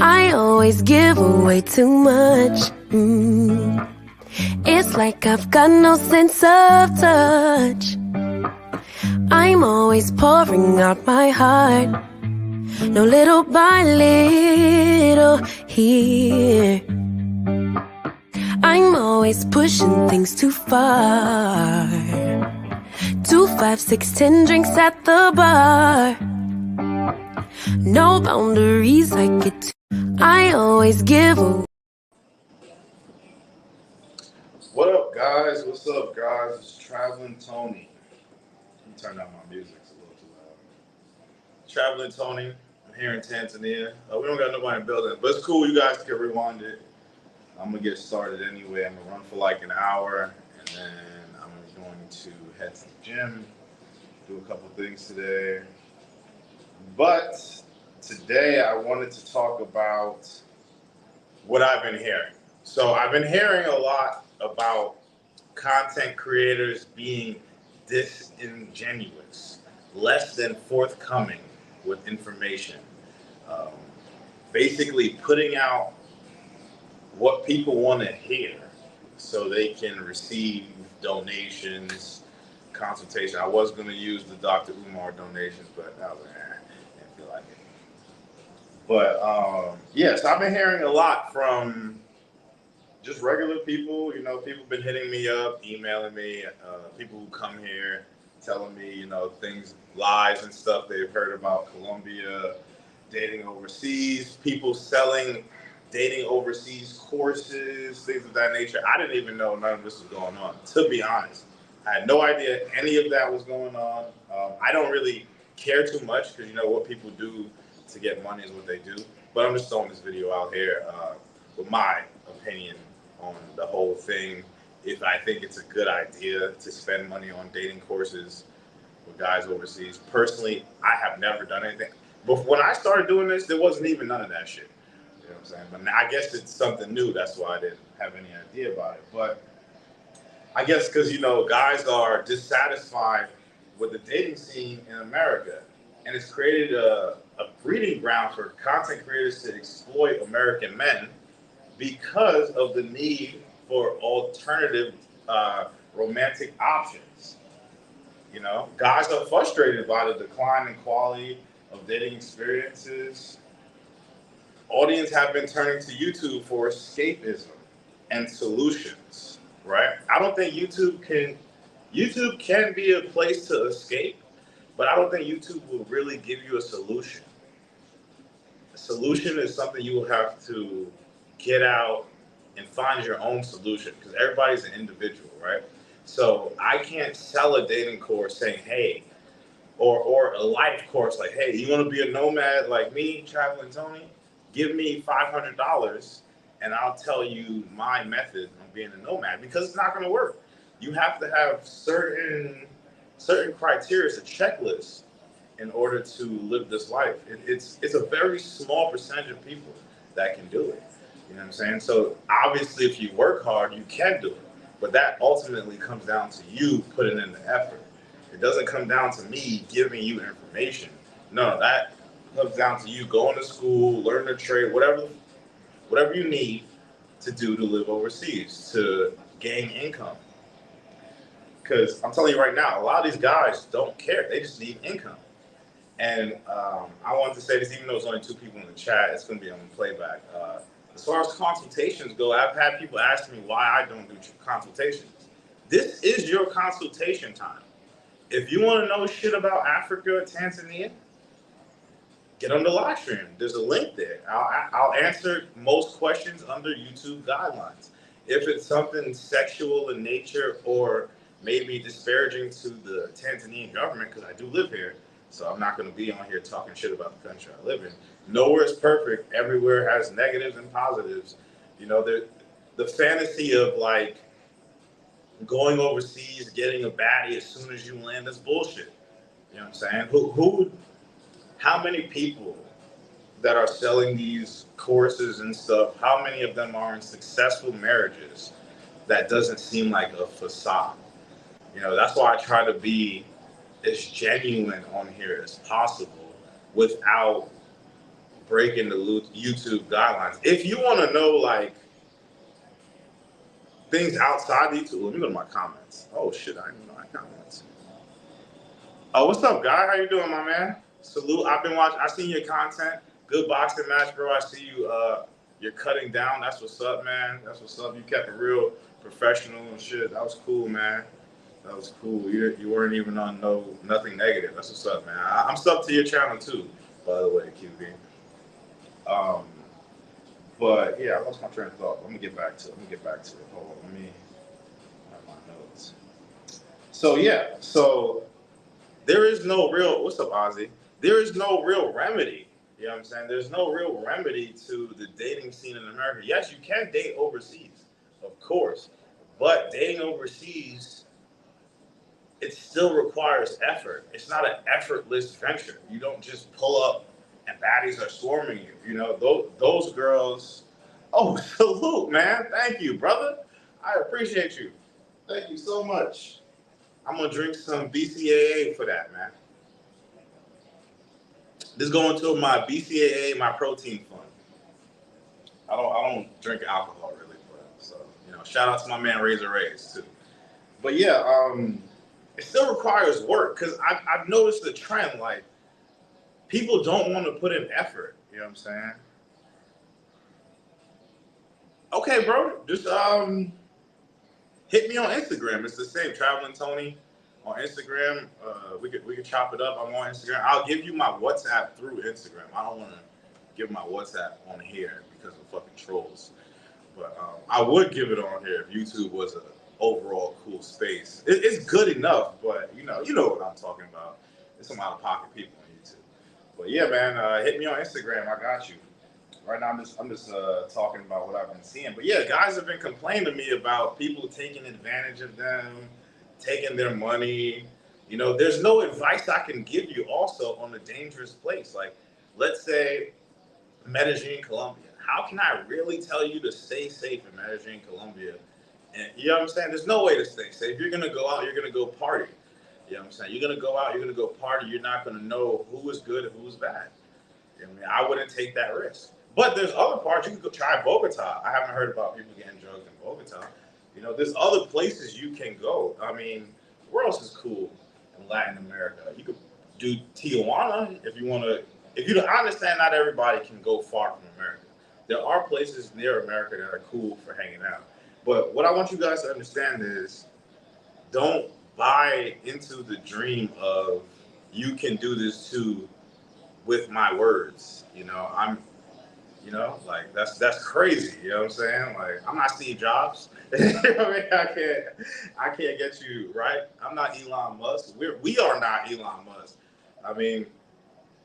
I always give away too much. It's like I've got no sense of touch. I'm always pouring out my heart, no little by little here. I'm always pushing things too far. 2, 5, 6, 10 drinks at the bar. No boundaries I get to. I always give away. What up, guys? What's up, guys? It's Traveling Tony. Let me turn down my music. It's a little too loud. Traveling Tony. I'm here in Tanzania. We don't got nobody in the building, but it's cool. You guys can rewind it. I'm going to get started anyway. I'm going to run for like an hour, and then I'm going to head to the gym, do a couple things today. But today I wanted to talk about what I've been hearing. So I've been hearing a lot about content creators being disingenuous, less than forthcoming with information, basically putting out what people want to hear so they can receive donations, consultation. I was going to use the Dr. Umar donations, but I was like, I didn't feel like it. But yes, I've been hearing a lot from just regular people. You know, people been hitting me up, emailing me, people who come here telling me, you know, things, lies and stuff they've heard about Colombia, dating overseas, people selling dating overseas courses, things of that nature. I didn't even know none of this was going on, to be honest. I had no idea any of that was going on. I don't really care too much because, you know, what people do to get money is what they do. But I'm just throwing this video out here with my opinion on the whole thing. If I think it's a good idea to spend money on dating courses with guys overseas. Personally, I have never done anything. But when I started doing this, there wasn't even none of that shit. You know what I'm saying? But now I guess it's something new. That's why I didn't have any idea about it. But I guess because, you know, guys are dissatisfied with the dating scene in America. And it's created a breeding ground for content creators to exploit American men because of the need for alternative romantic options. You know, guys are frustrated by the decline in quality of dating experiences. Audience have been turning to YouTube for escapism and solutions, right? I don't think YouTube can be a place to escape, but I don't think YouTube will really give you a solution. A solution is something you will have to get out and find your own solution because everybody's an individual, right? So I can't sell a dating course saying, hey, or a life course like, hey, you want to be a nomad like me, Traveling Tony? Give me $500 and I'll tell you my method of being a nomad, because it's not going to work. You have to have certain criteria, a checklist, in order to live this life. It's a very small percentage of people that can do it. You know what I'm saying? So obviously, if you work hard, you can do it. But that ultimately comes down to you putting in the effort. It doesn't come down to me giving you information. No, that comes down to you going to school, learning a trade, whatever you need to do to live overseas, to gain income. Because I'm telling you right now, a lot of these guys don't care. They just need income. And I wanted to say this, even though it's only 2 people in the chat, it's going to be on the playback. As far as consultations go, I've had people ask me why I don't do consultations. This is your consultation time. If you want to know shit about Africa or Tanzania, get on the live stream. There's a link there. I'll answer most questions under YouTube guidelines. If it's something sexual in nature or maybe disparaging to the Tanzanian government, because I do live here, so I'm not going to be on here talking shit about the country I live in. Nowhere is perfect. Everywhere has negatives and positives. You know, the fantasy of like going overseas, getting a baddie as soon as you land, that's bullshit. You know what I'm saying? How many people that are selling these courses and stuff, how many of them are in successful marriages that doesn't seem like a facade? You know, that's why I try to be as genuine on here as possible without breaking the YouTube guidelines. If you want to know like things outside YouTube, let me go to my comments. Oh shit, I didn't know I comments. Oh, what's up, guy? How you doing, my man? Salute. I've been watching. I seen your content. Good boxing match, bro. I see you. You're cutting down. That's what's up, man. That's what's up. You kept it real professional and shit. That was cool, man. That was cool. You weren't even on nothing negative. That's what's up, man. I'm sub to your channel too, by the way, QB. But yeah, I lost my train of thought. Let me get back to it. Hold on, let me have my notes. So yeah, so there is no real. What's up, Ozzy? There is no real remedy. You know what I'm saying? There's no real remedy to the dating scene in America. Yes, you can date overseas, of course, but dating overseas, it still requires effort. It's not an effortless venture. You don't just pull up and baddies are swarming you. You know, those girls. Oh, salute, man. Thank you, brother. I appreciate you. Thank you so much. I'm gonna drink some BCAA for that, man. This is going to my BCAA, my protein fund. I don't drink alcohol really, but so shout out to my man Razor Rays too. But yeah, it still requires work because I've noticed the trend. Like people don't want to put in effort. You know what I'm saying? Okay, bro. Just hit me on Instagram. It's the same, Traveling Tony on Instagram. We could chop it up. I'm on Instagram. I'll give you my WhatsApp through Instagram. I don't want to give my WhatsApp on here because of fucking trolls. But I would give it on here if YouTube was an overall cool space. It's good enough, but you know what I'm talking about. There's some out of pocket people on YouTube. But yeah, man, hit me on Instagram. I got you. Right now, I'm just talking about what I've been seeing. But yeah, guys have been complaining to me about people taking advantage of them, taking their money. There's no advice I can give you also on a dangerous place. Like, let's say Medellin, Colombia. How can I really tell you to stay safe in Medellin, Colombia? And you know what I'm saying? There's no way to stay safe. You're going to go out, you're going to go party. You know what I'm saying? You're going to go out, you're going to go party. You're not going to know who is good and who is bad. You know what I mean? I wouldn't take that risk. But there's other parts. You can go try Bogota. I haven't heard about people getting drugs in Bogota. There's other places you can go. I mean, where else is cool in Latin America? You could do Tijuana if you want to. I understand not everybody can go far from America. There are places near America that are cool for hanging out. But what I want you guys to understand is don't buy into the dream of you can do this too with my words. Like that's crazy. You know what I'm saying? Like I'm not Steve Jobs. I mean, I can't get you right. I'm not Elon Musk. We are not Elon Musk. I mean,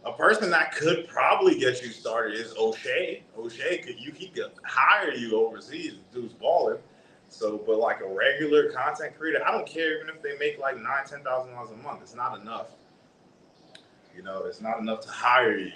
a person that could probably get you started is O'Shea. O'Shea he could hire you overseas. Dude's balling. So, but like a regular content creator, I don't care even if they make like $9,000-$10,000 a month. It's not enough. It's not enough to hire you.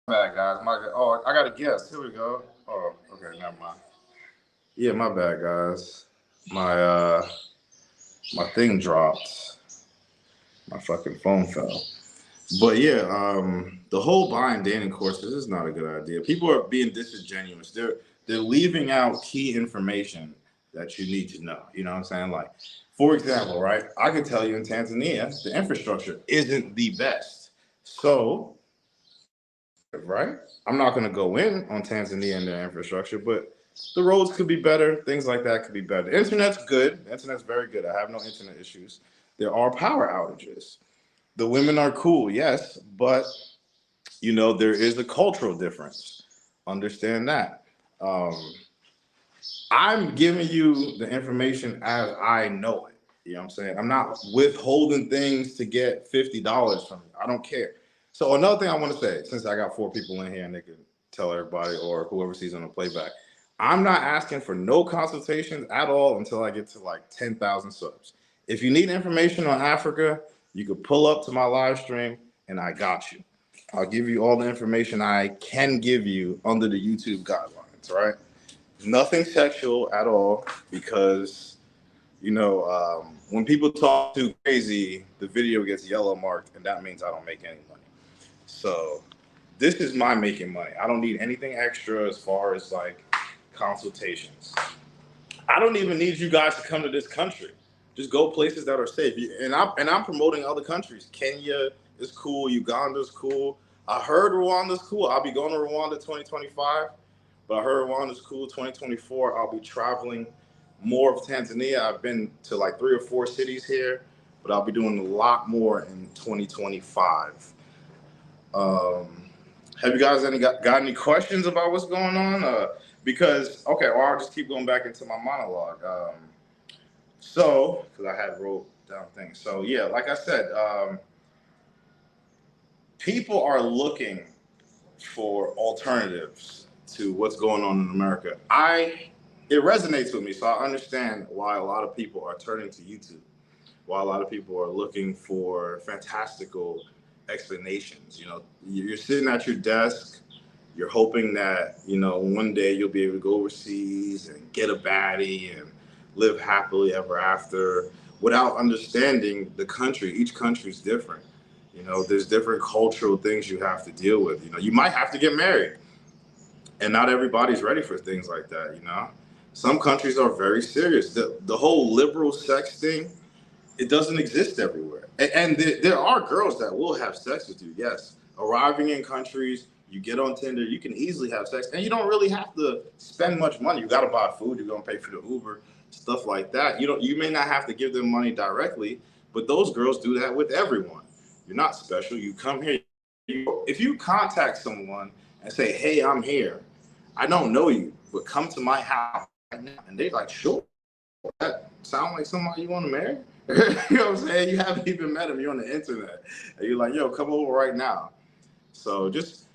Bad guys. I got a guess. Here we go. Oh, okay, never mind. Yeah, my bad guys. My thing dropped. My fucking phone fell. But yeah, the whole buying dating courses is not a good idea. People are being disingenuous. They're leaving out key information that you need to know. You know what I'm saying? Like, for example, right? I could tell you in Tanzania, the infrastructure isn't the best. So, right? I'm not going to go in on Tanzania and their infrastructure, but the roads could be better. Things like that could be better. The internet's good. The internet's very good. I have no internet issues. There are power outages. The women are cool, yes, but there is a cultural difference. Understand that. I'm giving you the information as I know it. You know what I'm saying? I'm not withholding things to get $50 from you. I don't care. So another thing I want to say, since I got 4 people in here and they can tell everybody or whoever sees on the playback, I'm not asking for no consultations at all until I get to like 10,000 subs. If you need information on Africa, you could pull up to my live stream and I got you. I'll give you all the information I can give you under the YouTube guidelines, right? Nothing sexual at all, because, when people talk too crazy, the video gets yellow marked, and that means I don't make any money. So this is my making money. I don't need anything extra as far as like consultations. I don't even need you guys to come to this country. Just go places that are safe. And I'm promoting other countries. Kenya is cool. Uganda's cool. I heard Rwanda's cool. I'll be going to Rwanda 2025. But I heard Rwanda's cool 2024. I'll be traveling more of Tanzania. I've been to like 3 or 4 cities here, but I'll be doing a lot more in 2025. Have you guys got any questions about what's going on? Because I'll just keep going back into my monologue. Because I had wrote down things. So yeah, like I said, people are looking for alternatives to what's going on in America. It resonates with me, so I understand why a lot of people are turning to YouTube, why a lot of people are looking for fantastical explanations. You're sitting at your desk, you're hoping that, one day you'll be able to go overseas and get a baddie and live happily ever after, without understanding the country. Each country is different. There's different cultural things you have to deal with. You might have to get married, and not everybody's ready for things like that. Some countries are very serious. The whole liberal sex thing, it doesn't exist everywhere. And there are girls that will have sex with you, yes. Arriving in countries, you get on Tinder, you can easily have sex, and you don't really have to spend much money. You got to buy food, you're going to pay for the Uber, stuff like that. You may not have to give them money directly, but those girls do that with everyone. You're not special. You come here. If you contact someone and say, hey, I'm here, I don't know you, but come to my house right now. And they're like, sure. That sound like somebody you want to marry? You know what I'm saying? You haven't even met him. You're on the internet. And you're like, yo, come over right now. So just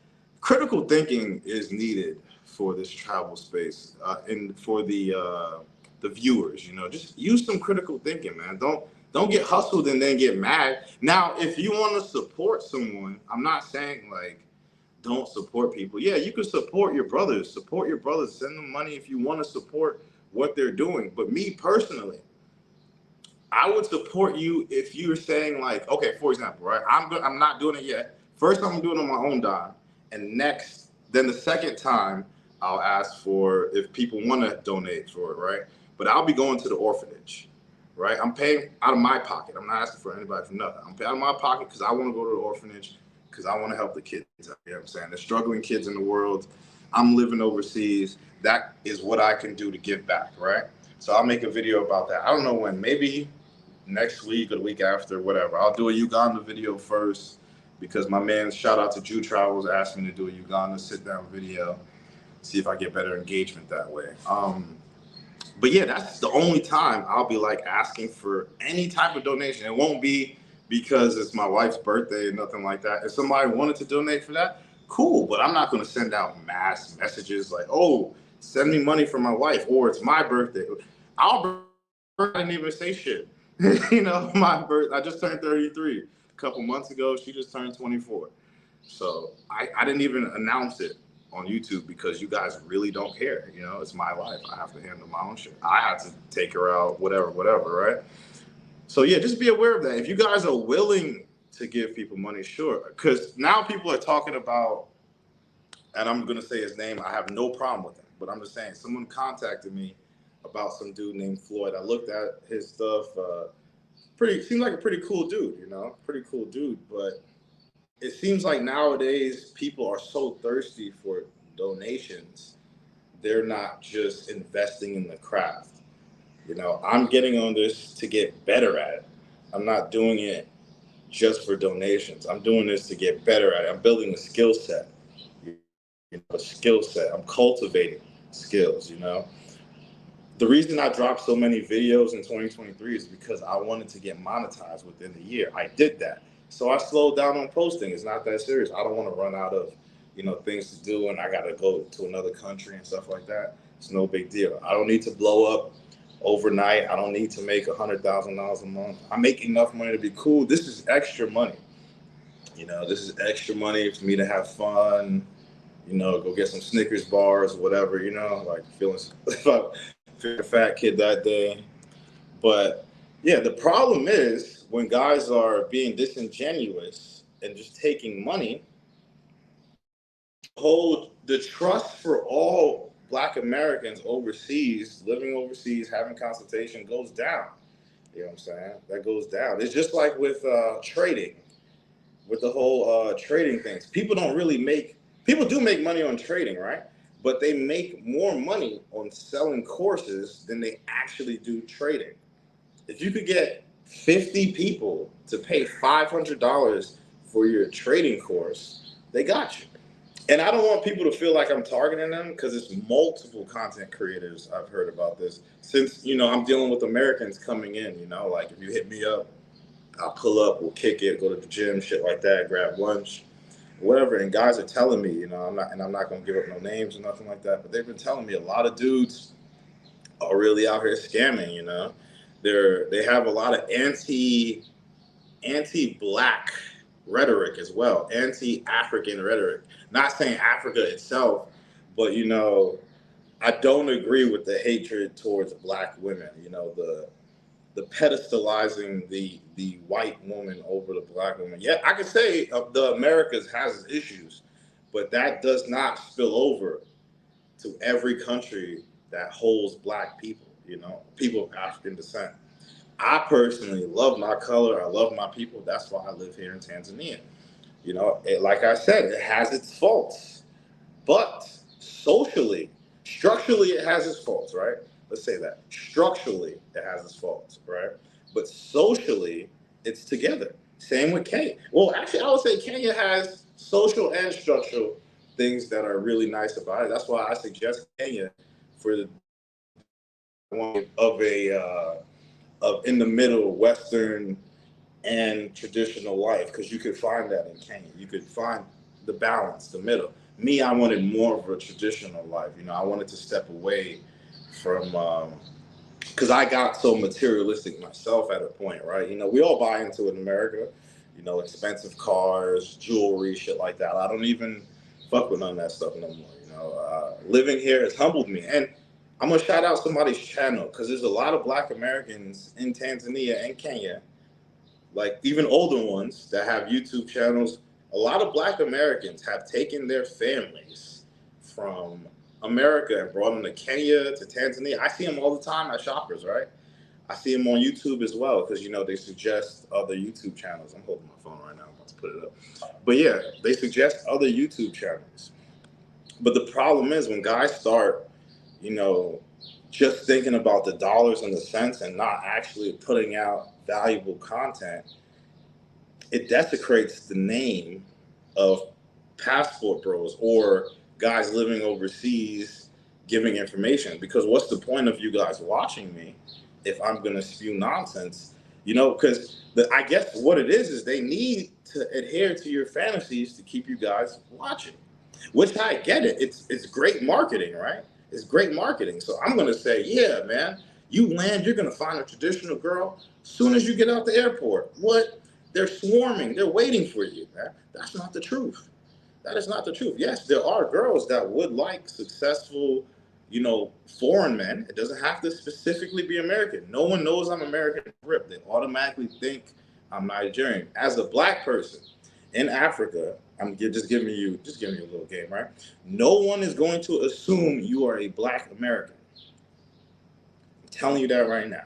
critical thinking is needed for this travel space, and for the viewers. Just use some critical thinking, man. Don't get hustled and then get mad. Now, if you want to support someone, I'm not saying like don't support people. Yeah, you can support your brothers. Support your brothers. Send them money if you want to support what they're doing. But me personally, I would support you if you're saying like, okay, for example, right? I'm not doing it yet. First, I'm doing it on my own dime, and then the second time, I'll ask for if people want to donate for it, right? But I'll be going to the orphanage, right? I'm paying out of my pocket. I'm not asking for anybody for nothing. I'm paying out of my pocket because I want to go to the orphanage, because I want to help the kids. You know what I'm saying? There's struggling kids in the world. I'm living overseas. That is what I can do to give back, right? So I'll make a video about that. I don't know when, maybe next week or the week after, whatever. I'll do a Uganda video first, because my man, shout out to Jew Travels, asked me to do a Uganda sit-down video, see if I get better engagement that way. But yeah, that's the only time I'll be like asking for any type of donation. It won't be because it's my wife's birthday or nothing like that. If somebody wanted to donate for that, cool. But I'm not going to send out mass messages like, oh, send me money for my wife, or it's my birthday. I didn't even say shit. My birthday, I just turned 33 a couple months ago. She just turned 24. So I didn't even announce it on YouTube because you guys really don't care. It's my life. I have to handle my own shit. I have to take her out, whatever, right? So yeah, just be aware of that. If you guys are willing to give people money, sure. Because now people are talking about, and I'm going to say his name, I have no problem with him, but I'm just saying, someone contacted me about some dude named Floyd. I looked at his stuff. Seems like a pretty cool dude, pretty cool dude. But it seems like nowadays people are so thirsty for donations, they're not just investing in the craft. I'm getting on this to get better at it. I'm not doing it just for donations. I'm doing this to get better at it. I'm building a skill set. I'm cultivating skills. The reason I dropped so many videos in 2023 is because I wanted to get monetized within the year. I did that. So I slowed down on posting. It's not that serious. I don't want to run out of, things to do, and I got to go to another country and stuff like that. It's no big deal. I don't need to blow up overnight. I don't need to make $100,000 a month. I make enough money to be cool. This is extra money. This is extra money for me to have fun. Go get some Snickers bars, whatever. Like feeling a fat kid that day. But yeah, the problem is when guys are being disingenuous and just taking money, hold the trust for all Black Americans overseas, living overseas, having consultation goes down. You know what I'm saying? That goes down. It's just like with trading, with the whole trading things. People do make money on trading, right? But they make more money on selling courses than they actually do trading. If you could get 50 people to pay $500 for your trading course, they got you. And I don't want people to feel like I'm targeting them because it's multiple content creators I've heard about this. Since, I'm dealing with Americans coming in, like if you hit me up, I'll pull up, we'll kick it, go to the gym, shit like that, grab lunch, whatever. And guys are telling me, I'm not going to give up no names or nothing like that, but they've been telling me a lot of dudes are really out here scamming, They have a lot of anti-Black rhetoric as well, anti-African rhetoric. Not saying Africa itself, but I don't agree with the hatred towards Black women. The pedestalizing the white woman over the Black woman. Yeah, I could say the Americas has its issues, but that does not spill over to every country that holds Black people. People of African descent. I personally love my color. I love my people. That's why I live here in Tanzania. Like I said, it has its faults, but socially, structurally, it has its faults, right? Let's say that. Structurally, it has its faults, right? But socially, it's together. Same with Kenya. Well, actually, I would say Kenya has social and structural things that are really nice about it. That's why I suggest Kenya for the one of in the middle Western and traditional life, because you could find that in Kenya. You could find the balance, the middle. Me, I wanted more of a traditional life. I wanted to step away from, because I got so materialistic myself at a point, right? We all buy into it in America, expensive cars, jewelry, shit like that. I don't even fuck with none of that stuff no more. Living here has humbled me. And I'm going to shout out somebody's channel, because there's a lot of Black Americans in Tanzania and Kenya, like even older ones that have YouTube channels. A lot of Black Americans have taken their families from America and brought them to Kenya, to Tanzania. I see them all the time at Shoppers, right? I see them on YouTube as well, because they suggest other YouTube channels. I'm holding my phone right now. I'm about to put it up. But yeah, they suggest other YouTube channels. But the problem is when guys start, just thinking about the dollars and the cents and not actually putting out valuable content, it desecrates the name of passport bros or guys living overseas giving information. Because what's the point of you guys watching me if I'm going to spew nonsense? Because I guess what it is they need to adhere to your fantasies to keep you guys watching, which I get it. It's great marketing, right? It's great marketing. So I'm going to say, yeah, man, you land, you're going to find a traditional girl soon as you get out the airport. What? They're swarming. They're waiting for you, man. That's not the truth. That is not the truth. Yes, there are girls that would like successful, foreign men. It doesn't have to specifically be American. No one knows I'm American rip. They automatically think I'm Nigerian. As a Black person in Africa, I'm just giving you a little game, right? No one is going to assume you are a Black American. I'm telling you that right now.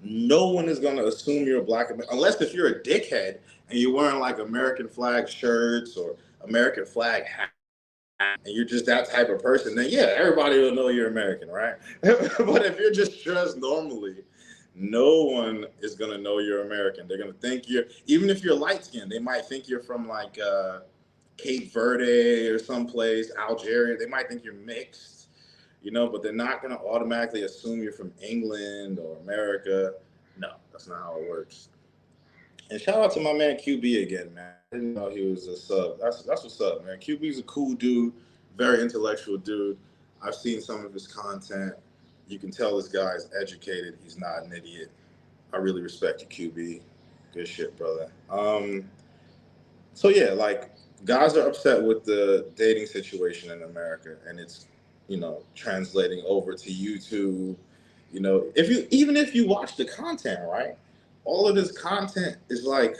No one is going to assume you're a Black American, unless if you're a dickhead and you're wearing like American flag shirts or American flag hats, and you're just that type of person, then yeah, everybody will know you're American, right? But if you're just dressed normally, no one is going to know you're American. They're going to think even if you're light skinned, they might think you're from like Cape Verde or someplace, Algeria. They might think you're mixed. But they're not going to automatically assume you're from England or America. No, that's not how it works. And shout out to my man QB again, man. I didn't know he was a sub. That's what's up, man. QB's a cool dude, very intellectual dude. I've seen some of his content. You can tell this guy is educated. He's not an idiot. I really respect you, QB. Good shit, brother. So yeah, like guys are upset with the dating situation in America, and it's translating over to YouTube. If you even if you watch the content, right, all of this content is like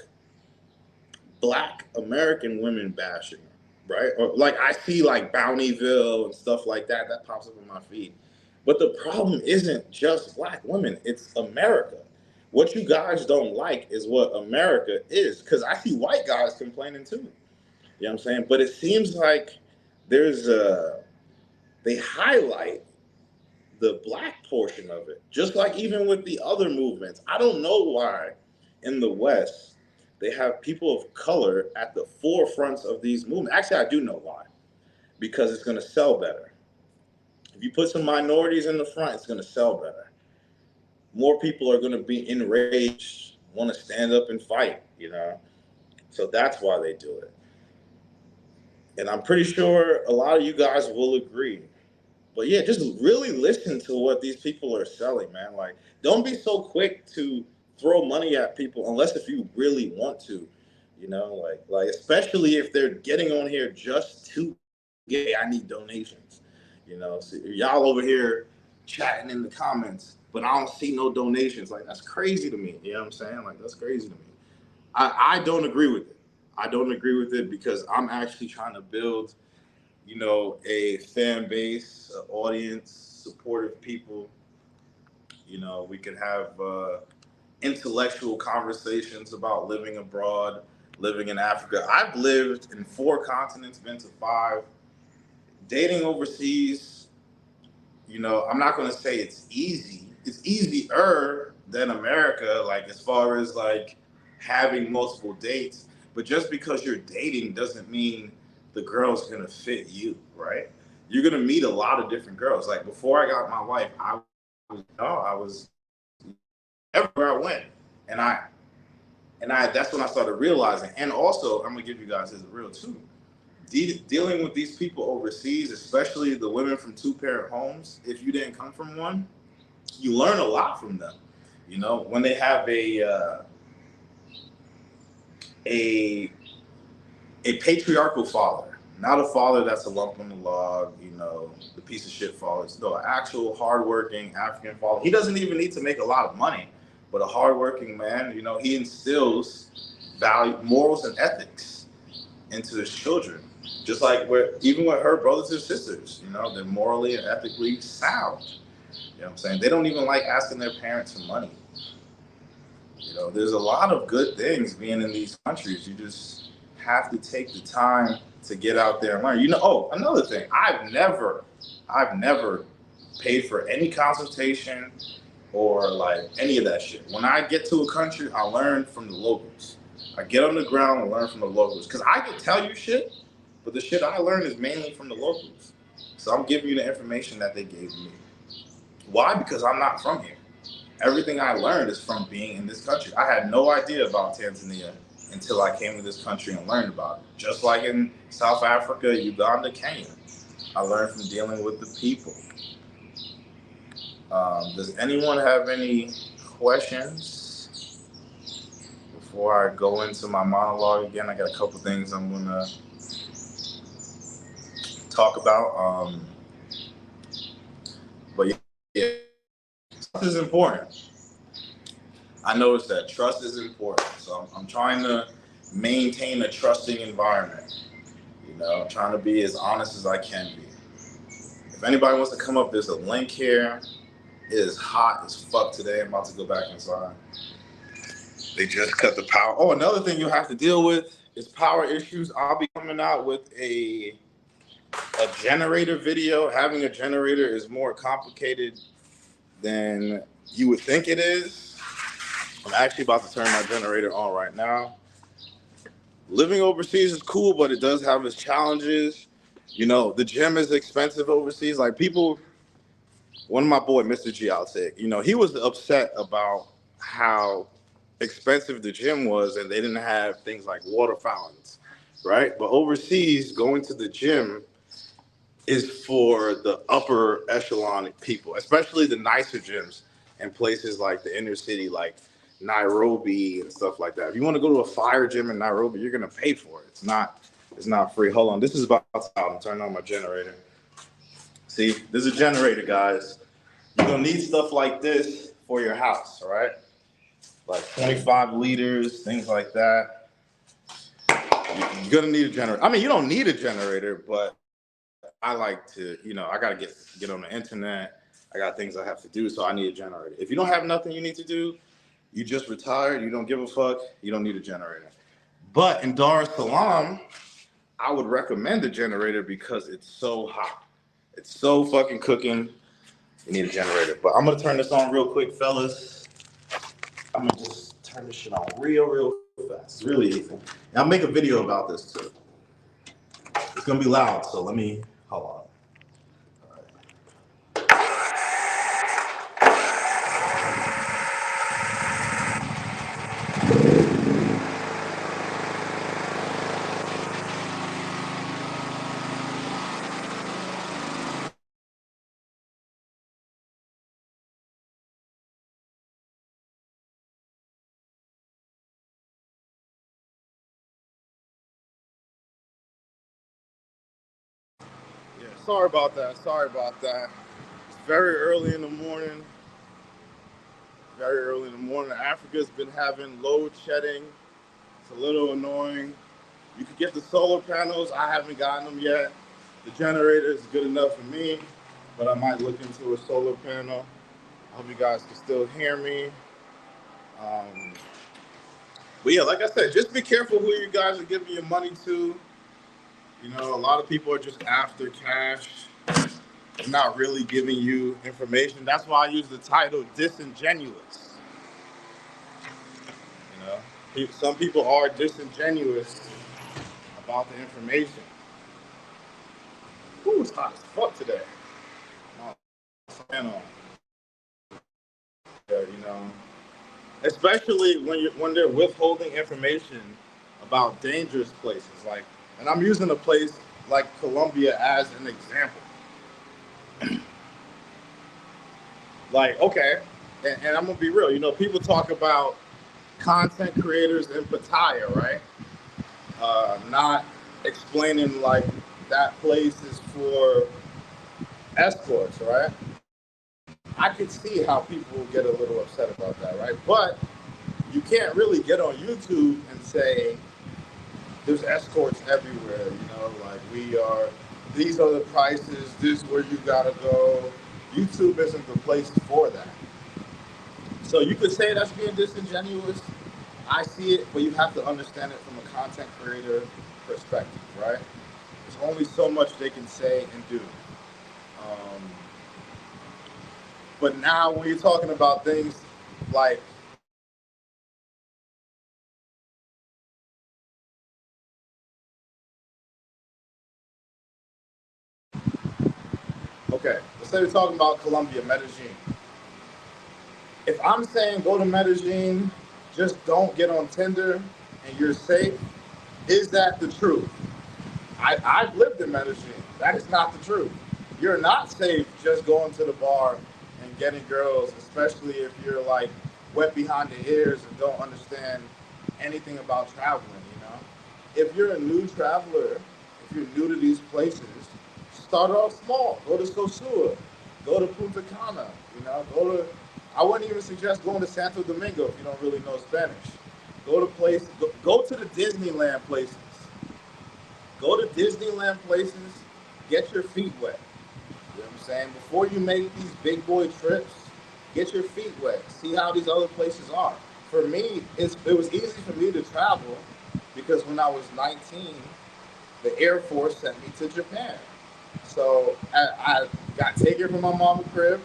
Black American women bashing, right? Or like I see like Bountyville and stuff like that that pops up in my feed. But the problem isn't just Black women; it's America. What you guys don't like is what America is, because I see white guys complaining too. You know what I'm saying? But it seems like there's a they highlight the Black portion of it, just like even with the other movements. I don't know why in the West they have people of color at the forefronts of these movements. Actually, I do know why. Because it's going to sell better. If you put some minorities in the front, it's going to sell better. More people are going to be enraged, want to stand up and fight. So that's why they do it. And I'm pretty sure a lot of you guys will agree. But yeah, just really listen to what these people are selling, man. Like, don't be so quick to throw money at people unless if you really want to, like especially if they're getting on here just to get, hey, I need donations. So y'all over here chatting in the comments, but I don't see no donations. Like, that's crazy to me. You know what I'm saying? Like, that's crazy to me. I don't agree with it. I don't agree with it because I'm actually trying to build a fan base, an audience, supportive people. We could have intellectual conversations about living abroad, living in Africa. I've lived in 4 continents, been to 5. Dating overseas, I'm not going to say it's easy. It's easier than America, like as far as like having multiple dates. But just because you're dating doesn't mean the girl's going to fit you, right? You're going to meet a lot of different girls. Like before I got my wife, I was everywhere I went. And I that's when I started realizing. And also, I'm going to give you guys this real too. Dealing with these people overseas, especially the women from 2-parent homes, if you didn't come from one, you learn a lot from them. When they have a patriarchal father, not a father that's a lump on the log, the piece of shit father. No, an actual hardworking African father. He doesn't even need to make a lot of money, but a hardworking man. He instills value, morals, and ethics into his children. Just like even with her brothers and sisters, they're morally and ethically sound. You know what I'm saying? They don't even like asking their parents for money. There's a lot of good things being in these countries. You just have to take the time to get out there and learn. Oh, another thing, I've never paid for any consultation or like any of that shit. When I get to a country, I learn from the locals. I get on the ground and learn from the locals. Because I can tell you shit, but the shit I learned is mainly from the locals. So I'm giving you the information that they gave me. Why? Because I'm not from here. Everything I learned is from being in this country. I had no idea about Tanzania until I came to this country and learned about it. Just like in South Africa, Uganda, Kenya. I learned from dealing with the people. Does anyone have any questions before I go into my monologue again? I got a couple things I'm going to talk about. But yeah, trust is important. I noticed that trust is important. So I'm trying to maintain a trusting environment. I'm trying to be as honest as I can be. If anybody wants to come up, there's a link here. It is hot as fuck today. I'm about to go back inside. They just cut the power. Oh, another thing you have to deal with is power issues. I'll be coming out with a generator video. Having a generator is more complicated than you would think it is. I'm actually about to turn my generator on right now. Living overseas is cool, but it does have its challenges. The gym is expensive overseas. Like one of my boy, Mr. G, I'll say, he was upset about how expensive the gym was and they didn't have things like water fountains, right? But overseas, going to the gym is for the upper echelon people, especially the nicer gyms in places like the inner city, like Nairobi and stuff like that. If you want to go to a fire gym in Nairobi, you're gonna pay for it. It's not free. Hold on, this is about to stop. I'm turning on my generator. See, this is a generator, guys. You're gonna need stuff like this for your house, all right? Like 25 liters, things like that. You're gonna need a generator. I mean, you don't need a generator, but I like to, I gotta get on the internet. I got things I have to do, so I need a generator. If you don't have nothing you need to do, you just retired, you don't give a fuck, you don't need a generator. But in Dar es Salaam, I would recommend a generator because it's so hot. It's so fucking cooking. You need a generator. But I'm gonna turn this on real quick, fellas. I'm gonna just turn this shit on real fast. It's really easy. And I'll make a video about this too. It's gonna be loud, so let me hold on. Yeah, sorry about that. It's very early in the morning. Africa's been having load shedding. It's a little annoying. You could get the solar panels. I haven't gotten them yet. The generator is good enough for me, but I might look into a solar panel. I hope you guys can still hear me. But yeah, like I said, just be careful who you guys are giving your money to. A lot of people are just after cash. They're not really giving you information. That's why I use the title disingenuous. Some people are disingenuous about the information. Ooh, it's hot as fuck today. Oh, especially when they're withholding information about dangerous places. And I'm using a place like Colombia as an example. Okay, and I'm gonna be real. People talk about content creators in Pattaya, right? Not explaining that place is for escorts, right? I could see how people get a little upset about that, right? But you can't really get on YouTube and say there's escorts everywhere, these are the prices, this is where you gotta go. YouTube isn't the place for that. So you could say that's being disingenuous. I see it, but you have to understand it from a content creator perspective, right? There's only so much they can say and do. But now when you're talking about things like okay, let's say we're talking about Colombia, Medellin. If I'm saying go to Medellin, just don't get on Tinder and you're safe, is that the truth? I've lived in Medellin. That is not the truth. You're not safe just going to the bar and getting girls, especially if you're wet behind the ears and don't understand anything about traveling. If you're a new traveler, if you're new to these places, start off small. Go to Sosua, go to Punta Cana, I wouldn't even suggest going to Santo Domingo if you don't really know Spanish. Go to the Disneyland places. Go to Disneyland places, get your feet wet. You know what I'm saying? Before you make these big boy trips, get your feet wet. See how these other places are. For me, it was easy for me to travel because when I was 19, the Air Force sent me to Japan. So I got taken from my mama's crib,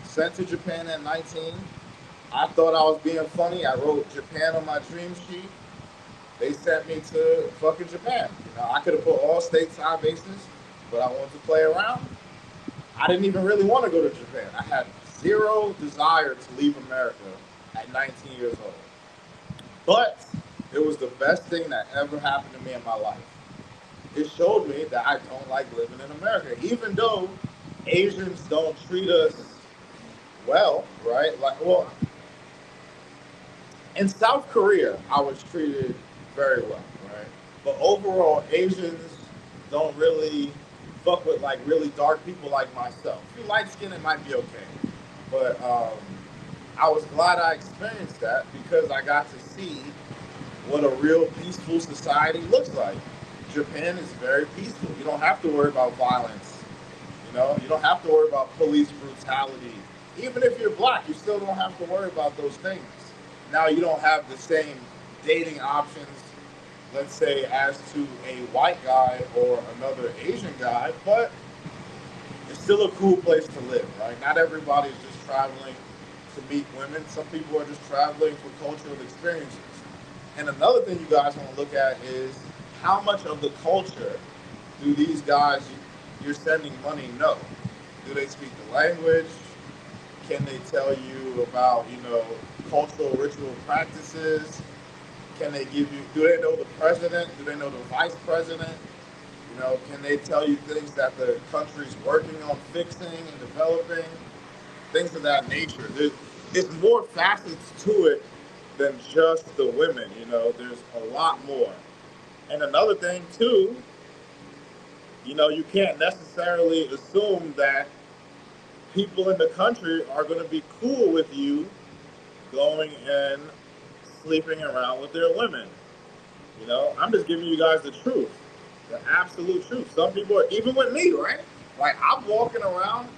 sent to Japan at 19. I thought I was being funny. I wrote Japan on my dream sheet. They sent me to fucking Japan. I could have put all stateside bases, but I wanted to play around. I didn't even really want to go to Japan. I had zero desire to leave America at 19 years old. But it was the best thing that ever happened to me in my life. it showed me that I don't like living in America, even though Asians don't treat us well, right? Like, well, in South Korea, I was treated very well, right? But overall, Asians don't really fuck with like really dark people like myself. If you're light skinned, it might be okay. But I was glad I experienced that because I got to see what a real peaceful society looks like. Japan is very peaceful. You don't have to worry about violence. You know, you don't have to worry about police brutality. Even if you're black, you still don't have to worry about those things. Now you don't have the same dating options, let's say, as to a white guy or another Asian guy, but it's still a cool place to live, right? Not everybody's just traveling to meet women. Some people are just traveling for cultural experiences. And another thing you guys want to look at is how much of the culture do these guys you're sending money know? Do they speak the language? Can they tell you about, cultural ritual practices? Can they give you, do they know the president? Do they know the vice president? Can they tell you things that the country's working on fixing and developing? Things of that nature. There's more facets to it than just the women, there's a lot more. And another thing too, you can't necessarily assume that people in the country are going to be cool with you going and sleeping around with their women. I'm just giving you guys the truth, the absolute truth. Some people are, even with me, right? Like I'm walking around,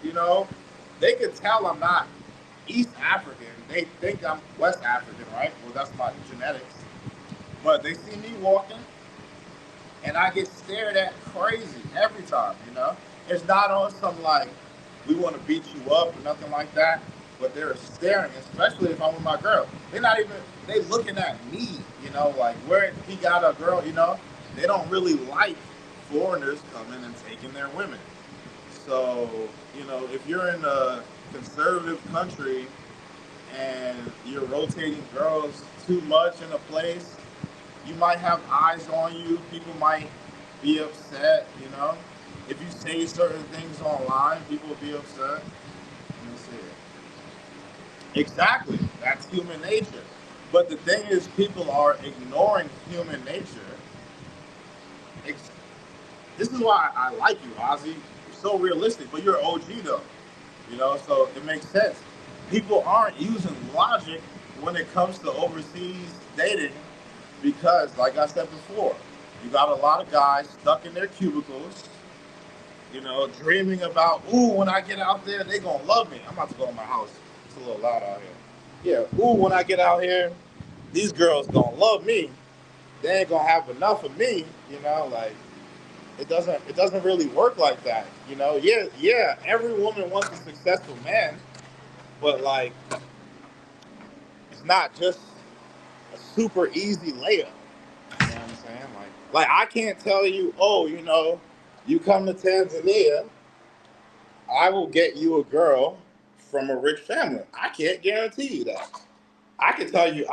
they can tell I'm not East African. They think I'm West African, right? Well, that's my genetics. But they see me walking, and I get stared at crazy every time. It's not on some like, we want to beat you up or nothing like that, but they're staring, especially if I'm with my girl. They're not even, they looking at me, like where he got a girl, they don't really like foreigners coming and taking their women. So, if you're in a conservative country and you're rotating girls too much in a place, you might have eyes on you. People might be upset. If you say certain things online, people will be upset. Let me see. Exactly. That's human nature. But the thing is, people are ignoring human nature. This is why I like you, Ozzy. You're so realistic, but you're OG though. So it makes sense. People aren't using logic when it comes to overseas dating because, like I said before, you got a lot of guys stuck in their cubicles, dreaming about, ooh, when I get out there, they gonna love me. I'm about to go in my house. It's a little loud out here. Yeah, ooh, when I get out here, these girls gonna love me. They ain't gonna have enough of me, like it doesn't really work like that. Yeah, every woman wants a successful man, but like it's not just a super easy layup. You know what I'm saying? Like I can't tell you, oh, you come to Tanzania, I will get you a girl from a rich family. I can't guarantee you that. I can tell you,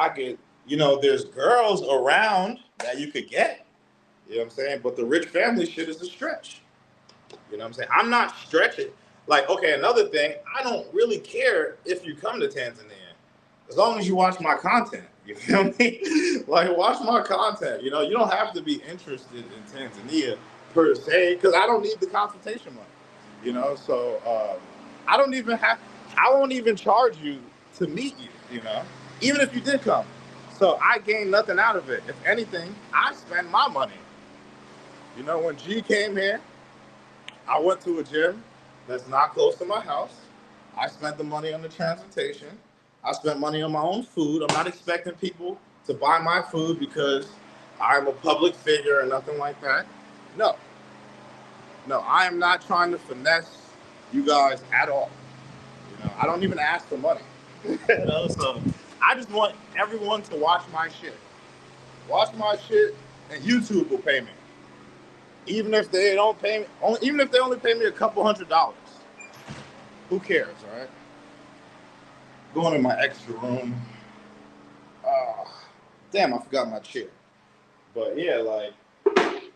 there's girls around that you could get. You know what I'm saying? But the rich family shit is a stretch. You know what I'm saying? I'm not stretching. Like, okay, another thing, I don't really care if you come to Tanzania. As long as you watch my content. You feel me? Like, watch my content. You don't have to be interested in Tanzania per se, because I don't need the consultation money. So I don't even have, I won't even charge you to meet you, even if you did come. So I gain nothing out of it. If anything, I spend my money. When G came here, I went to a gym that's not close to my house. I spent the money on the transportation. I spent money on my own food. I'm not expecting people to buy my food because I'm a public figure or nothing like that. No. No, I am not trying to finesse you guys at all. I don't even ask for money. So I just want everyone to watch my shit. Watch my shit and YouTube will pay me. Even if they don't pay me, even if they only pay me a couple $100, who cares, all right? Going in my extra room. Damn, I forgot my chair. But yeah, like,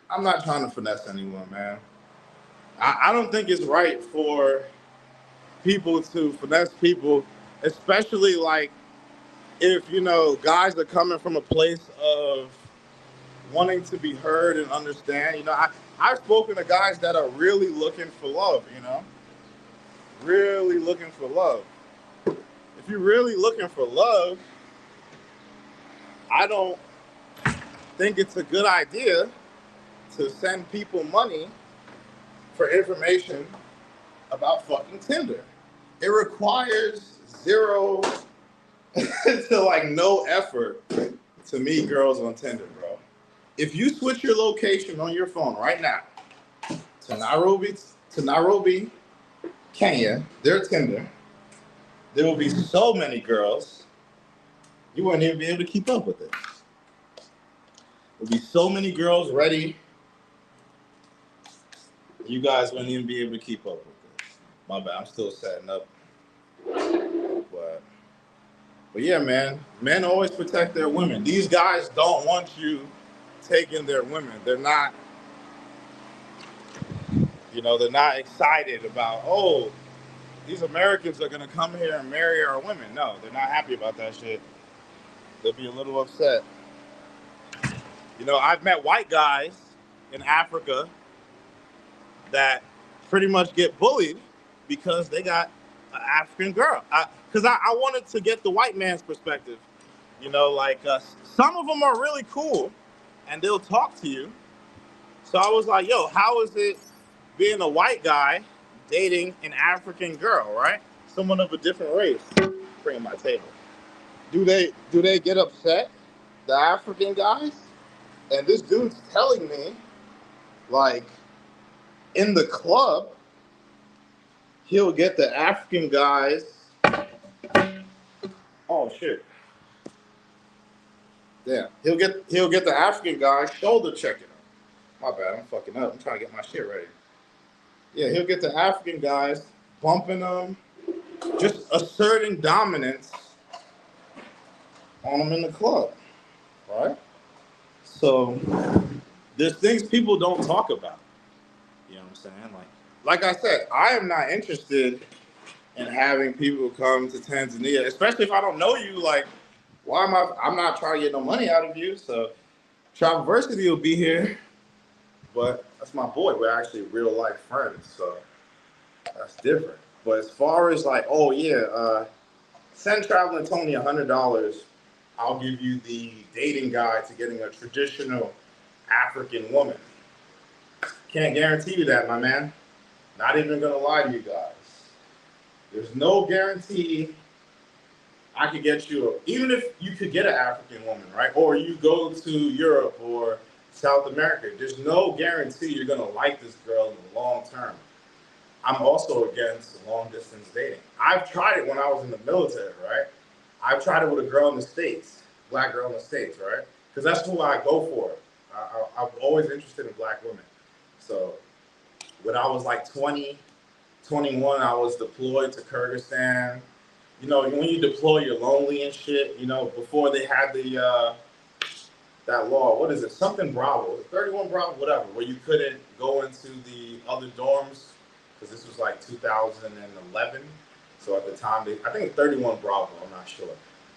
I'm not trying to finesse anyone, man. I don't think it's right for people to finesse people, especially like if guys are coming from a place of wanting to be heard and understand. I've spoken to guys that are really looking for love. Really looking for love. If you're really looking for love, I don't think it's a good idea to send people money for information about fucking Tinder. It requires zero to like no effort to meet girls on Tinder, bro. If you switch your location on your phone right now to Nairobi, Kenya, their Tinder, there will be so many girls you wouldn't even be able to keep up with it. There'll be so many girls ready, you guys wouldn't even be able to keep up with it. My bad, I'm still setting up. But yeah, man, men always protect their women. These guys don't want you taking their women. They're not excited about, oh, these Americans are gonna come here and marry our women. No, they're not happy about that shit. They'll be a little upset. I've met white guys in Africa that pretty much get bullied because they got an African girl. Because I wanted to get the white man's perspective. Some of them are really cool and they'll talk to you. So I was like, yo, how is it being a white guy dating an African girl, right? Someone of a different race. Bring my table. Do they get upset, the African guys? And this dude's telling me, like, in the club, he'll get the African guys. Oh shit. Yeah, he'll get the African guys shoulder checking him. My bad, I'm fucking up. I'm trying to get my shit ready. Yeah, he'll get the African guys bumping them, just asserting dominance on them in the club, right? So there's things people don't talk about. You know what I'm saying? Like I said, I am not interested in having people come to Tanzania, especially if I don't know you. Like, why am I'm not trying to get no money out of you. So Traversity will be here, but that's my boy. We're actually real life friends, so that's different. But as far as like, oh yeah, send Traveling Tony $100. I'll give you the dating guide to getting a traditional African woman. Can't guarantee you that, my man. Not even gonna lie to you guys. There's no guarantee I could get you, even if you could get an African woman, right? Or you go to Europe or South America, there's no guarantee you're gonna like this girl in the long term. I'm also against long distance dating. I've tried it when I was in the military, right? I've tried it with a girl in the States, black girl in the States, right? Because that's who I go for. I'm always interested in black women. So when I was like 20, 21, I was deployed to Kyrgyzstan. When you deploy, you're lonely and shit. Before they had that law, what is it? Something Bravo, 31 Bravo, whatever, where you couldn't go into the other dorms because this was like 2011. So at the time, I think it's 31 Bravo, I'm not sure.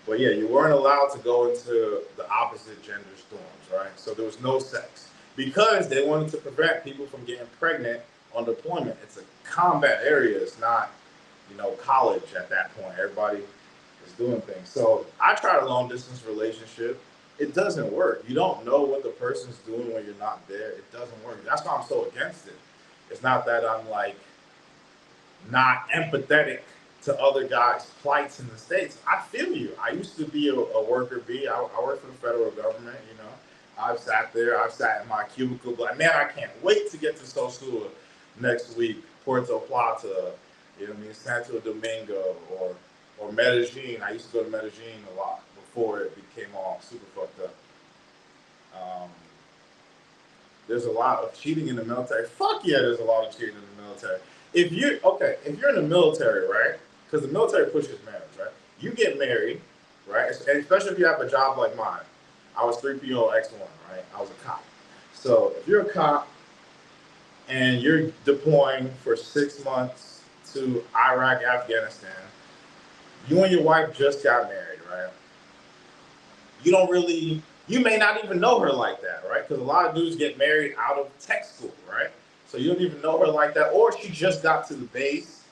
But yeah, you weren't allowed to go into the opposite gender's dorms, right? So there was no sex because they wanted to prevent people from getting pregnant on deployment. It's a combat area. It's not, college at that point. Everybody is doing things. So I tried a long distance relationship. It doesn't work. You don't know what the person's doing when you're not there. It doesn't work. That's why I'm so against it. It's not that I'm like not empathetic to other guys' plights in the States. I feel you. I used to be a worker bee. I worked for the federal government, I've sat there. I've sat in my cubicle. But man, I can't wait to get to Sosua next week, Puerto Plata, Santo Domingo, or Medellin. I used to go to Medellin a lot before it became all super fucked up. There's a lot of cheating in the military. Fuck yeah, there's a lot of cheating in the military. If you're in the military, right? Because the military pushes marriage, right? You get married, right? And especially if you have a job like mine. I was 3PO X1, right? I was a cop. So if you're a cop and you're deploying for 6 months to Iraq, Afghanistan, you and your wife just got married, right? You don't really, you may not even know her like that, right? Because a lot of dudes get married out of tech school, right? So you don't even know her like that, or she just got to the base.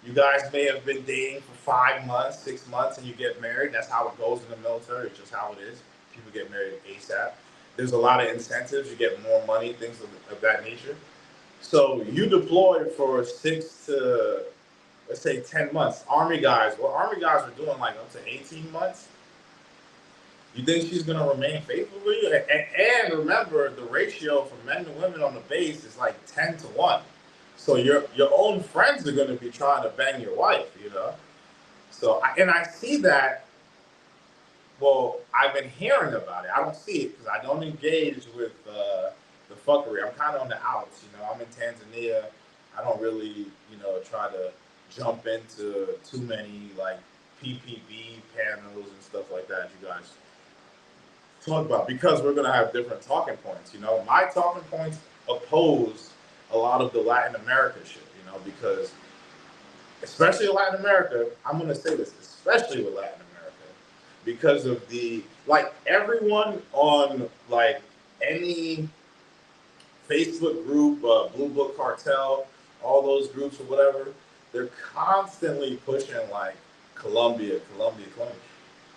You guys may have been dating for 5 months, 6 months, and you get married. That's how it goes in the military. It's just how it is. People get married ASAP. There's a lot of incentives. You get more money, things of that nature. So you deploy for 6 to, let's say, 10 months. Army guys, well, Army guys are doing like up to 18 months. You think she's going to remain faithful with you? And remember, the ratio for men to women on the base is like 10 to 1. So your own friends are going to be trying to bang your wife, you know? So, and I see that, well, I've been hearing about it. I don't see it because I don't engage with the fuckery. I'm kind of on the outs, you know? I'm in Tanzania. I don't really, you know, try to jump into too many, like, PPB panels and stuff like that you guys talk about, because we're going to have different talking points. You know, my talking points oppose a lot of the Latin America shit, you know, because especially in Latin America, I'm going to say this, especially with Latin America, because of the, like, everyone on, like, any Facebook group, Blue Book Cartel, all those groups or whatever, they're constantly pushing, like, Colombia, Colombia, Colombia.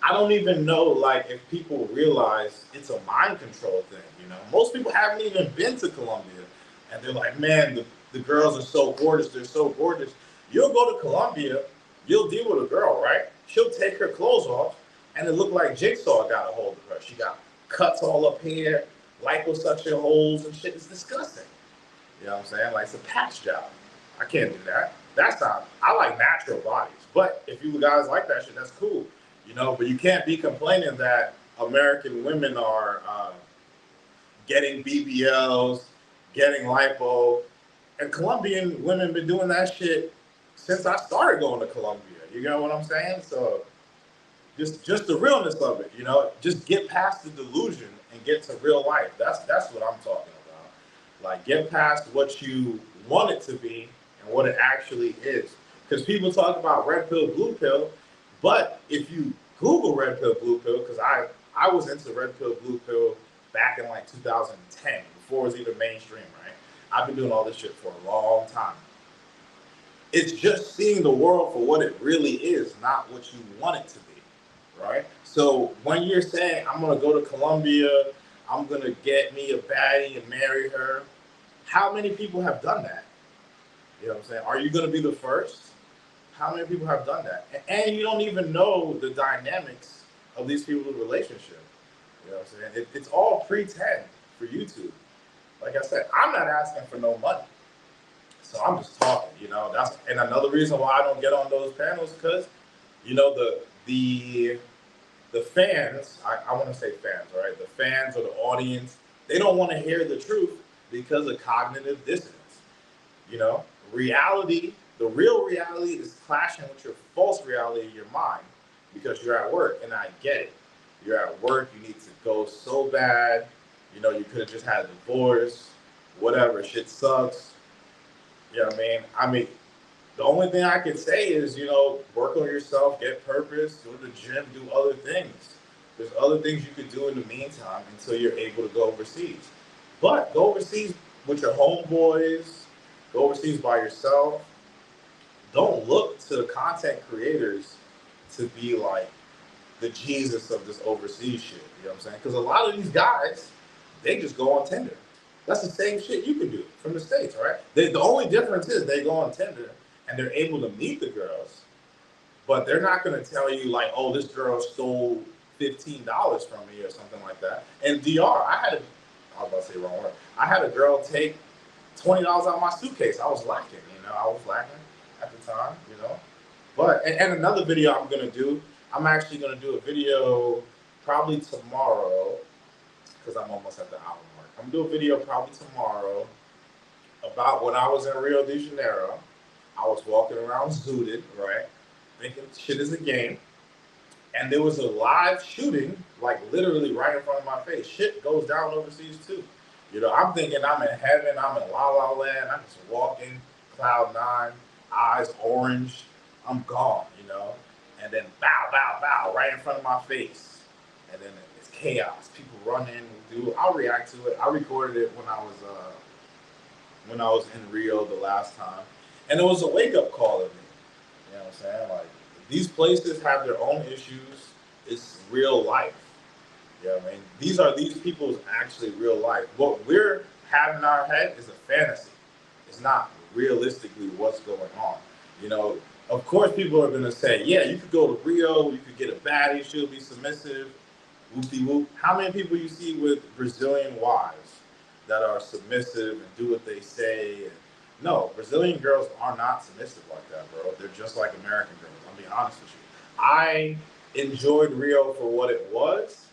I don't even know, like, if people realize it's a mind control thing, you know? Most people haven't even been to Colombia, and they're like, man, the girls are so gorgeous, they're so gorgeous. You'll go to Colombia, you'll deal with a girl, right? She'll take her clothes off, and it look like Jigsaw got a hold of her. She got cuts all up here, liposuction holes and shit. It's disgusting. You know what I'm saying? Like, it's a patch job. I can't do that. That's not, I like natural bodies. But if you guys like that shit, that's cool. You know, but you can't be complaining that American women are getting BBLs, getting lipo, and Colombian women been doing that shit since I started going to Colombia. You know what I'm saying? So just the realness of it, you know, just get past the delusion and get to real life. That's what I'm talking about. Like, get past what you want it to be and what it actually is. Because people talk about red pill, blue pill, but if you Google red pill, blue pill, because I was into red pill, blue pill back in like 2010, before it was even mainstream, right? I've been doing all this shit for a long time. It's just seeing the world for what it really is, not what you want it to be, right? So when you're saying, I'm gonna go to Colombia, I'm gonna get me a baddie and marry her, how many people have done that? You know what I'm saying? Are you gonna be the first? How many people have done that? And you don't even know the dynamics of these people's relationship. You know what I'm saying? It's all pretend for YouTube. Like I said, I'm not asking for no money. So I'm just talking, you know. That's, and another reason why I don't get on those panels, because, you know, the fans, I want to say fans, right? The fans or the audience, they don't want to hear the truth because of cognitive dissonance. You know, reality, the real reality is clashing with your false reality in your mind because you're at work, and I get it. You're at work, you need to go so bad. You know, you could have just had a divorce, whatever, shit sucks. You know what I mean? I mean, the only thing I can say is, you know, work on yourself, get purpose, go to the gym, do other things. There's other things you could do in the meantime until you're able to go overseas. But go overseas with your homeboys, go overseas by yourself. Don't look to content creators to be like the Jesus of this overseas shit. You know what I'm saying? Because a lot of these guys, they just go on Tinder. That's the same shit you can do from the States, right? The only difference is they go on Tinder and they're able to meet the girls, but they're not going to tell you like, oh, this girl stole $15 from me or something like that. And DR, I was about to say the wrong word. I had a girl take $20 out of my suitcase. I was lacking, you know, I was lacking at the time, you know. But, and another video I'm going to do, I'm actually going to do a video probably tomorrow, because I'm almost at the hour mark. I'm going to do a video probably tomorrow about when I was in Rio de Janeiro. I was walking around zooted, right? Thinking shit is a game. And there was a live shooting, like literally right in front of my face. Shit goes down overseas too. You know, I'm thinking I'm in heaven, I'm in La La Land, I'm just walking, cloud nine, eyes orange, I'm gone, you know? And then bow, bow, bow, right in front of my face. And then it's chaos. People running, I'll react to it. I recorded it when I was in Rio the last time. And it was a wake up call to me. You know what I'm saying? Like, these places have their own issues. It's real life. Yeah, I mean, these people's actually real life. What we're having in our head is a fantasy. It's not realistically what's going on. You know, of course, people are gonna say, yeah, you could go to Rio, you could get a baddie, she'll be submissive, whoop de whoop. How many people you see with Brazilian wives that are submissive and do what they say? No, Brazilian girls are not submissive like that, bro. They're just like American girls. I'll be honest with you. I enjoyed Rio for what it was,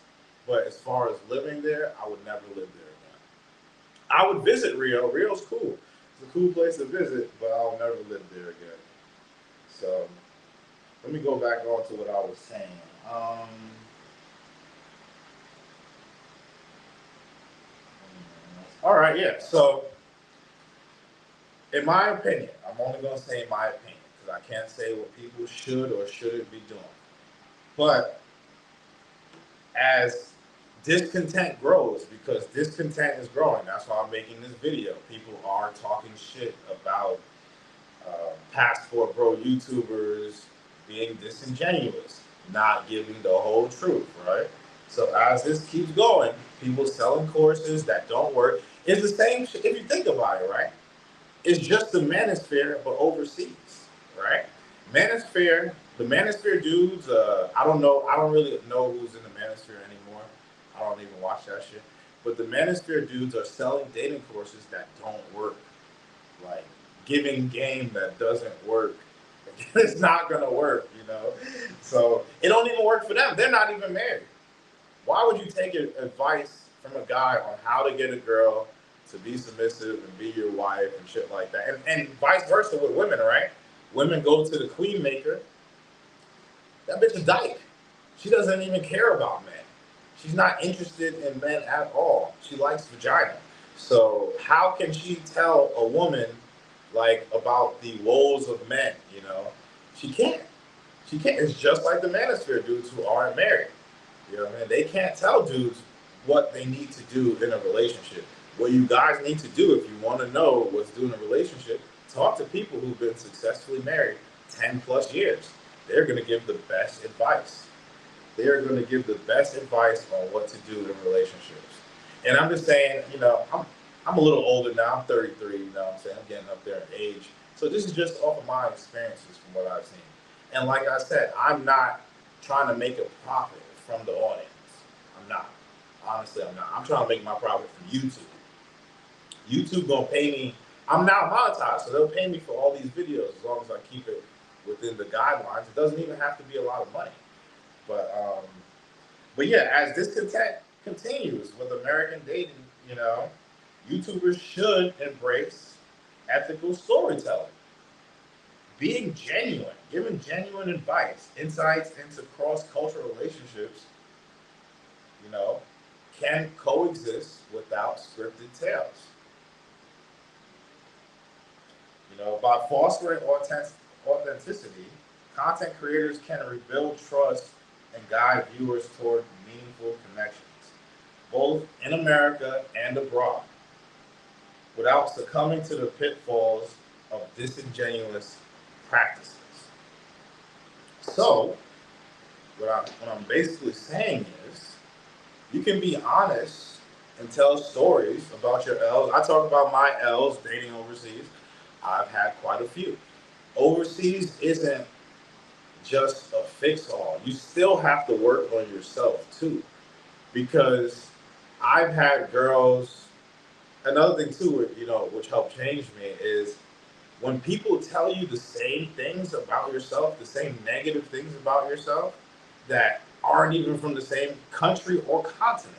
but as far as living there, I would never live there again. I would visit Rio. Rio's cool. It's a cool place to visit, but I'll never live there again. So let me go back on to what I was saying. All right, yeah. So, in my opinion, I'm only going to say my opinion because I can't say what people should or shouldn't be doing. But as discontent grows, because discontent is growing, that's why I'm making this video. People are talking shit about passport bro YouTubers being disingenuous, not giving the whole truth, right? So as this keeps going, people selling courses that don't work. It's the same shit if you think about it, right? It's just the manosphere, but overseas, right? Manosphere, the manosphere dudes, I don't really know who's in the manosphere anymore. I don't even watch that shit. But the manosphere dudes are selling dating courses that don't work. Like giving game that doesn't work. It's not gonna work, you know? So it don't even work for them. They're not even married. Why would you take advice from a guy on how to get a girl to be submissive and be your wife and shit like that? And vice versa with women, right? Women go to the queen maker. That bitch is dyke. She doesn't even care about men. She's not interested in men at all. She likes vagina. So how can she tell a woman like about the woes of men, you know? She can't. She can't. It's just like the manosphere dudes who aren't married. You know what I mean? They can't tell dudes what they need to do in a relationship. What you guys need to do if you want to know what's doing a relationship, talk to people who've been successfully married 10 plus years. They're going to give the best advice. They're going to give the best advice on what to do in relationships. And I'm just saying, you know, I'm a little older now. I'm 33, you know what I'm saying? I'm getting up there in age. So this is just off of my experiences from what I've seen. And like I said, I'm not trying to make a profit from the audience. I'm not. Honestly, I'm not. I'm trying to make my profit from YouTube. YouTube gonna pay me. I'm now monetized, so they'll pay me for all these videos as long as I keep it within the guidelines. It doesn't even have to be a lot of money. But yeah, as discontent continues with American dating, you know, YouTubers should embrace ethical storytelling, being genuine, giving genuine advice, insights into cross-cultural relationships, you know, can coexist without scripted tales. You know, by fostering authenticity, content creators can rebuild trust and guide viewers toward meaningful connections, both in America and abroad, without succumbing to the pitfalls of disingenuous practices. So, what I'm basically saying is, you can be honest and tell stories about your L's. I talk about my L's dating overseas. I've had quite a few. Overseas isn't just a fix-all. You still have to work on yourself too, because I've had girls. Another thing too, you know, which helped change me is when people tell you the same things about yourself, the same negative things about yourself that aren't even from the same country or continent.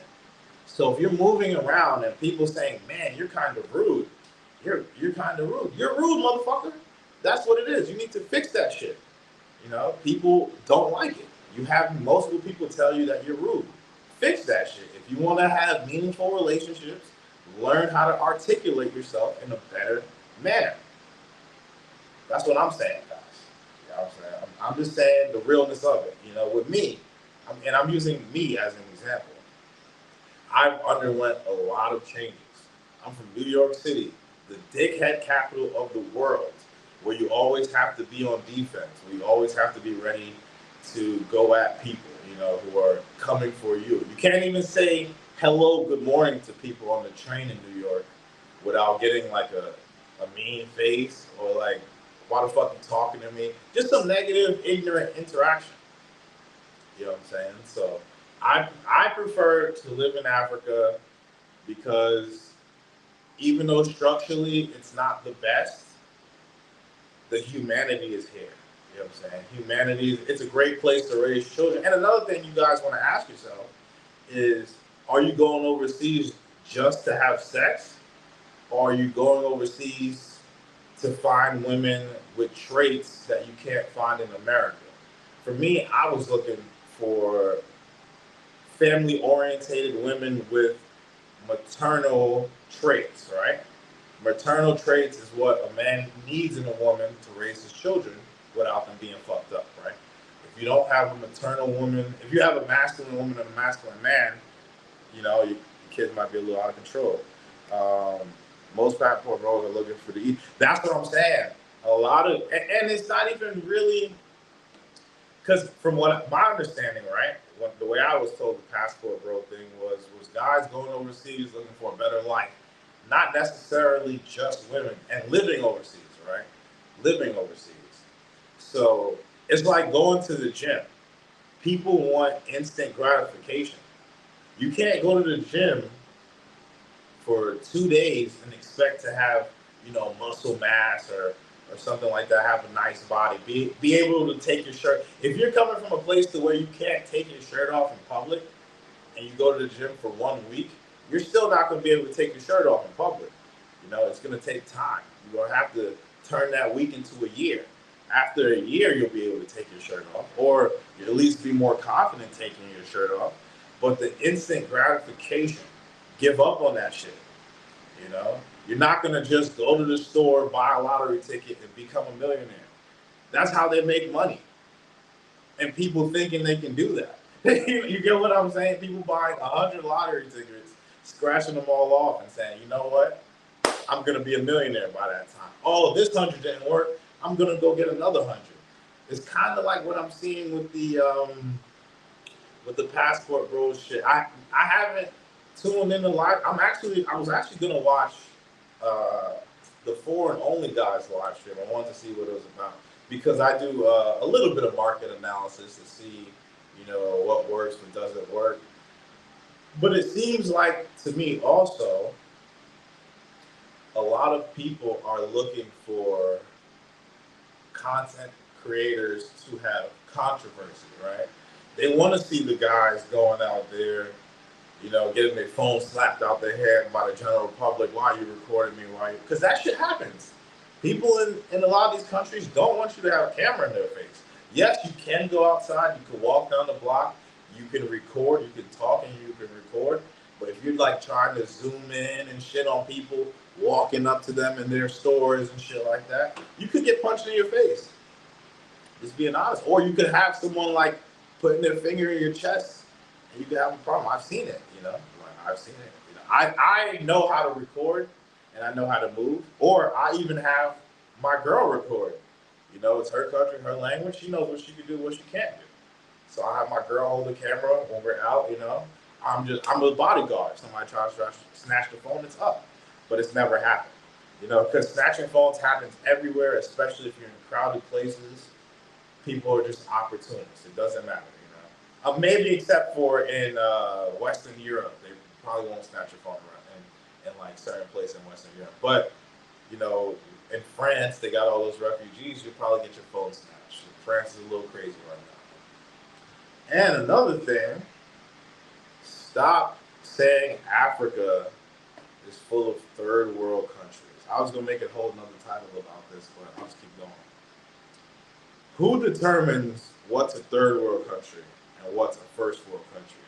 So if you're moving around and people saying, "Man, you're kind of rude," you're kind of rude. You're rude, motherfucker. That's what it is. You need to fix that shit. You know, people don't like it. You have multiple people tell you that you're rude. Fix that shit. If you want to have meaningful relationships learn how to articulate yourself in a better manner. That's what I'm saying, guys. You know what I'm saying? I'm just saying the realness of it. You know, with me, and I'm using me as an example. I've underwent a lot of changes. I'm from New York City, the dickhead capital of the world, where you always have to be on defense, where you always have to be ready to go at people, you know, who are coming for you. You can't even say hello, good morning to people on the train in New York without getting like a mean face or like, why the fuck you talking to me? Just some negative, ignorant interaction. You know what I'm saying? So I prefer to live in Africa because even though structurally it's not the best, the humanity is here. You know what I'm saying? Humanity, it's a great place to raise children. And another thing you guys want to ask yourself is, are you going overseas just to have sex? Or are you going overseas to find women with traits that you can't find in America? For me, I was looking for family orientated women with maternal traits, right? Maternal traits is what a man needs in a woman to raise his children without them being fucked up, right? If you don't have a maternal woman, if you have a masculine woman and a masculine man, you know, your kids might be a little out of control. Most passport bros are looking for the E. That's what I'm saying. A lot of, and it's not even really, because from what my understanding, right, the way I was told the passport bro thing was guys going overseas looking for a better life, not necessarily just women and living overseas, right? Living overseas. So it's like going to the gym. People want instant gratification. You can't go to the gym for 2 days and expect to have, you know, muscle mass or something like that, have a nice body, be able to take your shirt. If you're coming from a place to where you can't take your shirt off in public and you go to the gym for 1 week, you're still not going to be able to take your shirt off in public. You know, it's going to take time. You're going to have to turn that week into a year. After a year, you'll be able to take your shirt off, or you'll at least be more confident taking your shirt off. But the instant gratification, give up on that shit. You know, you're not going to just go to the store, buy a lottery ticket, and become a millionaire. That's how they make money. And people thinking they can do that. You get what I'm saying? People buying 100 lottery tickets, scratching them all off and saying, you know what? I'm going to be a millionaire by that time. Oh, this 100 didn't work. I'm going to go get another 100. It's kind of like what I'm seeing with the passport bro shit. I haven't tuned in a lot. I was actually gonna watch the foreign only guys live stream. I wanted to see what it was about because I do a little bit of market analysis to see, you know, what works, what doesn't work. But it seems like to me also, a lot of people are looking for content creators to have controversy, right? They want to see the guys going out there, you know, getting their phone slapped out their head by the general public. Why are you recording me? Why? Because that shit happens. People in a lot of these countries don't want you to have a camera in their face. Yes, you can go outside. You can walk down the block. You can record. You can talk and you can record. But if you're like trying to zoom in and shit on people, walking up to them in their stores and shit like that, you could get punched in your face. Just being honest. Or you could have someone like putting their finger in your chest and you could have a problem. I've seen it, you know. Like, I've seen it. You know, I know how to record and I know how to move. Or I even have my girl record. You know, it's her country, her language. She knows what she can do, what she can't do. So I have my girl hold the camera when we're out, you know. I'm a bodyguard. Somebody tries to snatch the phone, it's up. But it's never happened. You know, because snatching phones happens everywhere, especially if you're in crowded places. People are just opportunists. It doesn't matter, you know. Maybe except for in Western Europe, they probably won't snatch your phone around in like certain places in Western Europe. But you know, in France, they got all those refugees. You'll probably get your phone snatched. France is a little crazy right now. And another thing, stop saying Africa is full of third world countries. I was gonna make a whole nother title about this, but I'll just keep going. Who determines what's a third world country and what's a first world country?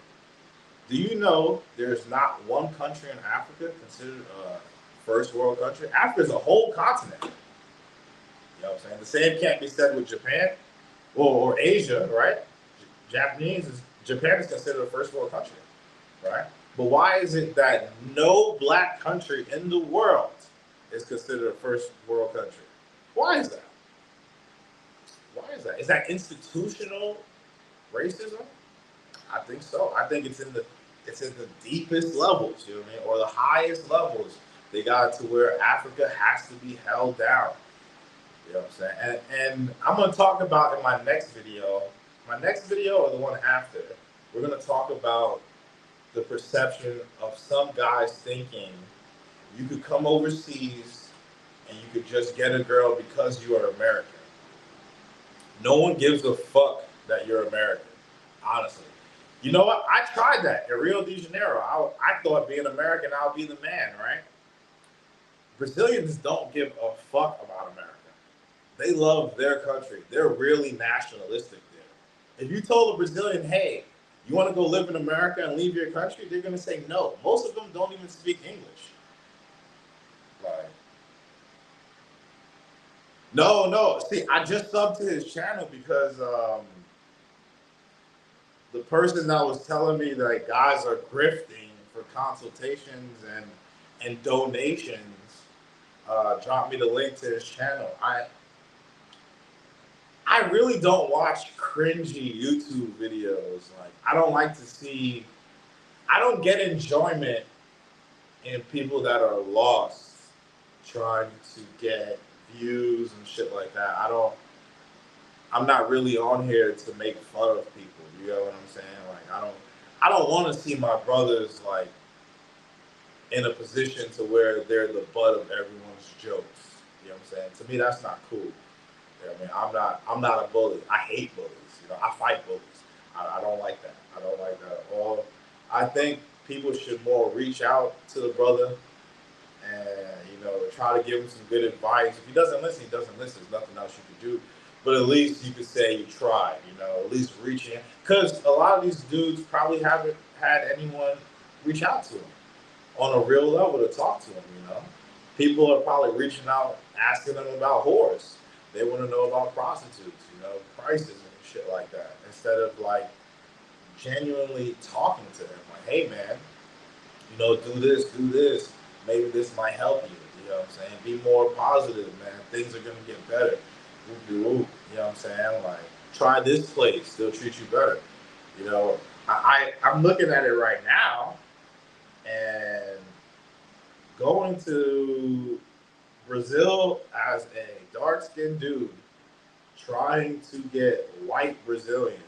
Do you know there's not one country in Africa considered a first world country? Africa is a whole continent. You know what I'm saying? The same can't be said with Japan or Asia, right? Japan is considered a first world country, right? But why is it that no black country in the world is considered a first world country? Why is that? Why is that? Is that institutional racism? I think so. I think it's in the deepest levels, you know what I mean, or the highest levels. They got to where Africa has to be held down. You know what I'm saying? And I'm gonna talk about in my next video or the one after, we're gonna talk about the perception of some guys thinking you could come overseas and you could just get a girl because you are American. No one gives a fuck that you're American, honestly. You know what? I tried that in Rio de Janeiro. I thought being American, I'll be the man, right? Brazilians don't give a fuck about America. They love their country. They're really nationalistic there. If you told a Brazilian, hey, you want to go live in America and leave your country, they're going to say no. Most of them don't even speak English. Like, no. See, I just subbed to his channel because the person that was telling me that guys are grifting for consultations and donations dropped me the link to his channel. I really don't watch cringy YouTube videos. Like, I don't like to see. I don't get enjoyment in people that are lost trying to get views and shit like that. I'm not really on here to make fun of people. You know what I'm saying? Like, I don't want to see my brothers like in a position to where they're the butt of everyone's jokes. You know what I'm saying? To me, that's not cool. You know what I mean? I'm not a bully. I hate bullies. You know, I fight bullies. I don't like that. I don't like that at all. I think people should more reach out to the brother and, you know, try to give him some good advice. If he doesn't listen, he doesn't listen. There's nothing else you can do. But at least you could say you tried, you know, at least reach in. Because a lot of these dudes probably haven't had anyone reach out to them on a real level to talk to them, you know. People are probably reaching out, asking them about whores. They want to know about prostitutes, you know, prices and shit like that. Instead of like genuinely talking to them, like, hey man, you know, do this. Maybe this might help you. You know what I'm saying? Be more positive, man. Things are gonna get better. You know what I'm saying? Like, try this place, they'll treat you better. You know, I'm looking at it right now and going to Brazil as a dark-skinned dude trying to get white Brazilians,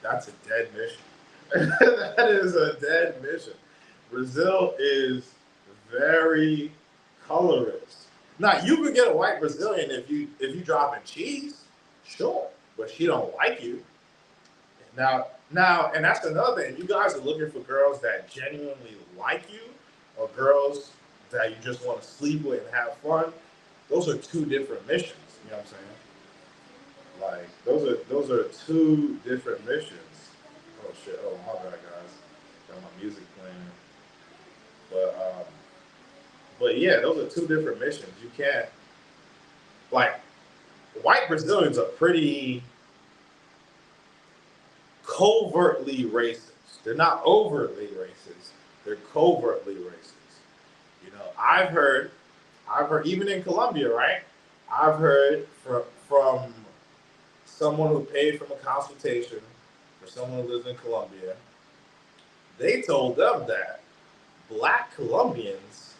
that's a dead mission. That is a dead mission. Brazil is very colorist. Now, you could get a white Brazilian if you dropping cheese, sure, but she don't like you. Now, and that's another thing. You guys are looking for girls that genuinely like you, or girls that you just want to sleep with and have fun. Those are two different missions. You know what I'm saying? Like, those are two different missions. Oh shit! Oh my bad, guys. Got my music playing. But yeah, those are two different missions. You can't, like, white Brazilians are pretty covertly racist. They're not overtly racist. They're covertly racist. You know, I've heard even in Colombia, right? I've heard from someone who paid from a consultation for someone who lives in Colombia. They told them that black Colombians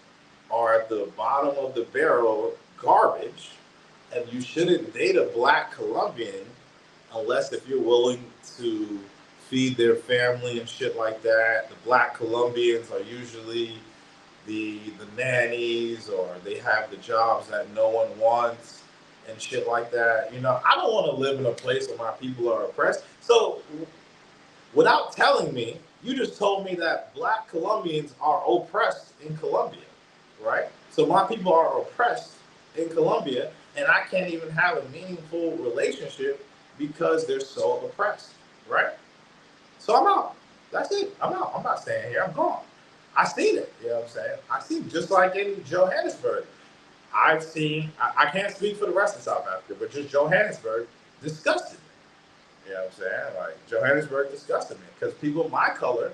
are at the bottom of the barrel garbage, and you shouldn't date a black Colombian unless if you're willing to feed their family and shit like that. The black Colombians are usually the nannies, or they have the jobs that no one wants and shit like that. You know, I don't want to live in a place where my people are oppressed. So without telling me, you just told me that black Colombians are oppressed in Colombia, right? So my people are oppressed in Colombia, and I can't even have a meaningful relationship because they're so oppressed, right? So I'm out. That's it. I'm out. I'm not staying here. I'm gone. I seen it. You know what I'm saying? I seen it. Just like in Johannesburg. I've seen, I can't speak for the rest of South Africa, but just Johannesburg disgusted me. You know what I'm saying? Like, Johannesburg disgusted me because people my color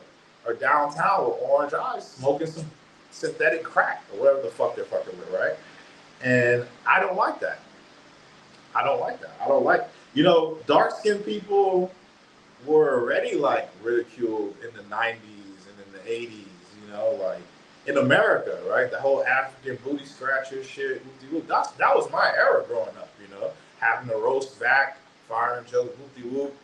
are downtown with orange eyes smoking some synthetic crack or whatever the fuck they're fucking with, right? And I don't like that. I don't like that. I don't like, dark skinned people were already like ridiculed in the 90s and in the 80s, like in America, right? The whole African booty scratcher shit. That was my era growing up, having to roast back, firing jokes, whoopty whoop.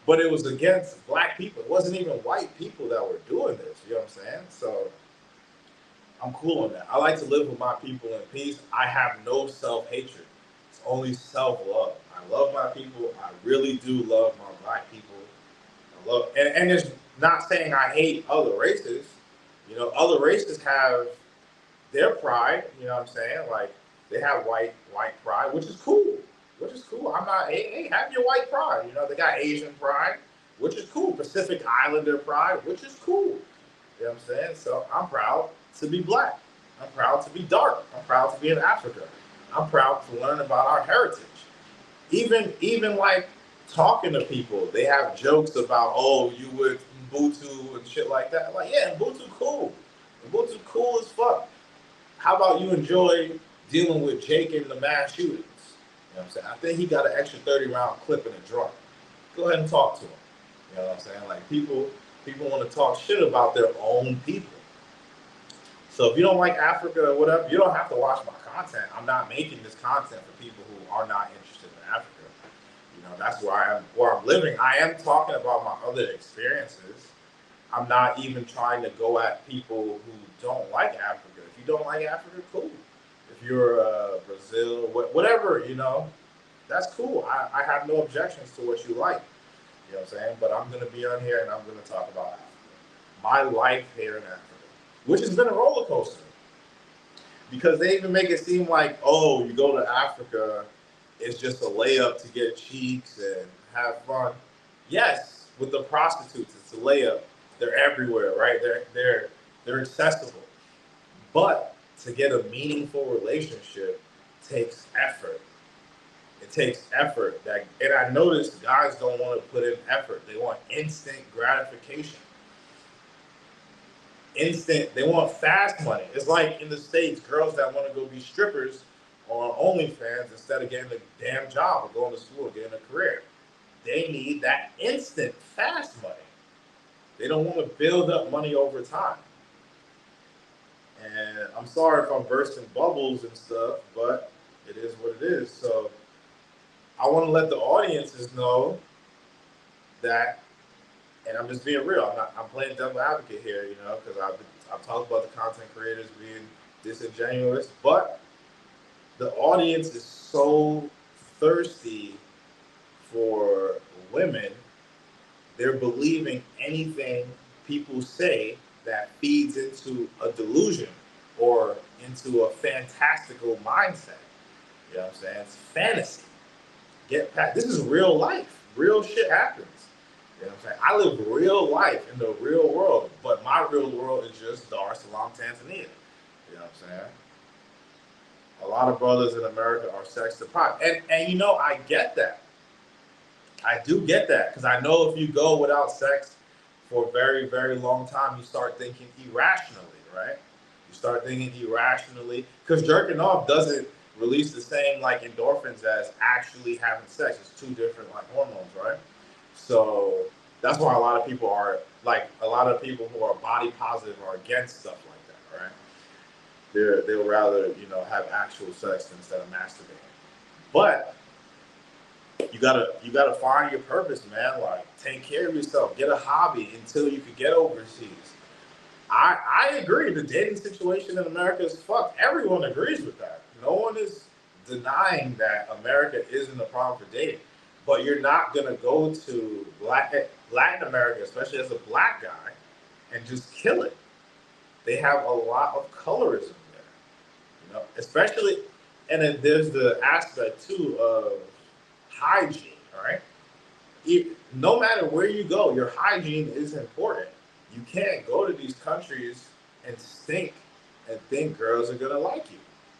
But it was against black people. It wasn't even white people that were doing this, you know what I'm saying? So I'm cool on that. I like to live with my people in peace. I have no self-hatred. It's only self-love. I love my people. I really do love my black people. I love, and it's not saying I hate other races. Other races have their pride, you know what I'm saying? Like, they have white pride, which is cool. Which is cool. I'm not, hey, have your white pride. They got Asian pride, which is cool. Pacific Islander pride, which is cool. You know what I'm saying? So I'm proud to be black. I'm proud to be dark. I'm proud to be in Africa. I'm proud to learn about our heritage. Even like talking to people, they have jokes about, oh, you with Ubuntu and shit like that. Like, yeah, Ubuntu cool. Ubuntu cool as fuck. How about you enjoy dealing with Jake in the mass shootings? You know what I'm saying? I think he got an extra 30-round clip in a drawer. Go ahead and talk to him. You know what I'm saying? Like, people want to talk shit about their own people. So if you don't like Africa or whatever, you don't have to watch my content. I'm not making this content for people who are not interested in Africa. That's where I'm living. I am talking about my other experiences. I'm not even trying to go at people who don't like Africa. If you don't like Africa, cool. If you're Brazil, whatever, that's cool. I have no objections to what you like. You know what I'm saying? But I'm going to be on here and I'm going to talk about Africa. My life here in Africa, which has been a roller coaster. Because they even make it seem like, oh, you go to Africa, it's just a layup to get cheeks and have fun. Yes, with the prostitutes, it's a layup. They're everywhere, right? They're accessible. But to get a meaningful relationship takes effort. It takes effort. And I noticed guys don't want to put in effort. They want instant gratification. They want fast money. It's like in the States, girls that want to go be strippers on OnlyFans instead of getting a damn job or going to school or getting a career. They need that instant fast money. They don't want to build up money over time. And I'm sorry if I'm bursting bubbles and stuff, but it is what it is. So I want to let the audiences know that, and I'm just being real. I'm playing devil advocate here, because I've talked about the content creators being disingenuous, but the audience is so thirsty for women. They're believing anything people say that feeds into a delusion or into a fantastical mindset. You know what I'm saying? It's fantasy. Get past. This is real life. Real shit happens. You know what I'm saying? I live real life in the real world, but my real world is just Dar es Salaam, Tanzania. You know what I'm saying? A lot of brothers in America are sex deprived. And I get that. I do get that, because I know if you go without sex for a very, very long time, you start thinking irrationally, right? You start thinking irrationally, because jerking off doesn't release the same like endorphins as actually having sex. It's two different like hormones, right? So that's why a lot of people who are body positive are against stuff like that, right? They'll rather, have actual sex instead of masturbating. But you gotta find your purpose, man. Like, take care of yourself, get a hobby until you can get overseas. I agree. The dating situation in America is fucked. Everyone agrees with that. No one is denying that America isn't a problem for dating. But you're not gonna go to Latin America, especially as a black guy, and just kill it. They have a lot of colorism there, especially, and then there's the aspect too of hygiene, right? no matter where you go, your hygiene is important. You can't go to these countries and stink and think girls are gonna like you.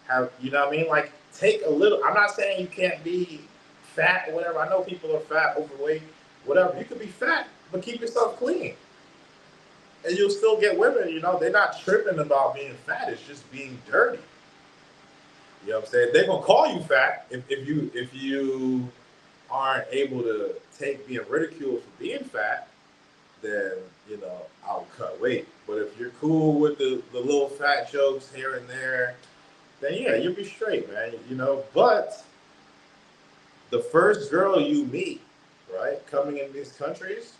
Have you know what I mean? Like take a little. I'm not saying you can't be fat or whatever. I know people are fat, overweight, whatever. You could be fat, but keep yourself clean, and you'll still get women. You know, they're not tripping about being fat. It's just being dirty. You know what I'm saying? They're gonna call you fat if you aren't able to take being ridiculed for being fat, then I'll cut weight. But if you're cool with the little fat jokes here and there, then yeah, you'll be straight, man. But the first girl you meet, right, coming in these countries,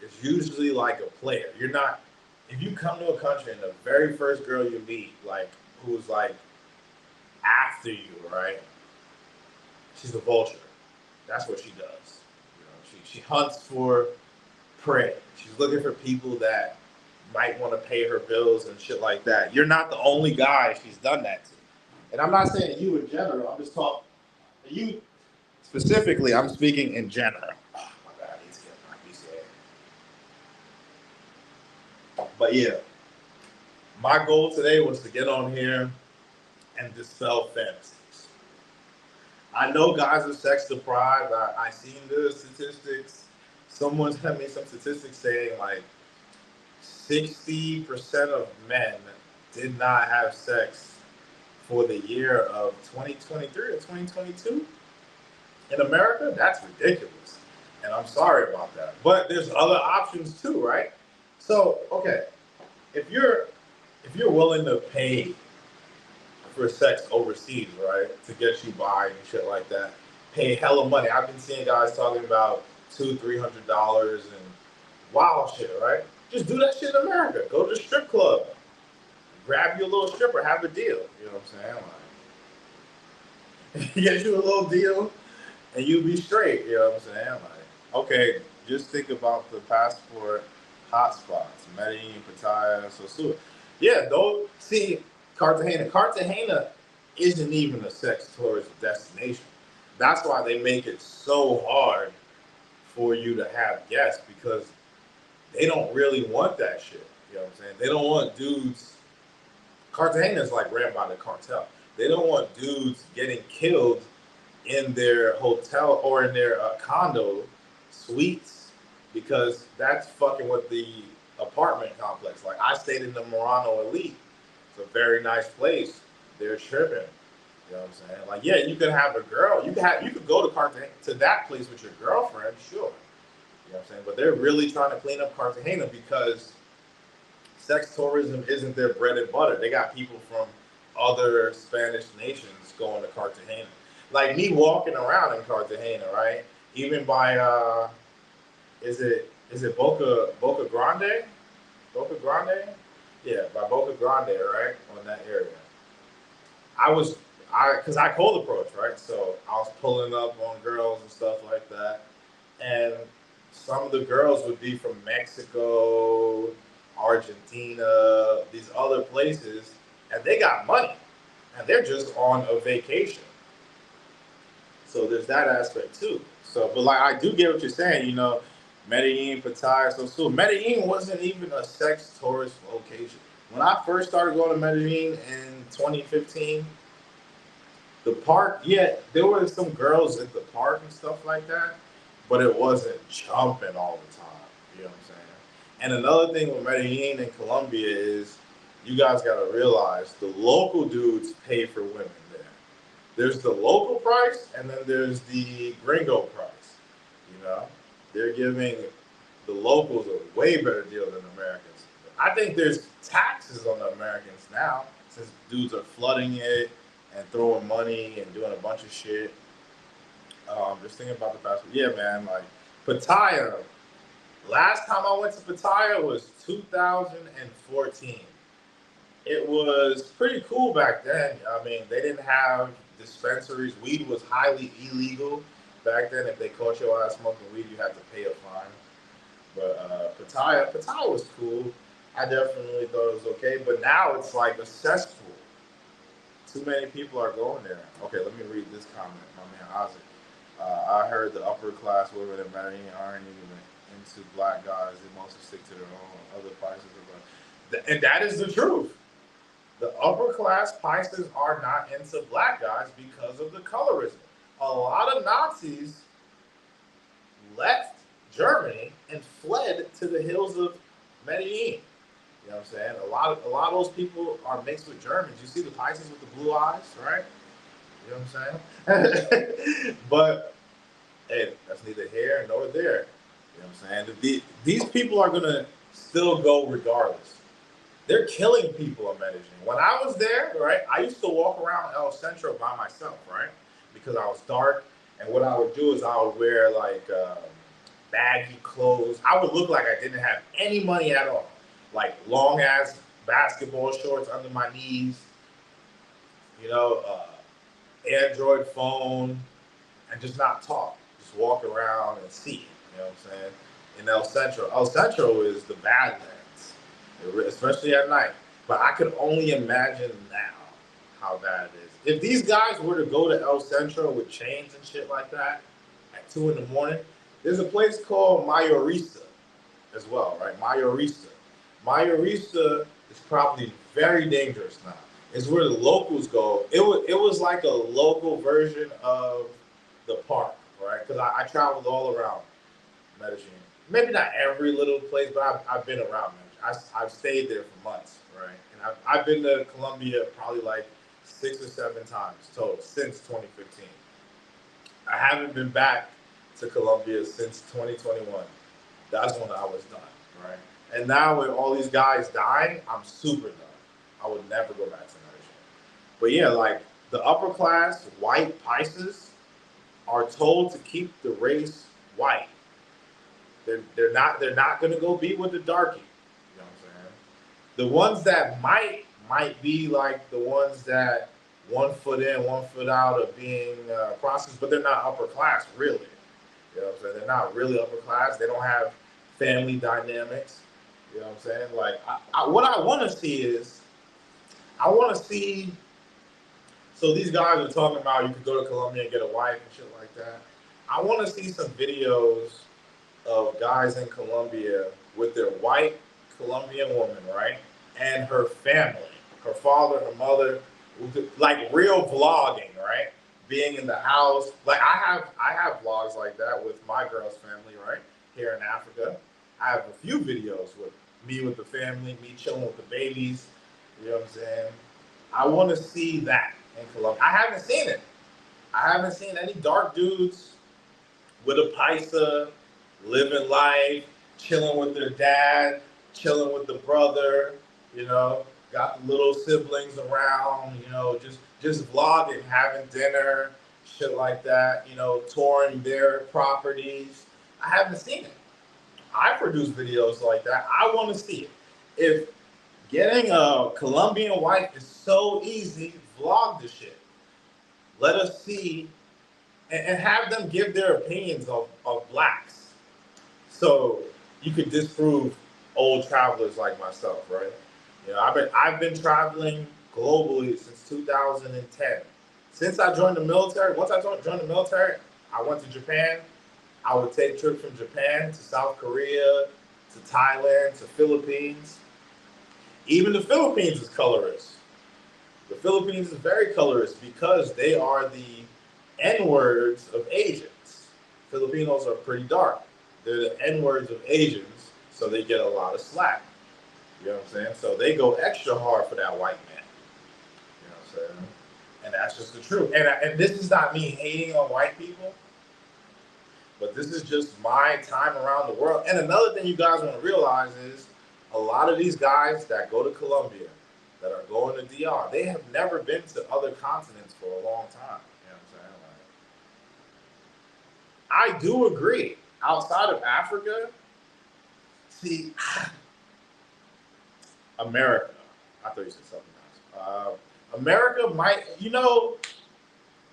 is usually like a player. You're not if you come to a country and the very first girl you meet, like who's like after you, right? She's a vulture. That's what she does. She hunts for prey. She's looking for people that might want to pay her bills and shit like that. You're not the only guy she's done that to. And I'm not saying you in general. I'm just talking you specifically. I'm speaking in general. Oh my God, I need to get my BCA. But yeah, my goal today was to get on here and dispel fantasies. I know guys are sex deprived. I seen the statistics. Someone sent me some statistics saying like 60% of men did not have sex for the year of 2023 or 2022 in America. That's ridiculous, and I'm sorry about that. But there's other options too, right? So okay, if you're willing to pay for sex overseas, right, to get you by and shit like that, pay hella money. I've been seeing guys talking about $200-$300 and wild shit, right? Just do that shit in America. Go to the strip club, grab you a little stripper, have a deal. You know what I'm saying? Like, get you a little deal, and you be straight. You know what I'm saying? Like, okay, just think about the passport hotspots: Medellin, Pattaya, Sosua. Yeah, those. See, Cartagena. Cartagena isn't even a sex tourist destination. That's why they make it so hard for you to have guests, because they don't really want that shit. You know what I'm saying? They don't want dudes. Cartagena is like ran by the cartel. They don't want dudes getting killed in their hotel or in their condo suites, because that's fucking with the apartment complex. Like I stayed in the Murano Elite. It's a very nice place. They're tripping. You know what I'm saying? Like, yeah, you could have a girl. You could go to Cartagena, to that place with your girlfriend, sure. You know what I'm saying? But they're really trying to clean up Cartagena because sex tourism isn't their bread and butter. They got people from other Spanish nations going to Cartagena. Like me walking around in Cartagena, right? Even by is it Boca Grande? Boca Grande? Yeah, by Boca Grande, right? On that area. Because I cold approach, right? So I was pulling up on girls and stuff like that. And some of the girls would be from Mexico, Argentina, these other places, and they got money, and they're just on a vacation. So there's that aspect too. So, but like I do get what you're saying, Medellin, Pattaya, so Medellin wasn't even a sex tourist location. When I first started going to Medellin in 2015, the park, yeah, there were some girls at the park and stuff like that, but it wasn't jumping all the time. You know what I'm saying? And another thing with Medellin and Colombia is you guys got to realize the local dudes pay for women there. There's the local price, and then there's the gringo price. You know, they're giving the locals a way better deal than Americans. I think there's taxes on the Americans now, since dudes are flooding it and throwing money and doing a bunch of shit. Just thinking about the past. Yeah, man. Like Pattaya. Last time I went to Pattaya was 2014. It was pretty cool back then. I mean, they didn't have dispensaries. Weed was highly illegal back then. If they caught your ass smoking weed, you had to pay a fine. But Pattaya was cool. I definitely thought it was okay. But now it's like a cesspool. Too many people are going there. Okay, let me read this comment. My man Isaac. I heard the upper class women in Medellin aren't even into black guys. They mostly stick to their own other prices. And that is the truth. The upper class Pisces are not into black guys because of the colorism. A lot of Nazis left Germany and fled to the hills of Medellin. You know what I'm saying? A lot of those people are mixed with Germans. You see the Pisces with the blue eyes, right? You know what I'm saying? But hey, that's neither here nor there. You know what I'm saying? These people are gonna still go regardless. They're killing people in Medellin. When I was there, right, I used to walk around El Centro by myself, right, because I was dark. And what I would do is I would wear like baggy clothes. I would look like I didn't have any money at all, like long ass basketball shorts under my knees, you know, Android phone, and just not talk. Just walk around and see. You know what I'm saying? In El Centro. El Centro is the Badlands, especially at night. But I could only imagine now how bad it is. If these guys were to go to El Centro with chains and shit like that at 2 in the morning, there's a place called Mayorista as well, right? Mayorista. Mayorista is probably very dangerous now. It's where the locals go. It was like a local version of the park, right? Because I traveled all around Medellin. Maybe not every little place, but I've been around Medellin. I've stayed there for months, right? And I've been to Colombia probably like 6 or 7 times total since 2015. I haven't been back to Colombia since 2021. That's when I was done, right? And now with all these guys dying, I'm super done. I would never go back to Medellin. But yeah, like the upper class white Pisces are told to keep the race white. They're not gonna go be with the darkie. You know what I'm saying? The ones that might be like the ones that 1 foot in, 1 foot out of being processed, but they're not upper class really. You know what I'm saying? They're not really upper class. They don't have family dynamics. You know what I'm saying? Like what I want to see is I want to see. So these guys are talking about you could go to Colombia and get a wife and shit like that. I want to see some videos of guys in Colombia with their white Colombian woman, right? And her family, her father, her mother, like real vlogging, right? Being in the house. Like I have vlogs like that with my girl's family, right? Here in Africa. I have a few videos with the family, me chilling with the babies. You know what I'm saying? I want to see that in Colombia. I haven't seen it. I haven't seen any dark dudes with a paisa, living life, chilling with their dad, chilling with the brother, you know, got the little siblings around, you know, just vlogging, having dinner, shit like that, you know, touring their properties. I haven't seen it. I produce videos like that. I want to see it. If getting a Colombian wife is so easy, vlog the shit. Let us see and have them give their opinions of blacks. So you could disprove old travelers like myself, right? You know, I've been traveling globally since 2010. Since I joined the military, once I joined the military, I went to Japan. I would take trips from Japan to South Korea, to Thailand, to Philippines. Even the Philippines is colorist. The Philippines is very colorist because they are the N-words of Asians. Filipinos are pretty dark. They're the N-words of Asians, so they get a lot of slack. You know what I'm saying? So they go extra hard for that white man. You know what I'm saying? And that's just the truth. And this is not me hating on white people, but this is just my time around the world. And another thing you guys want to realize is a lot of these guys that go to Colombia, that are going to DR, they have never been to other continents for a long time. You know what I'm saying? Like, I do agree. Outside of Africa, see, America. I thought you said something else. America might, you know,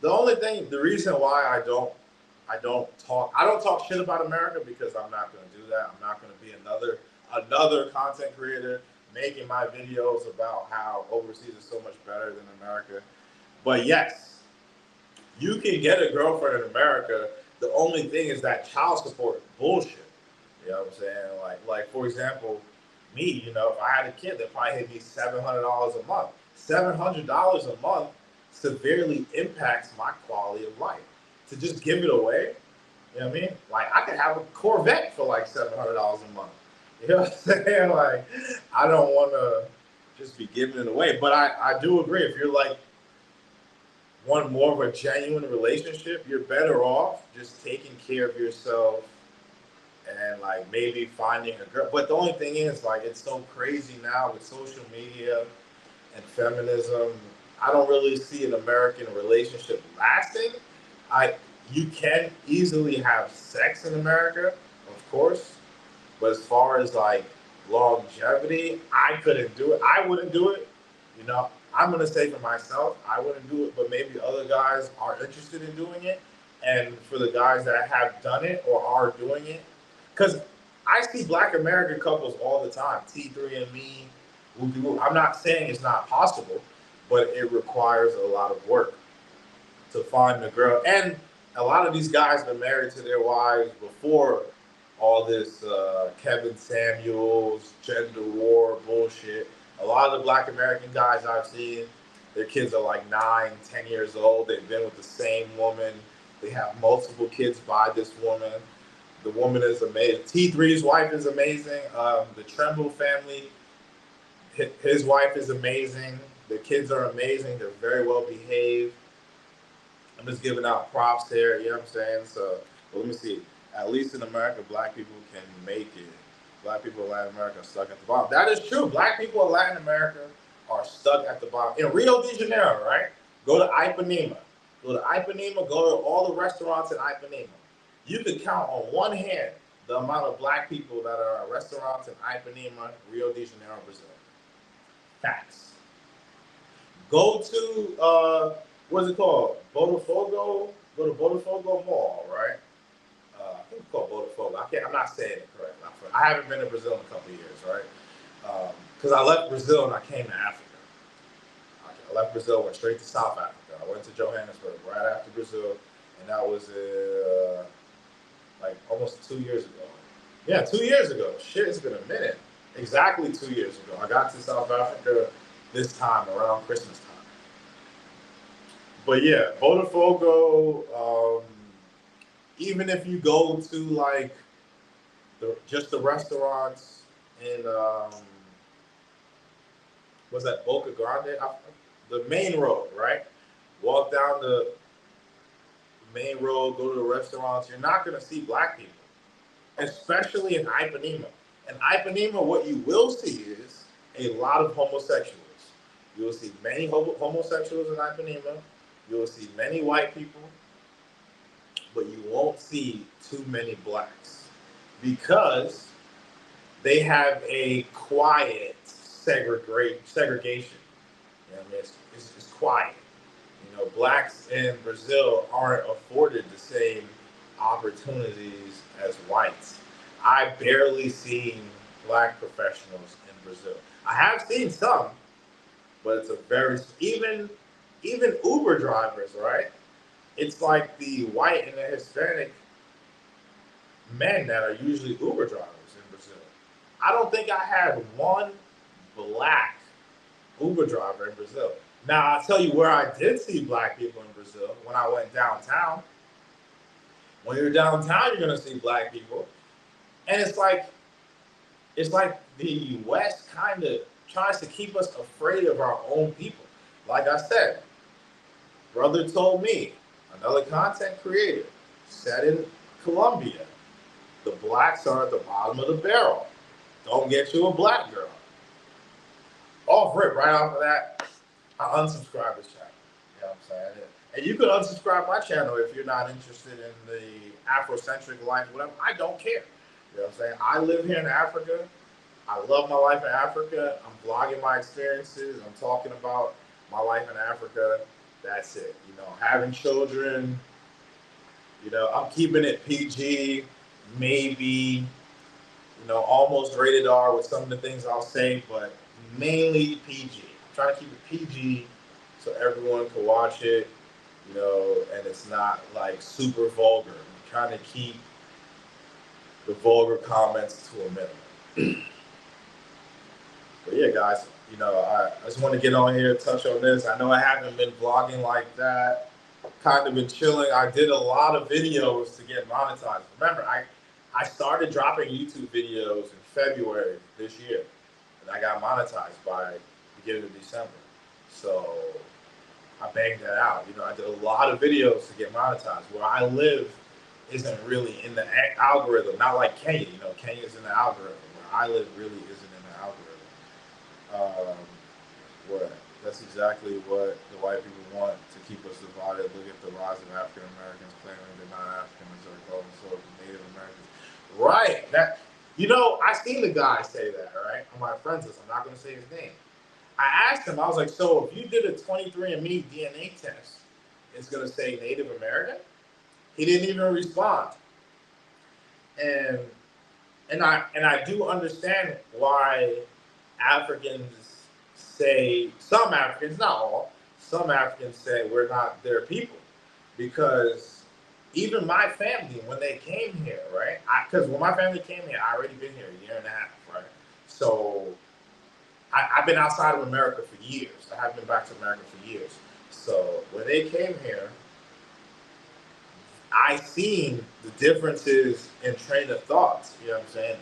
the reason why I don't talk shit about America because I'm not going to do that. I'm not going to be another content creator making my videos about how overseas is so much better than America. But yes, You can get a girlfriend in America. The only thing is that child support bullshit. You know what I'm saying? Like for example, me, if I had a kid, they'd probably hit me $700 a month. $700 a month severely impacts my quality of life. To just give it away, you know what I mean? Like I could have a Corvette for like $700 a month. You know what I'm saying? Like I don't want to just be giving it away. But I do agree. If you're like want more of a genuine relationship, you're better off just taking care of yourself and like maybe finding a girl. But the only thing is, like, it's so crazy now with social media and feminism. I don't really see an American relationship lasting. I You can easily have sex in America, of course, but as far as like longevity, I couldn't do it. I wouldn't do it. I'm gonna say for myself, I wouldn't do it, but maybe other guys are interested in doing it. And for the guys that have done it or are doing it, because I see Black American couples all the time. T3 and me, I'm not saying it's not possible, but it requires a lot of work to find the girl. And a lot of these guys been married to their wives before all this Kevin Samuels, gender war bullshit. A lot of the Black American guys I've seen, their kids are like 9, 10 years old. They've been with the same woman. They have multiple kids by this woman. The woman is amazing. T3's wife is amazing. The Tremble family, his wife is amazing. The kids are amazing. They're very well behaved. I'm just giving out props here, you know what I'm saying? So, but let me see. At least in America, Black people can make it. Black people in Latin America are stuck at the bottom. That is true. Black people in Latin America are stuck at the bottom. In Rio de Janeiro, right? Go to Ipanema. Go to all the restaurants in Ipanema. You could count on one hand the amount of Black people that are at restaurants in Ipanema, Rio de Janeiro, Brazil. Facts. Go to what's it called? Botafogo. Go to Botafogo Mall, right? I think it's called Botafogo. I'm not saying it correctly. I haven't been to Brazil in a couple of years, right? Because I left Brazil and I came to Africa. I left Brazil, went straight to South Africa. I went to Johannesburg right after Brazil, and that was like almost 2 years ago. Yeah, 2 years ago. Shit, it's been a minute. Exactly 2 years ago. I got to South Africa this time around Christmas time. But yeah, Botafogo, even if you go to like just the restaurants in what's that, Boca Grande? The main road, right? Walk down the main road, go to the restaurants. You're not going to see Black people, especially in Ipanema. In Ipanema, what you will see is a lot of homosexuals. You will see many homosexuals in Ipanema. You will see many white people, but you won't see too many Blacks because they have a quiet segregation. You know what I mean? It's quiet. Blacks in Brazil aren't afforded the same opportunities as whites. I barely seen Black professionals in Brazil. I have seen some, but it's a very even Uber drivers, right? It's like the white and the Hispanic men that are usually Uber drivers in Brazil. I don't think I had one Black Uber driver in Brazil. Now, I'll tell you where I did see Black people in Brazil when I went downtown. When you're downtown, you're going to see Black people. And it's like the West kind of tries to keep us afraid of our own people. Like I said, brother told me, another content creator, said in Colombia, the Blacks are at the bottom of the barrel. Don't get you a Black girl. Off rip, right off of that, I unsubscribe this channel. You know what I'm saying? And you can unsubscribe my channel if you're not interested in the Afrocentric life, whatever. I don't care. You know what I'm saying? I live here in Africa. I love my life in Africa. I'm vlogging my experiences. I'm talking about my life in Africa. That's it. Having children, I'm keeping it PG, maybe, almost rated R with some of the things I'll say, but mainly PG. I'm trying to keep it PG so everyone can watch it. and it's not like super vulgar. I'm trying to keep the vulgar comments to a minimum. But yeah, guys, I just want to get on here, touch on this. I know I haven't been vlogging like that. Kind of been chilling. I did a lot of videos to get monetized. Remember, I started dropping YouTube videos in February this year, and I got monetized by beginning of December. So I banged that out. I did a lot of videos to get monetized. Where I live isn't really in the algorithm. Not like Kenya. Kenya's in the algorithm. Where I live really isn't in the algorithm. What? That's exactly what the white people want to keep us divided. Look at the rise of African Americans claiming they're not Africans or calling themselves Native Americans. Right. I seen the guy say that, right? On my friends list. I'm not going to say his name. I asked him, I was like, so if you did a 23andMe DNA test, it's going to say Native American? He didn't even respond. And I do understand why Africans say, some Africans, not all, some Africans say we're not their people. Because even my family, when they came here, right? Because when my family came here, I already been here a year and a half, right? So I've been outside of America for years. I haven't been back to America for years. So when they came here, I seen the differences in train of thoughts. You know what I'm saying?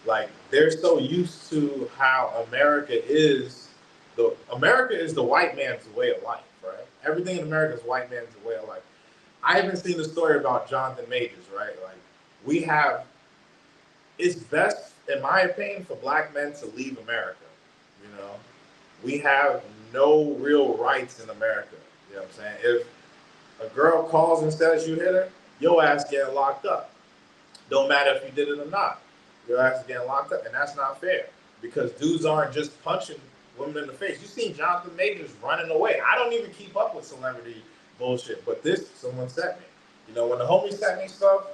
Like they're so used to how America is the white man's way of life, right? Everything in America is white man's way of life. I haven't seen the story about Jonathan Majors, right? Like it's best, in my opinion, for black men to leave America. We have no real rights in America. You know what I'm saying? If a girl calls and says you hit her, your ass getting locked up. Don't matter if you did it or not. Your ass is getting locked up, and that's not fair because dudes aren't just punching women in the face. You seen Jonathan Majors running away. I don't even keep up with celebrity bullshit, but someone sent me. When the homies sent me stuff,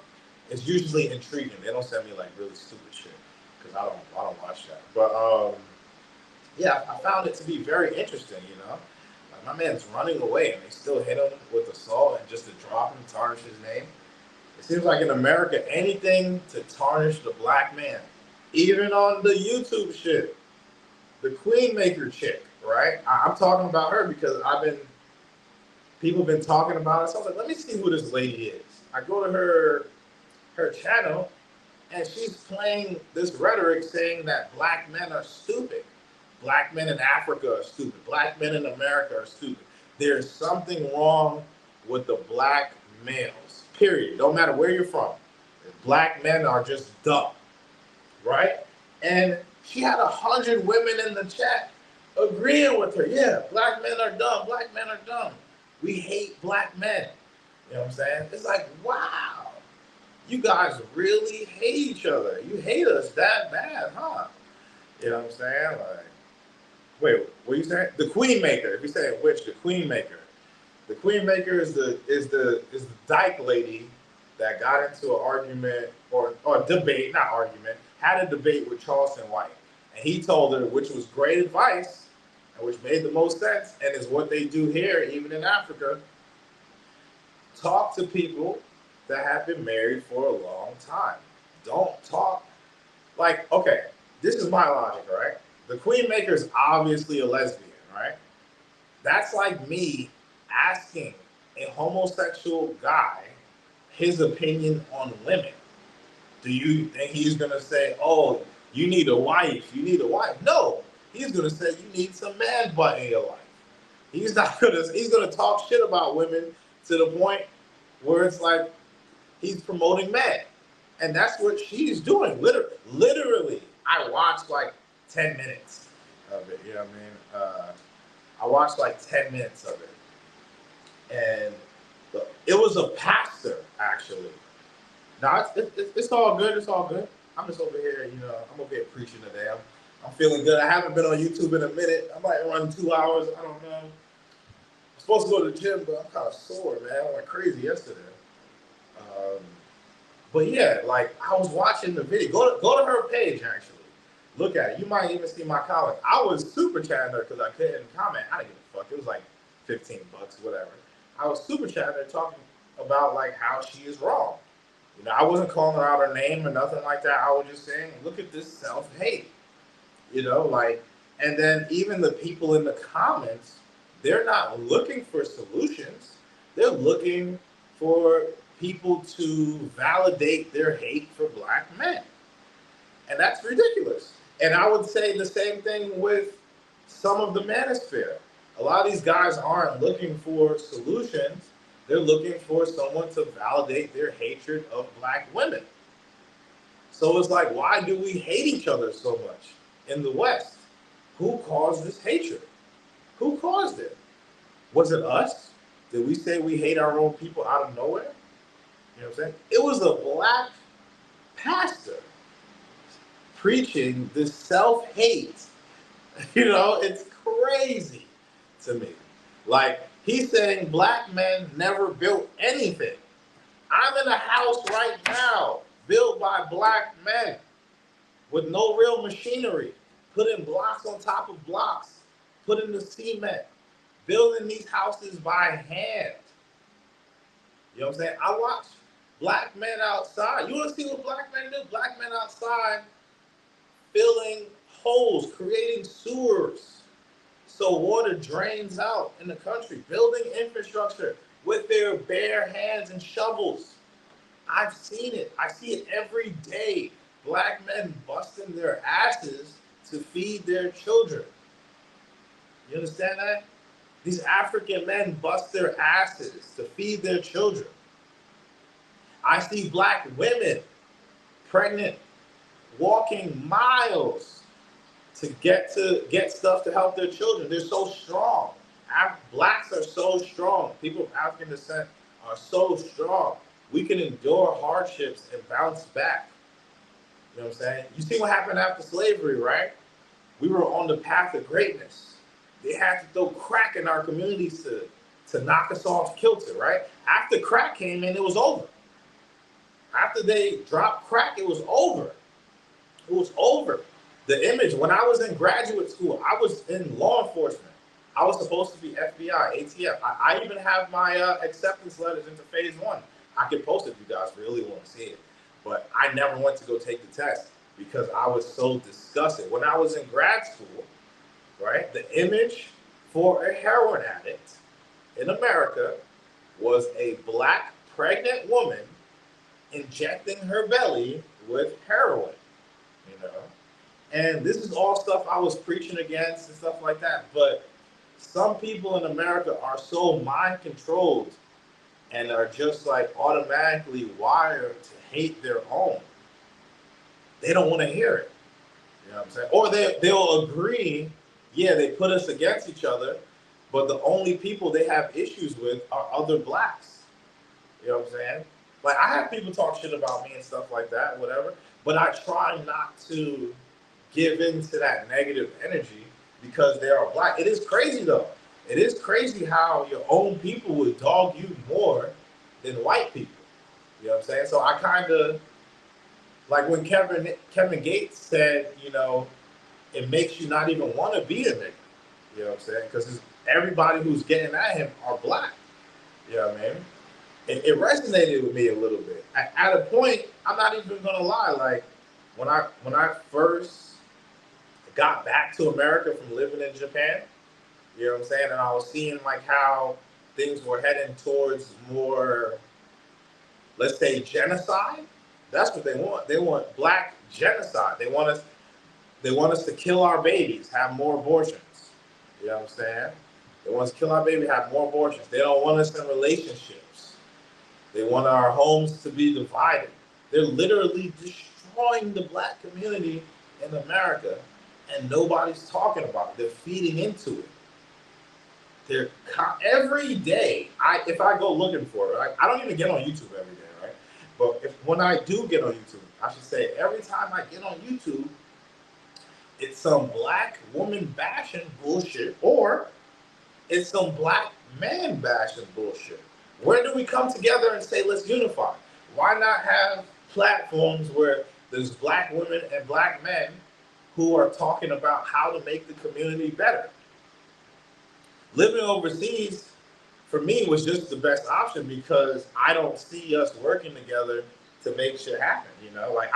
it's usually intriguing. They don't send me like really stupid shit because I don't watch that. But yeah, I found it to be very interesting. Like my man's running away and they still hit him with assault and just to drop him, tarnish his name. It seems like in America, anything to tarnish the black man, even on the YouTube shit, the Queen Maker chick, right? I'm talking about her because people have been talking about it. So I was like, let me see who this lady is. I go to her channel and she's playing this rhetoric saying that black men are stupid. Black men in Africa are stupid. Black men in America are stupid. There's something wrong with the black males, period. Don't matter where you're from. Black men are just dumb, right? And she had 100 women in the chat agreeing with her. Yeah, black men are dumb. Black men are dumb. We hate black men. You know what I'm saying? It's like, wow, you guys really hate each other. You hate us that bad, huh? You know what I'm saying? Like, wait, what are you saying? The Queen Maker. If you're saying which, the Queen Maker. The Queen Maker is the dyke lady that got into an argument or debate, not argument, had a debate with Charleston White. And he told her, which was great advice, and which made the most sense, and is what they do here, even in Africa. Talk to people that have been married for a long time. Don't talk like, okay, this is my logic, right? The Queen Maker is obviously a lesbian, right? That's like me asking a homosexual guy his opinion on women. Do you think he's gonna say, oh, you need a wife, you need a wife? No, he's gonna say you need some man butt in your life. He's gonna talk shit about women to the point where it's like he's promoting men. And that's what she's doing. Literally, I watched like 10 minutes of it, you know what I mean? I watched like 10 minutes of it. And it was a pastor, actually. Now, it's all good, it's all good. I'm just over here, I'm over here preaching today. I'm feeling good. I haven't been on YouTube in a minute. I might run 2 hours, I don't know. I'm supposed to go to the gym, but I'm kind of sore, man. I went crazy yesterday. But yeah, like I was watching the video. Go to her page, actually. Look at it. You might even see my comment. I was super chatting her because I couldn't comment. I didn't give a fuck. It was like $15, whatever. I was super chatting there talking about like how she is wrong. I wasn't calling her out her name or nothing like that. I was just saying, look at this self-hate. Like, and then even the people in the comments, they're not looking for solutions. They're looking for people to validate their hate for black men. And that's ridiculous. And I would say the same thing with some of the manosphere. A lot of these guys aren't looking for solutions. They're looking for someone to validate their hatred of black women. So it's like, why do we hate each other so much in the West? Who caused this hatred? Who caused it? Was it us? Did we say we hate our own people out of nowhere? You know what I'm saying? It was a black pastor preaching this self-hate. It's crazy to me. Like, he's saying black men never built anything. I'm in a house right now built by black men with no real machinery, putting blocks on top of blocks, putting the cement, building these houses by hand. You know what I'm saying? I watch black men outside. You want to see what black men do? Black men outside filling holes, creating sewers so water drains out in the country, building infrastructure with their bare hands and shovels. I've seen it. I see it every day. Black men busting their asses to feed their children. You understand that? These African men bust their asses to feed their children. I see black women, pregnant, walking miles to get stuff to help their children. They're so strong. Blacks are so strong. People of African descent are so strong. We can endure hardships and bounce back. You know what I'm saying? You see what happened after slavery, right? We were on the path of greatness. They had to throw crack in our communities to knock us off kilter, right? After crack came in, it was over. After they dropped crack, it was over. It was over. The image, when I was in graduate school, I was in law enforcement. I was supposed to be FBI, ATF. I even have my acceptance letters into phase 1. I can post it if you guys really want to see it. But I never went to go take the test because I was so disgusted. When I was in grad school, right, the image for a heroin addict in America was a black pregnant woman injecting her belly with heroin, And this is all stuff I was preaching against and stuff like that. But some people in America are so mind controlled and are just like automatically wired to hate their own. They don't want to hear it. You know what I'm saying? Or they'll agree, yeah, they put us against each other, but the only people they have issues with are other blacks. You know what I'm saying? Like, I have people talk shit about me and stuff like that, whatever, but I try not to give into that negative energy because they are black. It is crazy though. It is crazy how your own people would dog you more than white people. You know what I'm saying? So I kind of, like when Kevin Gates said, it makes you not even want to be a nigga. You know what I'm saying? Because everybody who's getting at him are black. You know what I mean? It resonated with me a little bit. At a point, I'm not even gonna lie. Like when I first got back to America from living in Japan, you know what I'm saying, and I was seeing like how things were heading towards more, let's say, genocide. That's what they want. They want black genocide. They want us to kill our babies, have more abortions. You know what I'm saying? They want us to kill our baby, have more abortions. They don't want us in relationships. They want our homes to be divided. They're literally destroying the black community in America, and nobody's talking about it. They're feeding into it. Every day, if I go looking for it, I don't even get on YouTube every day, right? But when I do get on YouTube, I should say every time I get on YouTube, it's some black woman bashing bullshit, or it's some black man bashing bullshit. Where do we come together and say, let's unify? Why not have platforms where there's black women and black men who are talking about how to make the community better? Living overseas, for me was just the best option because I don't see us working together to make shit happen. Like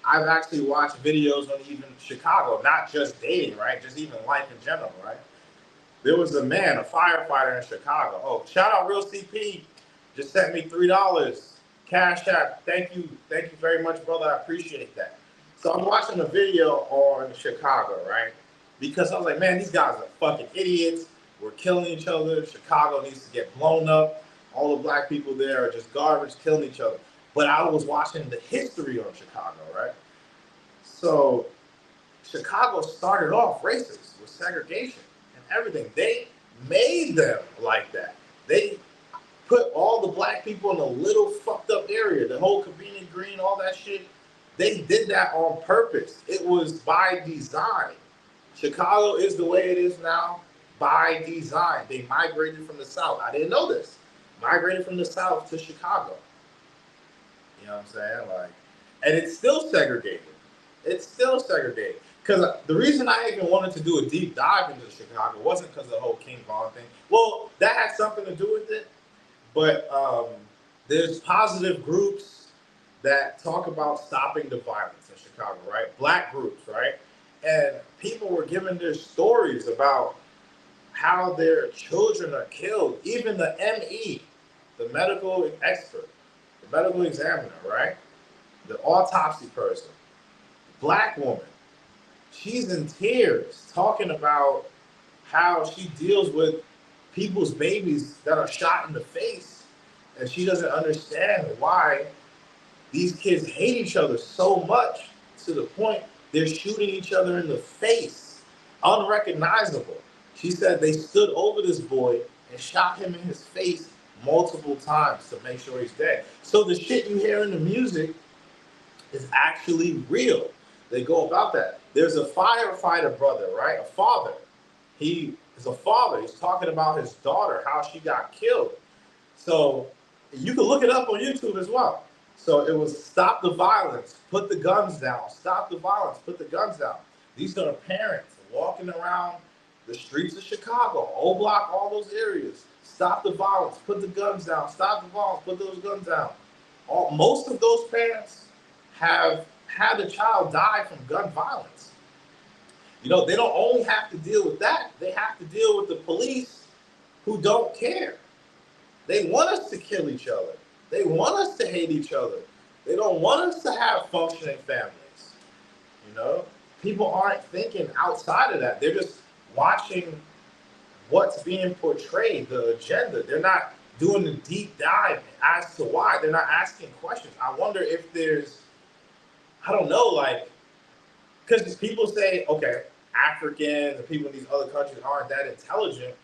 I've actually watched videos on even Chicago, not just dating, right? Just even life in general, right? There was a man, a firefighter in Chicago. Oh, shout out Real CP. Just sent me $3. Cash App. Thank you very much, brother. I appreciate that. So I'm watching a video on Chicago, right? Because I was like, man, these guys are fucking idiots. We're killing each other. Chicago needs to get blown up. All the black people there are just garbage, killing each other. But I was watching the history on Chicago, right? So Chicago started off racist with segregation and everything. They made them like that. They put all the black people in a little fucked up area, the whole convenient green, all that shit. They did that on purpose. It was by design. Chicago is the way it is now by design. They migrated from the South. I didn't know this. Migrated from the South to Chicago. You know what I'm saying? Like, and it's still segregated. It's still segregated. Because the reason I even wanted to do a deep dive into Chicago wasn't because of the whole King Von thing. Well, that had something to do with it. But there's positive groups that talk about stopping the violence in Chicago, right? Black groups, right? And people were giving their stories about how their children are killed. Even the ME, the medical expert, the medical examiner, right? The autopsy person, black woman, she's in tears talking about how she deals with people's babies that are shot in the face. And she doesn't understand why these kids hate each other so much to the point they're shooting each other in the face, unrecognizable. She said they stood over this boy and shot him in his face multiple times to make sure he's dead. So the shit you hear in the music is actually real. They go about that. There's a firefighter brother, right? A father. He is a father. He's talking about his daughter, how she got killed. So you can look it up on YouTube as well. So it was stop the violence, put the guns down. Stop the violence, put the guns down. These are parents walking around the streets of Chicago, O Block, all those areas. Stop the violence, put the guns down. Stop the violence, put those guns down. Most of those parents have had a child die from gun violence. They don't only have to deal with that. They have to deal with the police who don't care. They want us to kill each other. They want us to hate each other. They don't want us to have functioning families. People aren't thinking outside of that. They're just watching what's being portrayed, the agenda. They're not doing the deep dive as to why. They're not asking questions. I wonder if there's, I don't know, like, because people say, okay, Africans and people in these other countries aren't that intelligent.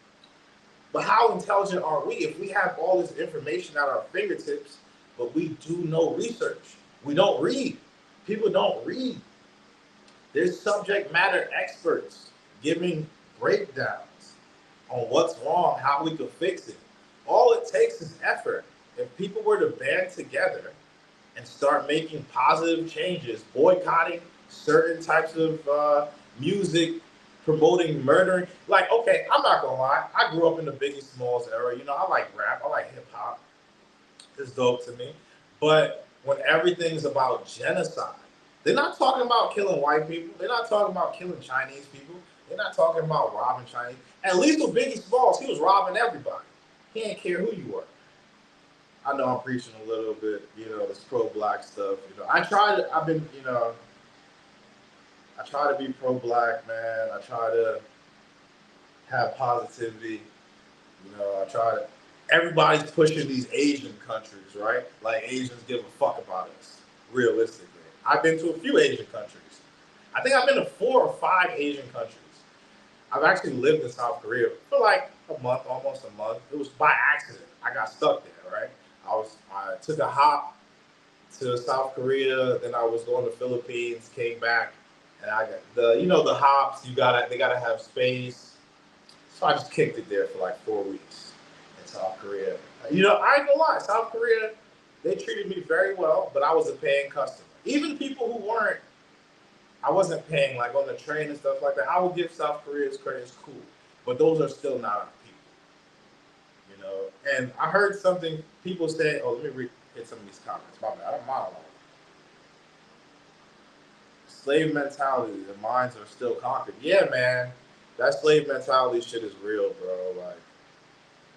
But how intelligent are we if we have all this information at our fingertips, but we do no research? We don't read. People don't read. There's subject matter experts giving breakdowns on what's wrong, how we can fix it. All it takes is effort. If people were to band together and start making positive changes, boycotting certain types of music, promoting murdering. Like, okay, I'm not gonna lie. I grew up in the Biggie Smalls era. I like rap. I like hip hop. It's dope to me. But when everything's about genocide, they're not talking about killing white people. They're not talking about killing Chinese people. They're not talking about robbing Chinese. At least with Biggie Smalls, he was robbing everybody. He didn't care who you were. I know I'm preaching a little bit, this pro-black stuff. I try to be pro-black, man. I try to have positivity. Everybody's pushing these Asian countries, right? Like Asians give a fuck about us, realistically. I've been to a few Asian countries. I think I've been to 4 or 5 Asian countries. I've actually lived in South Korea for like a month, almost a month. It was by accident. I got stuck there, right? I took a hop to South Korea, then I was going to Philippines, came back, and I got the hops. They gotta have space. So I just kicked it there for like 4 weeks in South Korea. I ain't gonna lie, South Korea, they treated me very well, but I was a paying customer. Even people who weren't, I wasn't paying, like on the train and stuff like that. I would give South Korea's credit, it's cool, but those are still not our people. And I heard something people say. Oh, let me hit some of these comments. My bad. I don't mind. Slave mentality. The minds are still conquered. Yeah, man. That slave mentality shit is real, bro. Like,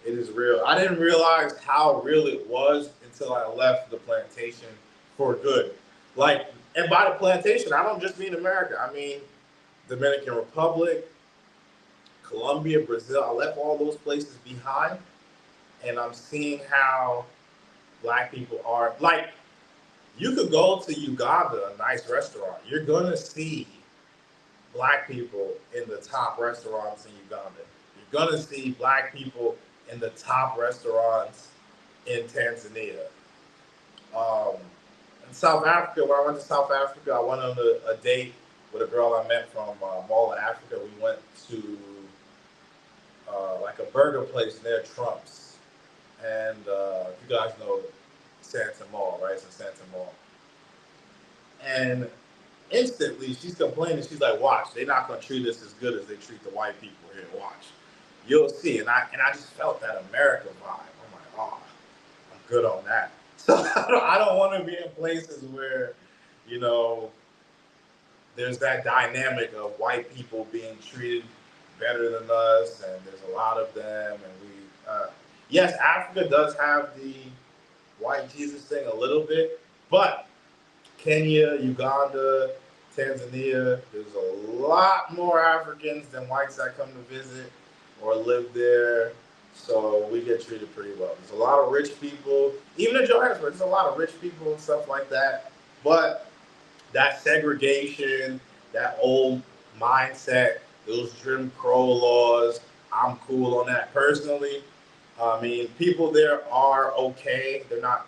it is real. I didn't realize how real it was until I left the plantation for good. Like, and by the plantation, I don't just mean America. I mean Dominican Republic, Colombia, Brazil. I left all those places behind, and I'm seeing how black people are. Like, you could go to Uganda, a nice restaurant. You're gonna see black people in the top restaurants in Uganda. You're gonna see black people in the top restaurants in Tanzania. Um, in South Africa, when I went to South Africa, I went on a date with a girl I met from Mall of Africa. We went to like a burger place near Trump's, and you guys know Santa Mall, right? It's in Santa Mall. And instantly, she's complaining. She's like, "Watch, they're not gonna treat us as good as they treat the white people here. Watch, you'll see." And I just felt that America vibe. I'm like, "Oh, I'm good on that." So I don't want to be in places where, you know, there's that dynamic of white people being treated better than us, and there's a lot of them, and yes, Africa does have the white Jesus thing a little bit, but Kenya, Uganda, Tanzania, there's a lot more Africans than whites that come to visit or live there. So we get treated pretty well. There's a lot of rich people, even in Johannesburg, there's a lot of rich people and stuff like that. But that segregation, that old mindset, those Jim Crow laws, I'm cool on that personally. I mean, people there are okay. They're not,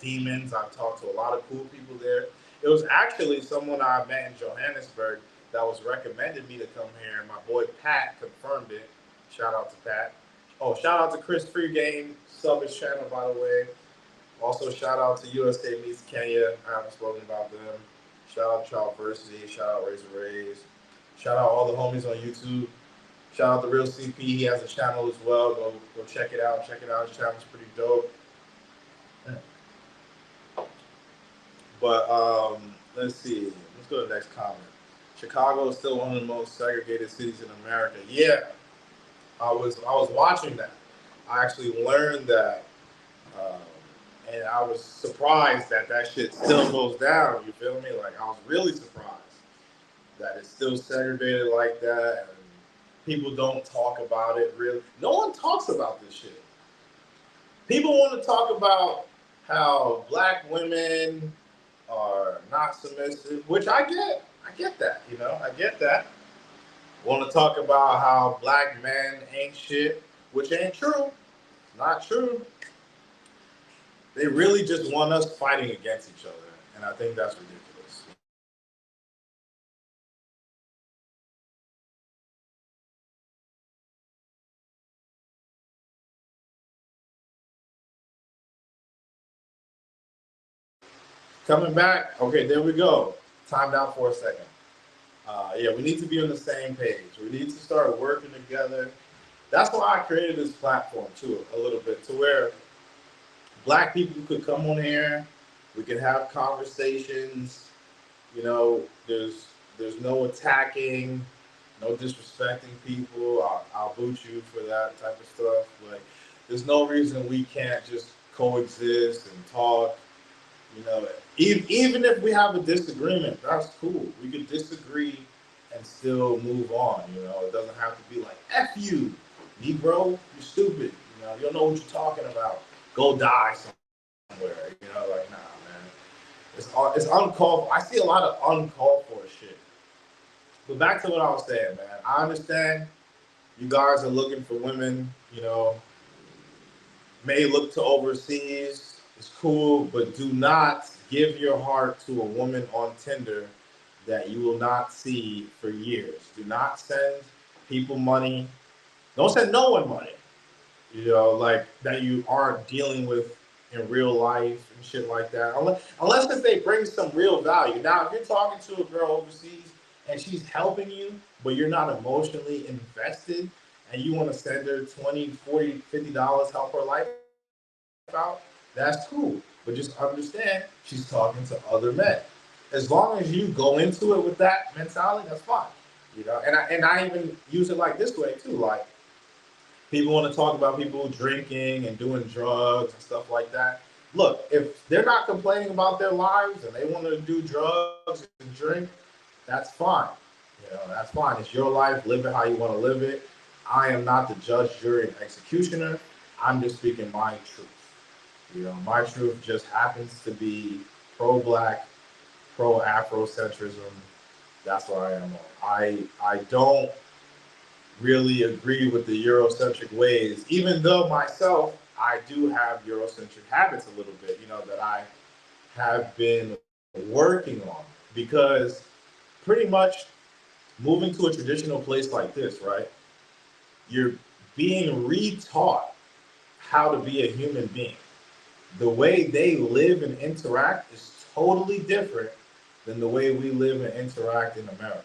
demons. I've talked to a lot of cool people there. It was actually someone I met in Johannesburg that was recommended me to come here. My boy Pat confirmed it. Shout out to Pat. Oh, shout out to Chris Freegame, sub his channel, by the way. Also, shout out to USA Meets Kenya. I haven't spoken about them. Shout out to Childversity. Shout out Razor Rays. Shout out all the homies on YouTube. Shout out to Real CP. He has a channel as well. Go check it out. Check it out. His channel's pretty dope. But let's see. Let's go to the next comment. Chicago is still one of the most segregated cities in America. Yeah, I was watching that. I actually learned that, and I was surprised that shit still goes down. You feel me? Like, I was really surprised that it's still segregated like that, and people don't talk about it. Really, no one talks about this shit. People want to talk about how black women are not submissive, which I get. I get that, I get that. Want to talk about how black men ain't shit, which ain't true. Not true. They really just want us fighting against each other, and I think that's ridiculous. Coming back. Okay, there we go. Timed out for a second. Yeah, we need to be on the same page. We need to start working together. That's why I created this platform too, a little bit, to where black people could come on here. We could have conversations. There's no attacking, no disrespecting people. I'll boot you for that type of stuff. Like, there's no reason we can't just coexist and talk. Even if we have a disagreement, that's cool. We could disagree and still move on. It doesn't have to be like, F you, Negro, you're stupid. You don't know what you're talking about. Go die somewhere. Like, nah, man. It's uncalled for. I see a lot of uncalled for shit. But back to what I was saying, man. I understand you guys are looking for women, may look to overseas. It's cool, but do not give your heart to a woman on Tinder that you will not see for years. Do not send people money. Don't send no one money, like that you aren't dealing with in real life and shit like that. Unless if they bring some real value. Now, if you're talking to a girl overseas and she's helping you, but you're not emotionally invested and you want to send her 20, 40, $50, help her life out, that's cool. But just understand she's talking to other men. As long as you go into it with that mentality, that's fine. And I even use it like this way too. Like, people want to talk about people drinking and doing drugs and stuff like that. Look, if they're not complaining about their lives and they want to do drugs and drink, that's fine. That's fine. It's your life. Live it how you want to live it. I am not the judge, jury, and executioner. I'm just speaking my truth. My truth just happens to be pro-black, pro-Afrocentrism. That's what I am on. I don't really agree with the Eurocentric ways, even though myself, I do have Eurocentric habits a little bit, that I have been working on. Because pretty much moving to a traditional place like this, right? You're being retaught how to be a human being. The way they live and interact is totally different than the way we live and interact in America.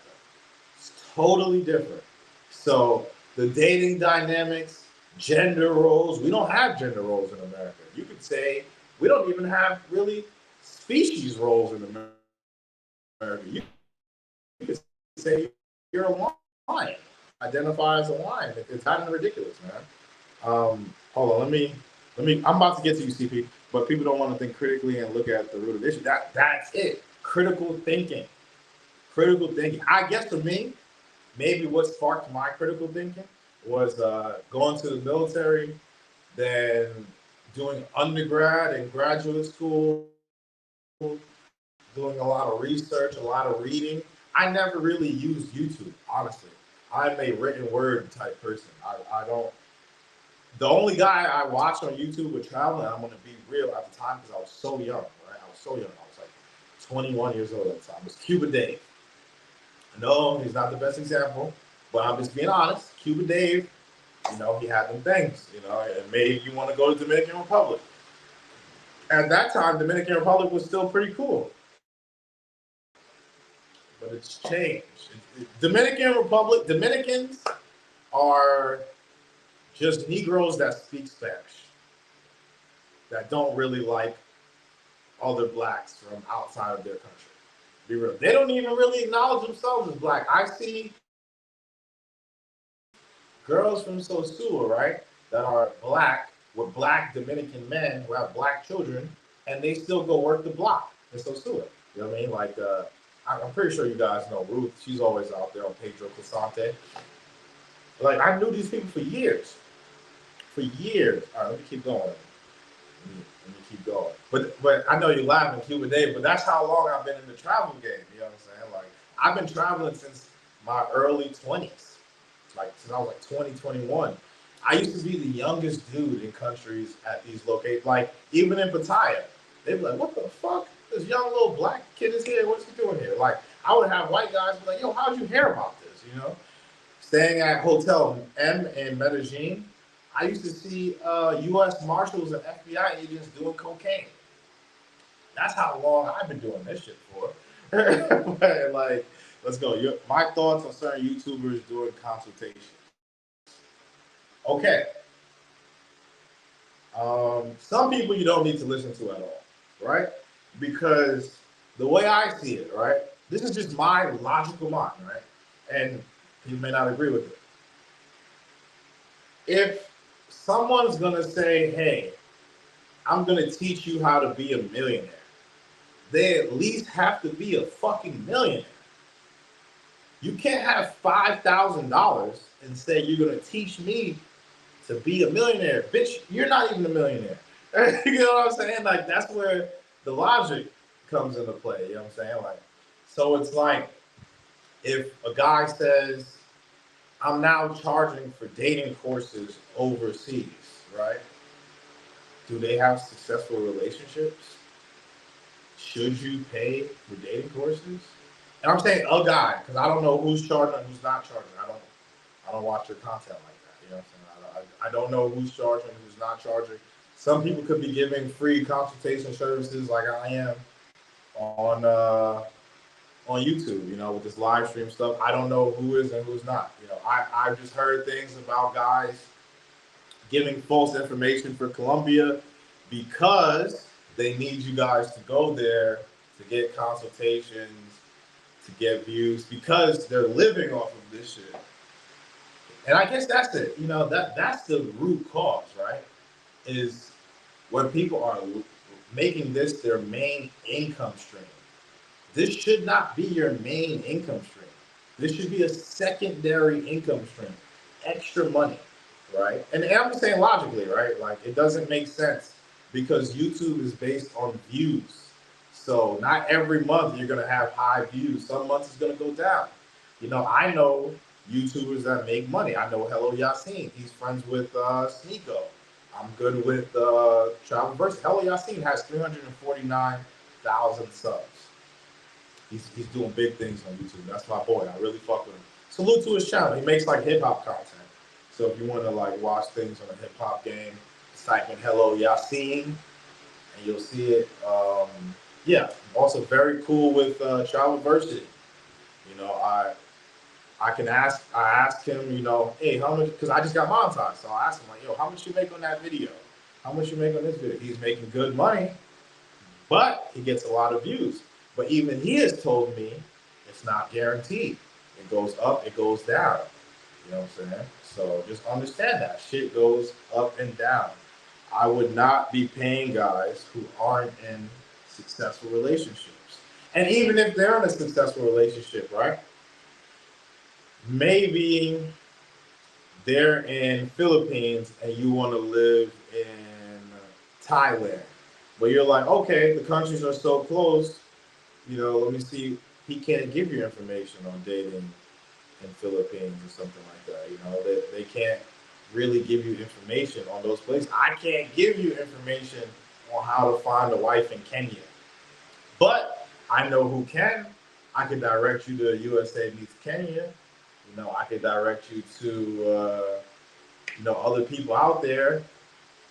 It's totally different. So the dating dynamics, gender roles, we don't have gender roles in America. You could say we don't even have really species roles in America. You could say you're a lion, identify as a lion. It's kind of ridiculous, man. Hold on, I'm about to get to you, CP, but people don't want to think critically and look at the root of the issue. That's it. Critical thinking. Critical thinking. I guess for me, maybe what sparked my critical thinking was going to the military, then doing undergrad and graduate school, doing a lot of research, a lot of reading. I never really used YouTube, honestly. I'm a written word type person. I don't. The only guy I watched on YouTube with travel, and I'm going to be real at the time because I was so young, right? I was so young. I was like 21 years old at the time. It was Cuba Dave. No, he's not the best example, but I'm just being honest. Cuba Dave, he had them things, it made you want to go to Dominican Republic. At that time, Dominican Republic was still pretty cool. But it's changed. Dominican Republic, Dominicans are just Negroes that speak Spanish, that don't really like other blacks from outside of their country. Be real. They don't even really acknowledge themselves as black. I see girls from Sosua, right, that are black with black Dominican men who have black children, and they still go work the block in Sosua. You know what I mean? Like, I'm pretty sure you guys know Ruth. She's always out there on Pedro Crescente. Like, I knew these people for years. For years. All right, let me keep going. Let me keep going. But I know you're laughing, Cuba Dave, but that's how long I've been in the travel game. You know what I'm saying? Like, I've been traveling since my early 20s. Like, since I was like 20, 21. I used to be the youngest dude in countries at these locations. Like, even in Pattaya, they'd be like, what the fuck? This young little black kid is here. What's he doing here? Like, I would have white guys be like, yo, how'd you hear about this? Staying at Hotel M in Medellin, I used to see U.S. Marshals and FBI agents doing cocaine. That's how long I've been doing this shit for. But, like, let's go. My thoughts on certain YouTubers doing consultations. Okay. Some people you don't need to listen to at all, right? Because the way I see it, right? This is just my logical mind, right? And you may not agree with it. If someone's gonna say, hey, I'm gonna teach you how to be a millionaire, they at least have to be a fucking millionaire. You can't have $5,000 and say you're gonna teach me to be a millionaire. Bitch, you're not even a millionaire. You know what I'm saying? Like, that's where the logic comes into play. You know what I'm saying? Like, so it's like if a guy says, I'm now charging for dating courses overseas, right? Do they have successful relationships? Should you pay for dating courses? And I'm saying a guy, because I don't know who's charging and who's not charging. I don't watch your content like that. You know what I'm saying? I don't know who's charging, who's not charging. Some people could be giving free consultation services like I am on on YouTube, with this live stream stuff. I don't know who is and who's not. I've just heard things about guys giving false information for Colombia because they need you guys to go there to get consultations, to get views, because they're living off of this shit. And I guess that's it. That's the root cause, right? Is when people are making this their main income stream. This should not be your main income stream. This should be a secondary income stream, extra money, right? And I'm just saying logically, right? Like it doesn't make sense because YouTube is based on views. So not every month you're gonna have high views. Some months it's gonna go down. I know YouTubers that make money. I know Hello Yassine. He's friends with Sneeko. I'm good with Travelverse. Hello Yassine has 349,000 subs. He's doing big things on YouTube. That's my boy. I really fuck with him. Salute to his channel. He makes like hip hop content. So if you want to like watch things on a hip hop game, just type in Hello Yassine and you'll see it. Yeah. Also very cool with Travelversity. I asked him, hey, how much, because I just got monetized. So I asked him like, yo, how much you make on that video? How much you make on this video? He's making good money, but he gets a lot of views. But even he has told me it's not guaranteed. It goes up, it goes down. You know what I'm saying? So just understand that. Shit goes up and down. I would not be paying guys who aren't in successful relationships. And even if they're in a successful relationship, right? Maybe they're in Philippines and you want to live in Thailand. But you're like, okay, the countries are so close. Let me see. He can't give you information on dating in Philippines or something like that. They can't really give you information on those places. I can't give you information on how to find a wife in Kenya. But I know who can. I can direct you to USA Meets Kenya. I could direct you to, other people out there.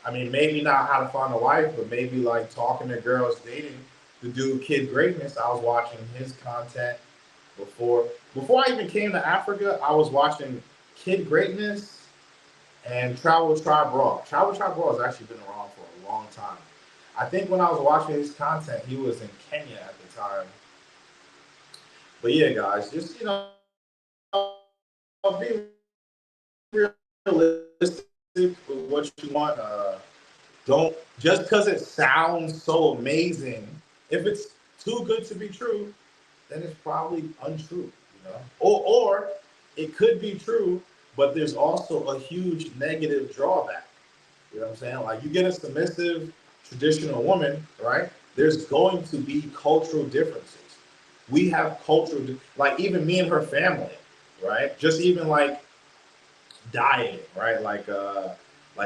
I mean, maybe not how to find a wife, but maybe like talking to girls, dating. The dude Kid Greatness, I was watching his content before I even came to Africa. I was watching Kid Greatness and Travel Tribe Raw. Travel Tribe Raw has actually been around for a long time. I think when I was watching his content, he was in Kenya at the time. But yeah, guys, just be realistic with what you want. Don't just because it sounds so amazing. If it's too good to be true, then it's probably untrue. Or it could be true, but there's also a huge negative drawback. You know what I'm saying? Like you get a submissive, traditional woman, right? There's going to be cultural differences. We have cultural, like even me and her family, right? Just even like dieting, right? Like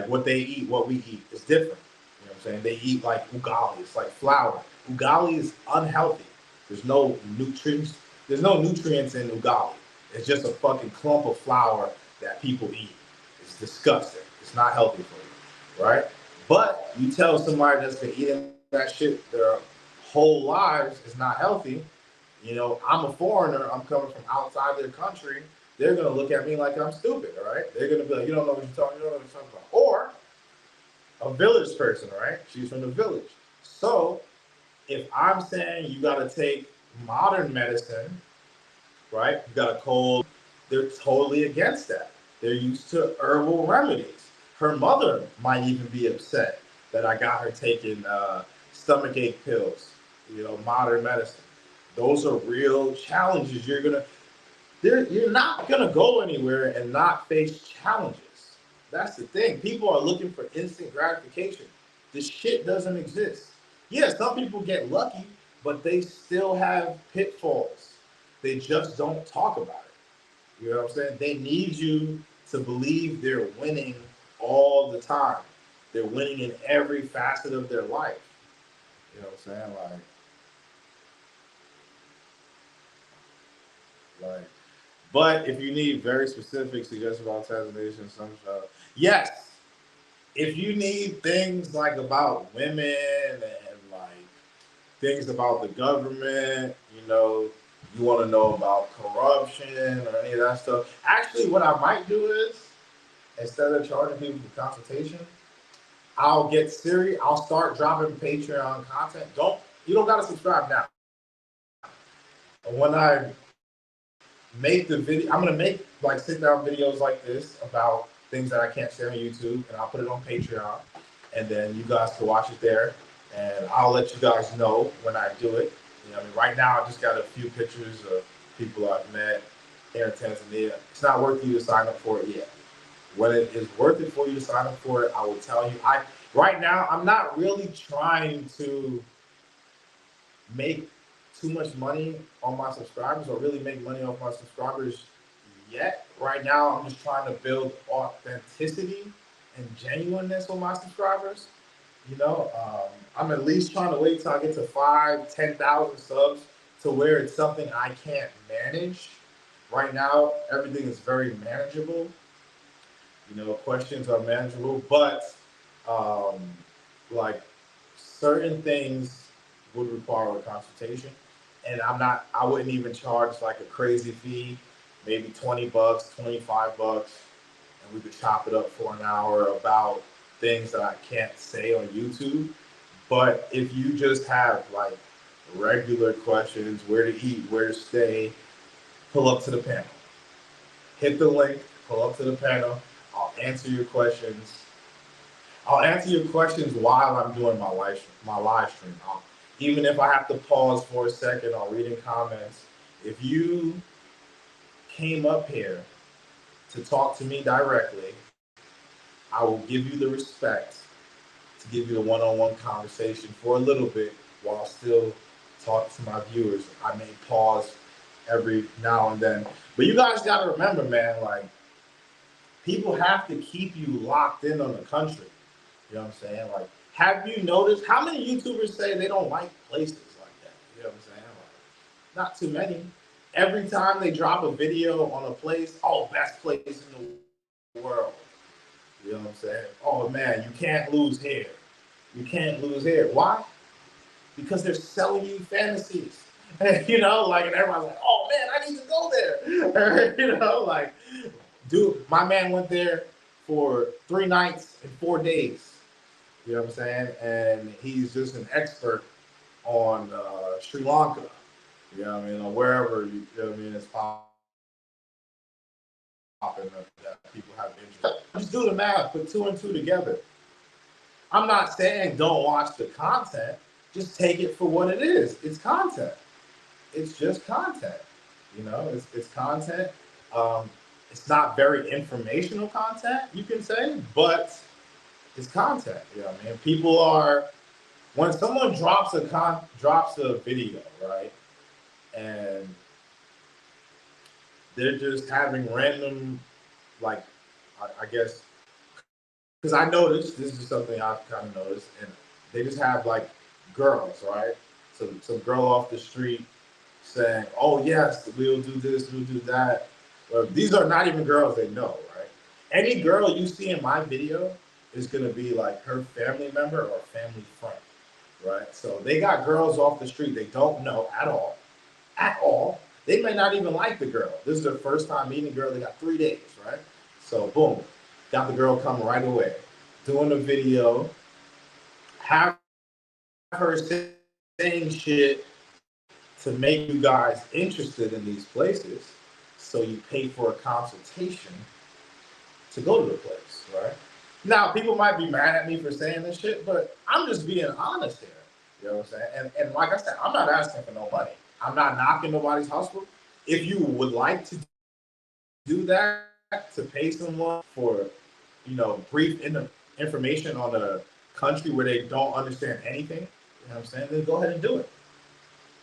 what they eat, what we eat is different. You know what I'm saying? They eat like ugali. It's like flour. Ugali is unhealthy. There's no nutrients. There's no nutrients in ugali. It's just a fucking clump of flour that people eat. It's disgusting. It's not healthy for you, right? But you tell somebody that's been eating that shit their whole lives is not healthy. I'm a foreigner. I'm coming from outside their country. They're gonna look at me like I'm stupid, all right? They're gonna be like, you don't know what you're talking about. Or a village person, right? She's from the village. So if I'm saying you gotta take modern medicine, right? You got a cold, they're totally against that. They're used to herbal remedies. Her mother might even be upset that I got her taking stomach ache pills, modern medicine. Those are real challenges. You're not gonna go anywhere and not face challenges. That's the thing. People are looking for instant gratification. This shit doesn't exist. Yeah, some people get lucky, but they still have pitfalls. They just don't talk about it. You know what I'm saying? They need you to believe they're winning all the time. They're winning in every facet of their life. You know what I'm saying? But if you need very specific suggestions about Tanzania, yes. If you need things like about women and like things about the government, you want to know about corruption or any of that stuff. Actually, what I might do is, instead of charging people for consultation, I'll get serious. I'll start dropping Patreon content. You don't gotta subscribe now. When I make the video, I'm gonna make like sit down videos like this about things that I can't share on YouTube, and I'll put it on Patreon, and then you guys can watch it there, and I'll let you guys know when I do it. You know, I mean, right now I just got a few pictures of people I've met here in Tanzania. It's not worth you to sign up for it yet. When it is worth it for you to sign up for it, I will tell you. Right now I'm not really trying to make too much money on my subscribers or really make money off my subscribers yet. Right now, I'm just trying to build authenticity and genuineness on my subscribers. You know, I'm at least trying to wait till I get to 10,000 subs to where it's something I can't manage. Right now, everything is very manageable. You know, questions are manageable, but like certain things would require a consultation, and I wouldn't even charge like a crazy fee, maybe 20 bucks, 25 bucks, and we could chop it up for an hour about things that I can't say on YouTube. But if you just have like regular questions, where to eat, where to stay, pull up to the panel. Hit the link, pull up to the panel. I'll answer your questions. I'll answer your questions while I'm doing my live stream. Even if I have to pause for a second, I'll read in comments. If you came up here to talk to me directly, I will give you the respect to give you the one-on-one conversation for a little bit while still talking to my viewers. I may pause every now and then. But you guys got to remember, man, like, people have to keep you locked in on the country. You know what I'm saying? Like, have you noticed how many YouTubers say they don't like places like that? You know what I'm saying? Like, not too many. Every time they drop a video on a place, oh, best place in the world. You know what I'm saying? Oh man, you can't lose here. You can't lose here. Why? Because they're selling you fantasies. You know, like, and everyone's like, oh man, I need to go there. You know, like, dude, my man went there for 3 nights and 4 days. You know what I'm saying? And he's just an expert on Sri Lanka. You know what I mean? Or wherever, you know what I mean, it's popping that people have interest. Just do the math, put 2 and 2 together. I'm not saying don't watch the content. Just take it for what it is. It's content. It's just content. You know, it's content. It's not very informational content, you can say, but it's content. You know what I mean? People are, when someone drops a video, right, and they're just having random, like, I guess, because I noticed, this is something I've kind of noticed, and they just have like girls, right? So some girl off the street saying, oh yes, we'll do this, we'll do that. Well, these are not even girls they know, right? Any girl you see in my video is gonna be like her family member or family friend, right? So they got girls off the street they don't know at all. They may not even like the girl. This is their first time meeting the girl. They got 3 days, right? So boom, got the girl coming right away, doing a video, have her saying shit to make you guys interested in these places. So you pay for a consultation to go to the place, right? Now, people might be mad at me for saying this shit, but I'm just being honest here. You know what I'm saying? And like I said, I'm not asking for no money. I'm not knocking nobody's hustle. If you would like to do that, to pay someone for, you know, brief information on a country where they don't understand anything, you know what I'm saying, then go ahead and do it.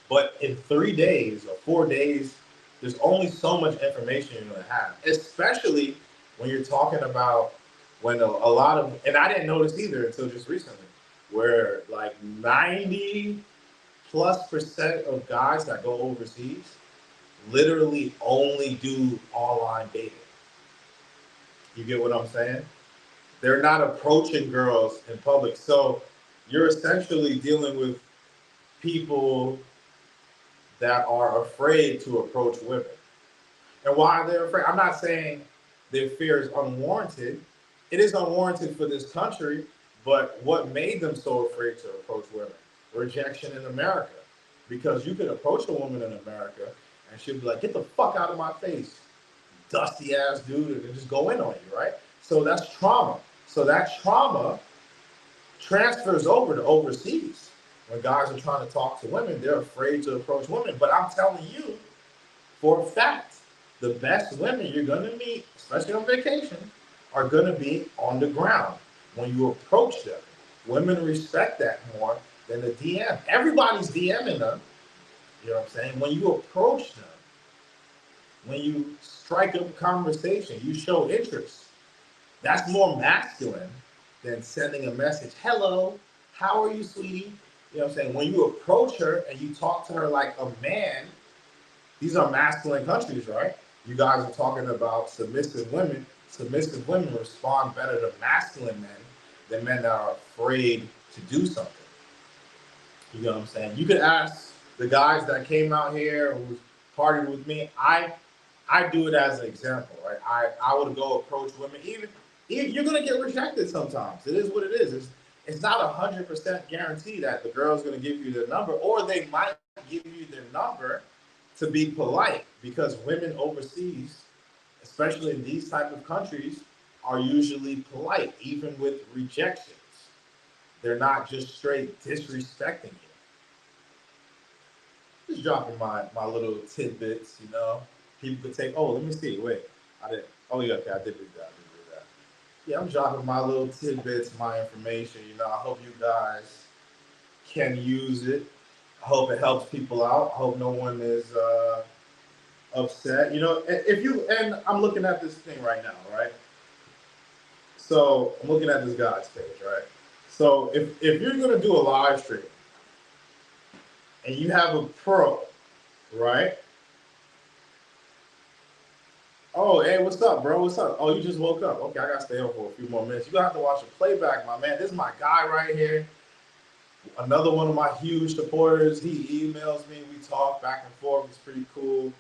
But in 3 days or 4 days, there's only so much information you're going to have, especially when you're talking about when a lot of, and I didn't notice either until just recently, where like 90+% of guys that go overseas literally only do online dating. You get what I'm saying? They're not approaching girls in public. So you're essentially dealing with people that are afraid to approach women. And why they're afraid? I'm not saying their fear is unwarranted. It is unwarranted for this country, but what made them so afraid to approach women? Rejection in America. Because you could approach a woman in America and she'll be like, get the fuck out of my face, dusty ass dude, and just go in on you, right? So that's trauma. So that trauma transfers over to overseas. When guys are trying to talk to women, they're afraid to approach women. But I'm telling you, for a fact, the best women you're going to meet, especially on vacation, are going to be on the ground when you approach them. Women respect that more than the DM. Everybody's DMing them. You know what I'm saying? When you approach them, when you strike up a conversation, you show interest. That's more masculine than sending a message. Hello, how are you, sweetie? You know what I'm saying? When you approach her and you talk to her like a man, these are masculine countries, right? You guys are talking about submissive women. Submissive women respond better to masculine men than men that are afraid to do something. You know what I'm saying? You could ask the guys that came out here who partied with me. I do it as an example, right? I would go approach women. Even you're gonna get rejected sometimes. It is what it is. It's not 100% guarantee that the girl's gonna give you their number, or they might give you their number to be polite, because women overseas, especially in these type of countries, are usually polite, even with rejections. They're not just straight disrespecting you. Just dropping my little tidbits, you know. People could take, oh, let me see, wait, I did, oh yeah, okay, I did read that. Yeah, I'm dropping my little tidbits, my information, you know. I hope you guys can use it. I hope it helps people out. I hope no one is upset. You know, if you, and I'm looking at this thing right now, right? So I'm looking at this guy's page, right? So if you're gonna do a live stream and you have a pro, right? Oh, hey, what's up, bro? What's up? Oh, you just woke up. Okay, I gotta stay on for a few more minutes. You're gonna have to watch the playback, my man. This is my guy right here. Another one of my huge supporters. He emails me, we talk back and forth. It's pretty cool.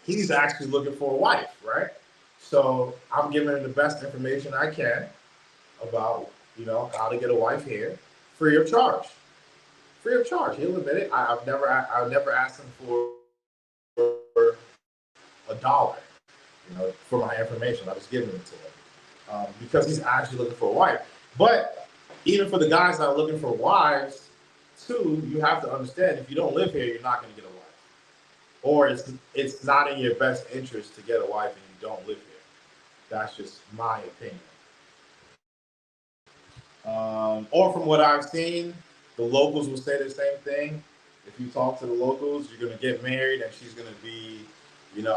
He's actually looking for a wife, right? So I'm giving him the best information I can about, you know, how to get a wife here, free of charge. Free of charge. He'll admit it. I've never asked him for $1, you know, for my information. I was giving it to him because he's actually looking for a wife. But even for the guys that are looking for wives, too, you have to understand, if you don't live here, you're not going to get a wife. Or it's not in your best interest to get a wife and you don't live here. That's just my opinion. Or from what I've seen, the locals will say the same thing. If you talk to the locals, you're gonna get married, and she's gonna be, you know,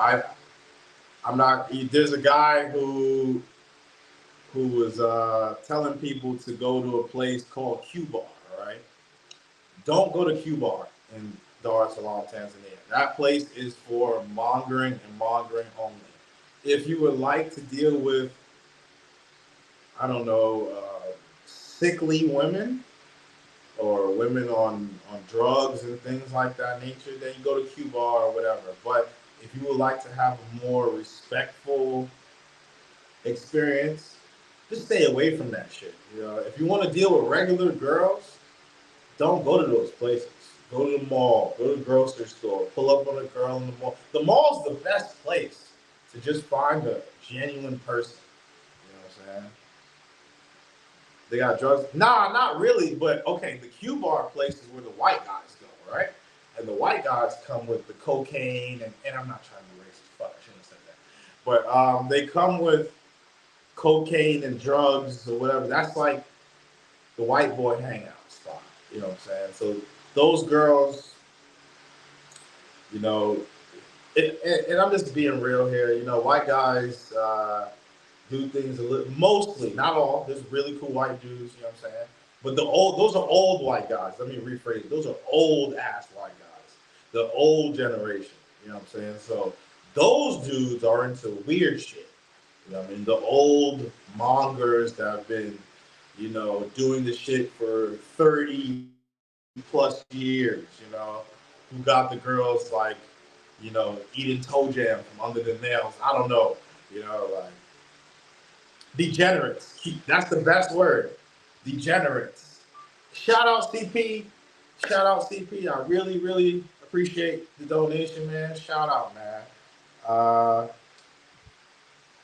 I'm not. There's a guy who was telling people to go to a place called Q Bar. Right? Don't go to Q Bar in Dar es Salaam, Tanzania. That place is for mongering and mongering only. If you would like to deal with, I don't know, sickly women or women on drugs and things like that nature, then you go to Q Bar or whatever. But if you would like to have a more respectful experience, just stay away from that shit. You know, if you want to deal with regular girls, don't go to those places. Go to the mall, go to the grocery store, pull up on a girl in the mall. The mall's the best place to just find a genuine person. You know what I'm saying? They got drugs. Nah, not really. But okay, the Q Bar place is where the white guys go, right? And the white guys come with the cocaine, and I'm not trying to be racist. Fuck, I shouldn't have said that. But they come with cocaine and drugs or whatever. That's like the white boy hangout spot. You know what I'm saying? So those girls, you know, and I'm just being real here. You know, white guys do things a little, mostly, not all. There's really cool white dudes, you know what I'm saying? But those are old white guys. Let me rephrase it. Those are old ass white guys. The old generation, you know what I'm saying? So those dudes are into weird shit. You know what I mean? The old mongers that have been, you know, doing the shit for 30 plus years, you know? who got the girls like, eating toe jam from under the nails. I don't know, like degenerates. That's the best word. Degenerates. Shout out CP. Shout out CP. I really, really appreciate the donation, man. Shout out, man. Uh,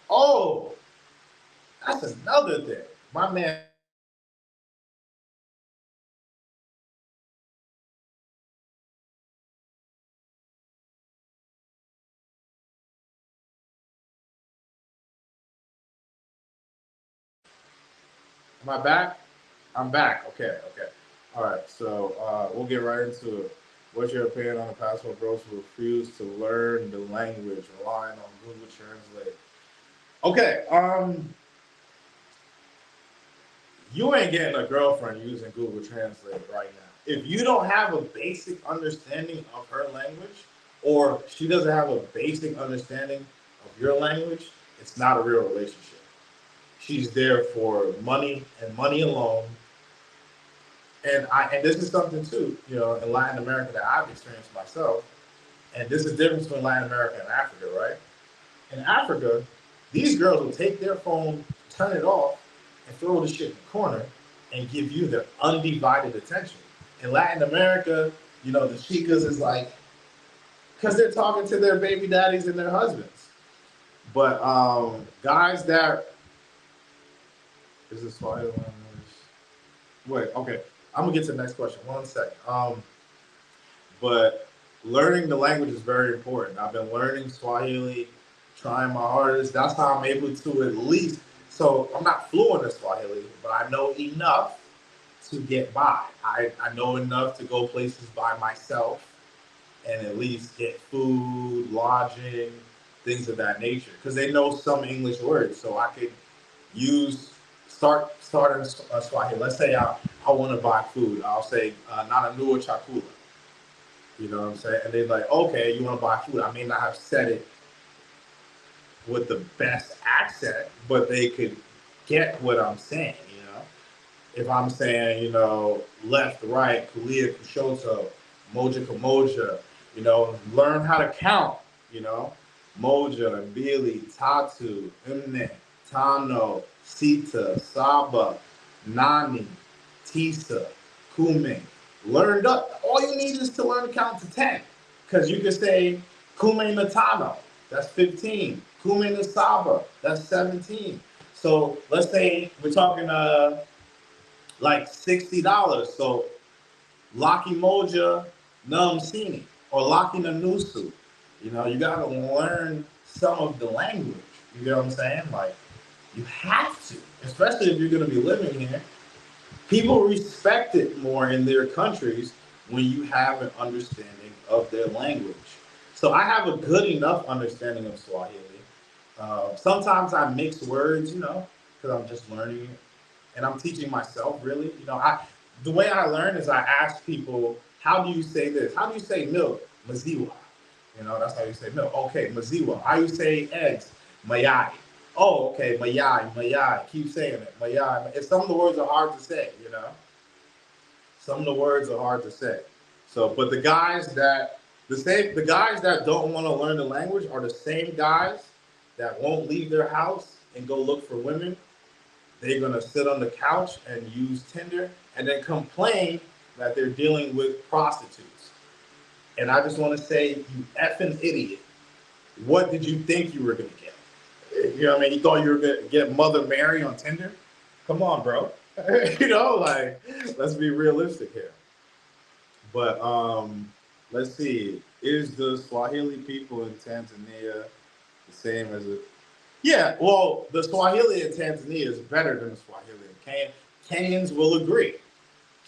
oh, that's another thing. My man. Am I back? I'm back. Okay, okay. All right. So we'll get right into it. What's your opinion on the passport bros who refuse to learn the language, relying on Google Translate? Okay. You ain't getting a girlfriend using Google Translate right now. If you don't have a basic understanding of her language, or she doesn't have a basic understanding of your language, it's not a real relationship. She's there for money and money alone. And this is something too, in Latin America that I've experienced myself. And this is the difference between Latin America and Africa, right? In Africa, these girls will take their phone, turn it off, and throw the shit in the corner and give you their undivided attention. In Latin America, the chicas is like, because they're talking to their baby daddies and their husbands. But guys that is this Swahili language? Wait, okay. I'm gonna get to the next question. One second. But learning the language is very important. I've been learning Swahili, trying my hardest. That's how I'm able to at least. So I'm not fluent in Swahili, but I know enough to get by. I know enough to go places by myself and at least get food, lodging, things of that nature. Because they know some English words, so I could use starting Swahili. Let's say I want to buy food. I'll say nananua chakula. You know what I'm saying? And they're like, okay, you want to buy food. I may not have said it with the best accent, but they could get what I'm saying, If I'm saying, left, right, kulia, kushoto, moja kamoja, learn how to count, moja, mbili, tatu, nne, tano, sita, saba, nani, tisa, kumi. Learned up. All you need is to learn to count to 10. Because you can say kume natano, that's 15. Kume nasaba, that's 17. So let's say we're talking like $60. So Laki Moja Namsini or Laki Nanusu. You gotta learn some of the language. You know what I'm saying? Like you have to, especially if you're gonna be living here. People respect it more in their countries when you have an understanding of their language. So I have a good enough understanding of Swahili. Sometimes I mix words, because I'm just learning it, and I'm teaching myself. Really, the way I learn is I ask people, "How do you say this? How do you say milk? Maziwa." That's how you say milk. Okay, maziwa. How you say eggs? Mayai. Oh, okay, mayai, mayai. Keep saying it, mayai. And some of the words are hard to say, Some of the words are hard to say. So, but the guys that don't want to learn the language are the same guys that won't leave their house and go look for women. They're gonna sit on the couch and use Tinder and then complain that they're dealing with prostitutes. And I just want to say, you effing idiot. What did you think you were gonna get? You know what I mean? You thought you were gonna get Mother Mary on Tinder? Come on, bro. Let's be realistic here. But let's see. Is the Swahili people in Tanzania the same as it? Yeah, well, the Swahili in Tanzania is better than the Swahili in Kenya. Kenyans will agree.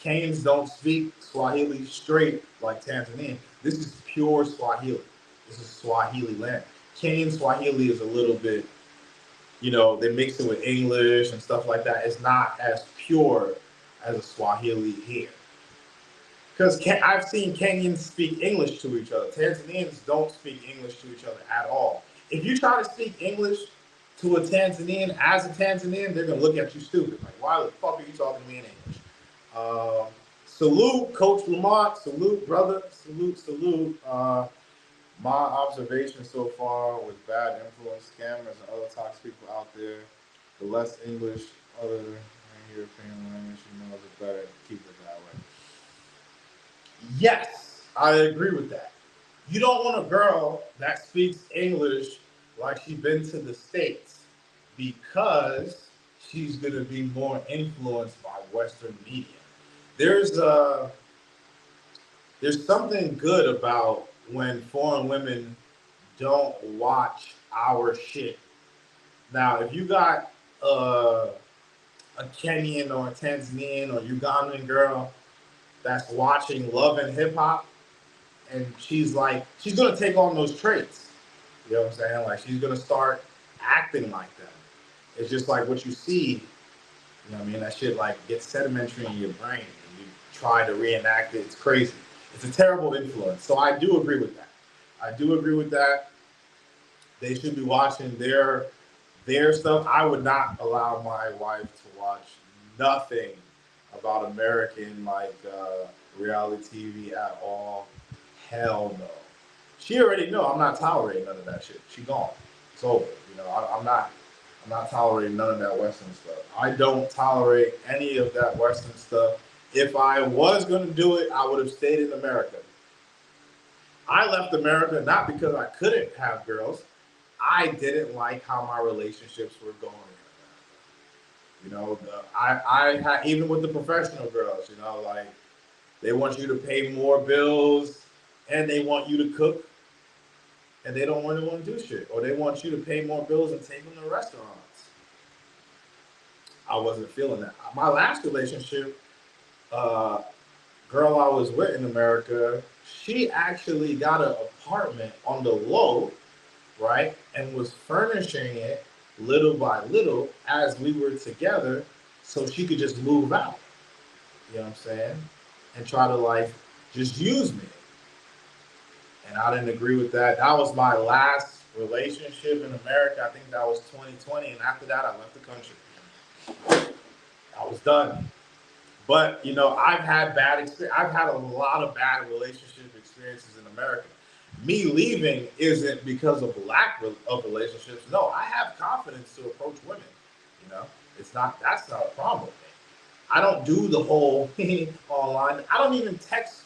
Kenyans don't speak Swahili straight like Tanzanian. This is pure Swahili. This is Swahili land. Kenyan Swahili is a little bit, they mix it with English and stuff like that. It's not as pure as a Swahili here. Because I've seen Kenyans speak English to each other. Tanzanians don't speak English to each other at all. If you try to speak English to a Tanzanian as a Tanzanian, they're going to look at you stupid. Like, why the fuck are you talking to me in English? Salute, Coach Lamont. Salute, brother. Salute, salute. My observation so far with bad influence scammers and other toxic people out there, the less English, other than European language, you know, the better. Keep it that way. Yes, I agree with that. You don't want a girl that speaks English like she's been to the States because she's going to be more influenced by Western media. There's uh, there's something good about when foreign women don't watch our shit. Now, if you got uh, a Kenyan or a Tanzanian or Ugandan girl that's watching Love and Hip Hop, and she's gonna take on those traits. You know what I'm saying? Like she's gonna start acting like them. It's just like what you see. You know what I mean? That shit like gets sedimentary in your brain, and you try to reenact it. It's crazy. It's a terrible influence. So I do agree with that. I do agree with that. They should be watching their stuff. I would not allow my wife to watch nothing about American reality TV at all. Hell no. She already know I'm not tolerating none of that shit. She gone. It's over. You know, I'm not tolerating none of that Western stuff. I don't tolerate any of that Western stuff. If I was gonna do it, I would have stayed in America. I left America not because I couldn't have girls. I didn't like how my relationships were going. You know, I had even with the professional girls. You know, like they want you to pay more bills, and they want you to cook, and they don't really want to do shit, or they want you to pay more bills and take them to restaurants. I wasn't feeling that. My last relationship, girl I was with in America, she actually got an apartment on the low, right, and was furnishing it little by little as we were together, so she could just move out. You know what I'm saying? And try to like just use me. And I didn't agree with that. That was my last relationship in America. I think that was 2020. And after that, I left the country. I was done. But you know, I've had bad experience. I've had a lot of bad relationship experiences in America. Me leaving isn't because of lack of relationships. No, I have confidence to approach women. You know, it's not. That's not a problem with me. I don't do the whole online. I don't even text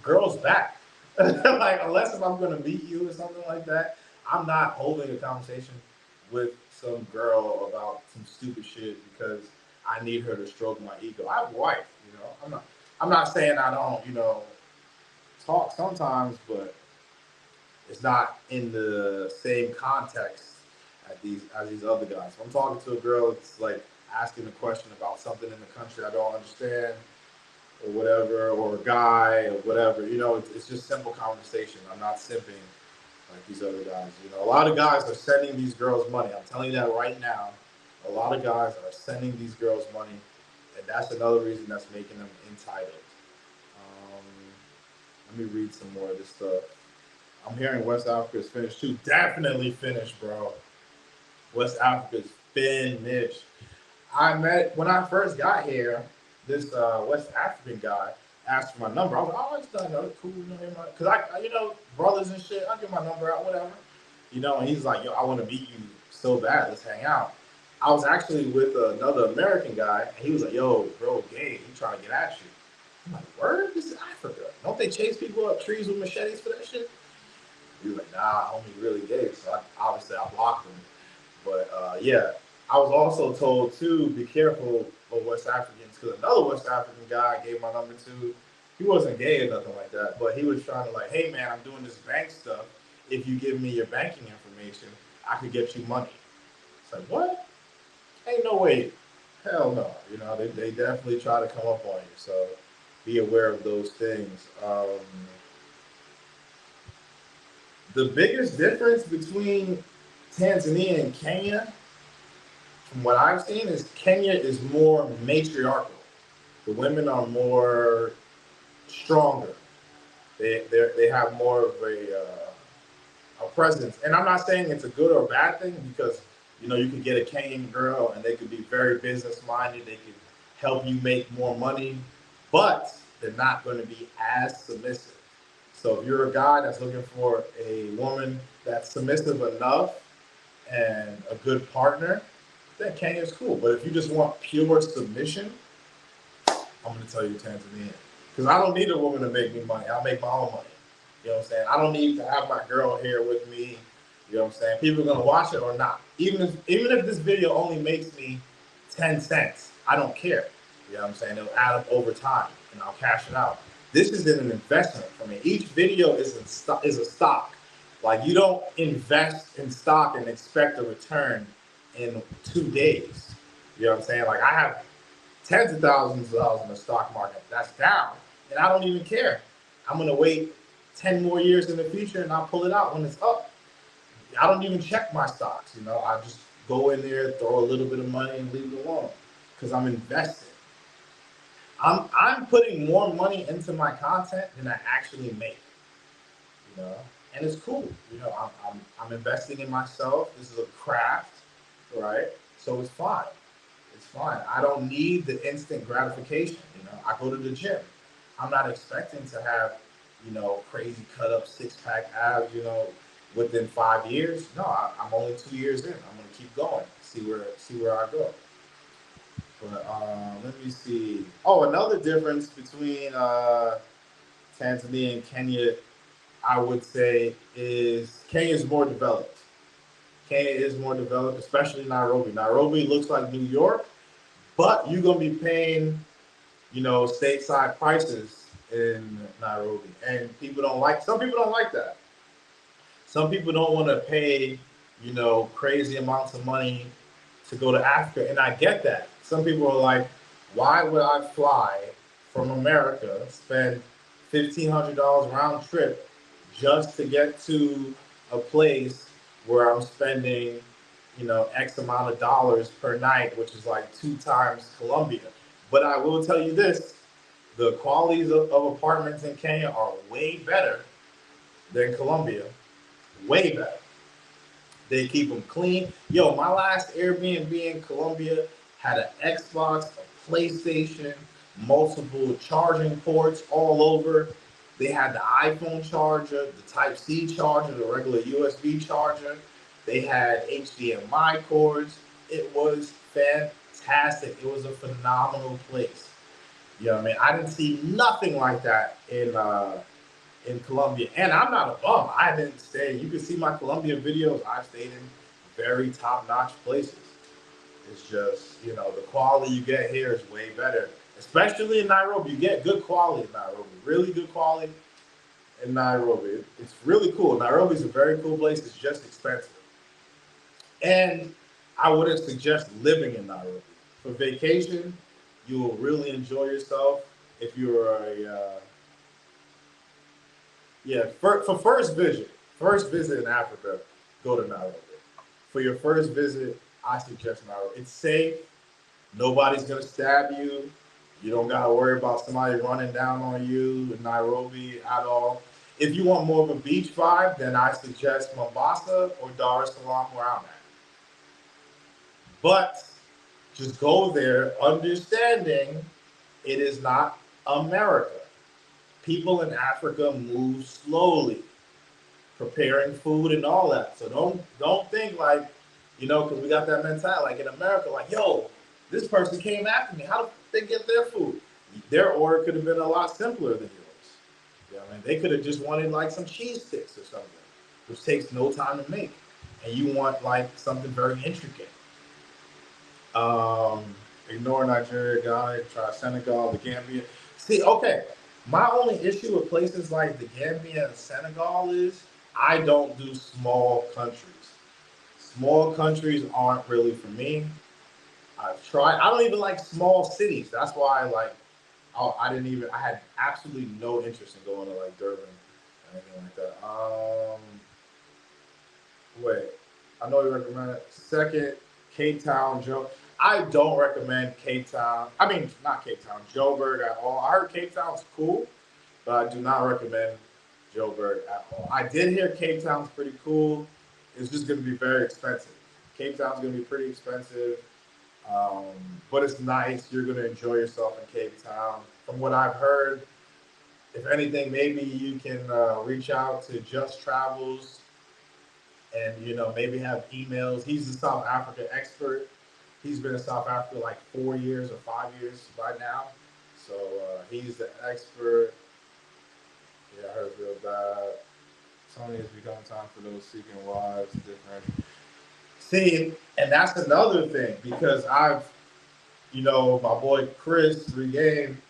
girls back. Like unless if I'm gonna meet you or something like that, I'm not holding a conversation with some girl about some stupid shit because I need her to stroke my ego. I have a wife, you know. I'm not saying I don't, you know, talk sometimes, but it's not in the same context as these other guys. If I'm talking to a girl, it's like asking a question about something in the country I don't understand or whatever, or a guy or whatever. You know, it's just simple conversation. I'm not simping like these other guys. You know, a lot of guys are sending these girls money. I'm telling you that right now. A lot of guys are sending these girls money, and that's another reason that's making them entitled. Um, Let me read some more of this stuff. I'm hearing West Africa is finished too. Definitely finished, bro. West Africa is finished. I met when I first got here. This West African guy asked for my number. I was like, "Oh, it's done. Cool, you know, because you know, brothers and shit. I give my number out, whatever, you know." And he's like, "Yo, I want to meet you so bad. Let's hang out." I was actually with another American guy, and he was like, "Yo, bro, gay. He trying to get at you." I'm like, "Word? This is Africa. Don't they chase people up trees with machetes for that shit?" He was like, "Nah, homie, really gay." So obviously I blocked him. But yeah, I was also told to be careful of West Africans because another West African guy I gave my number to. He wasn't gay or nothing like that, but he was trying to like, "Hey man, I'm doing this bank stuff. If you give me your banking information, I could get you money." It's like, what? Ain't no way. Hell no. You know, they definitely try to come up on you. So be aware of those things. The biggest difference between Tanzania and Kenya, from what I've seen, is Kenya is more matriarchal. The women are more stronger. They have more of a presence. And I'm not saying it's a good or bad thing because you know you could get a Kenyan girl and they could be very business minded. They could help you make more money, but they're not going to be as submissive. So if you're a guy that's looking for a woman that's submissive enough and a good partner, then Kenya's cool. But if you just want pure submission, I'm going to tell you Tanzania. Because I don't need a woman to make me money. I'll make my own money. You know what I'm saying? I don't need to have my girl here with me. You know what I'm saying? People are going to watch it or not. Even if this video only makes me 10 cents, I don't care. You know what I'm saying? It'll add up over time and I'll cash it out. This is an investment for me. Each video is a stock. Like, you don't invest in stock and expect a return in 2 days. You know what I'm saying? Like, I have tens of thousands of dollars in the stock market that's down, and I don't even care. I'm gonna wait 10 more years in the future and I'll pull it out when it's up. I don't even check my stocks, you know. I just go in there, throw a little bit of money and leave it alone because I'm investing. I'm putting more money into my content than I actually make, you know, and it's cool. You know, I'm investing in myself. This is a craft, right? So it's fine. It's fine. I don't need the instant gratification. You know, I go to the gym. I'm not expecting to have, you know, crazy cut up 6-pack abs, you know, within 5 years. No, I'm only 2 years in. I'm gonna keep going, see where I go. But let me see. Oh, another difference between Tanzania and Kenya, I would say, is Kenya is more developed. Kenya is more developed, especially Nairobi. Nairobi looks like New York, but you're gonna be paying, you know, stateside prices in Nairobi, and some people don't like that. Some people don't want to pay, you know, crazy amounts of money to go to Africa, and I get that. Some people are like, why would I fly from America, spend $1,500 round trip just to get to a place where I'm spending, you know, X amount of dollars per night, which is like 2 times Colombia. But I will tell you this, the qualities of apartments in Kenya are way better than Colombia. Way better. They keep them clean. Yo, my last Airbnb in Colombia had an Xbox, a PlayStation, multiple charging ports all over. They had the iPhone charger, the Type-C charger, the regular USB charger. They had HDMI cords. It was fantastic. It was a phenomenal place. You know what I mean? I didn't see nothing like that in Colombia. And I'm not a bum. I didn't stay. You can see my Colombia videos. I've stayed in very top-notch places. It's just, you know, the quality you get here is way better. Especially in Nairobi. You get good quality in Nairobi. Really good quality in Nairobi. It's really cool. Nairobi is a very cool place. It's just expensive. And I wouldn't suggest living in Nairobi. For vacation, you will really enjoy yourself if you're for first visit in Africa, go to Nairobi. For your first visit, I suggest Nairobi. It's safe. Nobody's gonna stab you. You don't gotta worry about somebody running down on you in Nairobi at all. If you want more of a beach vibe, then I suggest Mombasa or Dar es Salaam, where I'm at. But just go there understanding it is not America. People in Africa move slowly, preparing food and all that. So don't think like, you know, because we got that mentality like in America, like, yo, this person came after me. How did they get their food? Their order could have been a lot simpler than yours. You know what I mean? They could have just wanted like some cheese sticks or something, which takes no time to make. And you want like something very intricate. Ignore Nigeria, Ghana, try Senegal, the Gambia. See, okay, my only issue with places like the Gambia and Senegal is I don't do small countries. Small countries aren't really for me. I've tried. I don't even like small cities. That's why I had absolutely no interest in going to like Durban or anything like that. Wait, I know you recommend it. Second, Cape Town, Joe. I don't recommend Cape Town. I mean, not Cape Town, Joburg at all. I heard Cape Town's cool, but I do not recommend Joburg at all. I did hear Cape Town's pretty cool. It's just going to be very expensive. Cape Town's going to be pretty expensive. Um, but it's nice. You're gonna enjoy yourself in Cape Town. From what I've heard, if anything, maybe you can reach out to Just Travels and maybe have emails. He's a South Africa expert. He's been in South Africa like 4 years or 5 years by now. So he's the expert. Yeah, I heard real bad. Tony has become time for those seeking wives. Different. See, and that's another thing because my boy Chris Regain,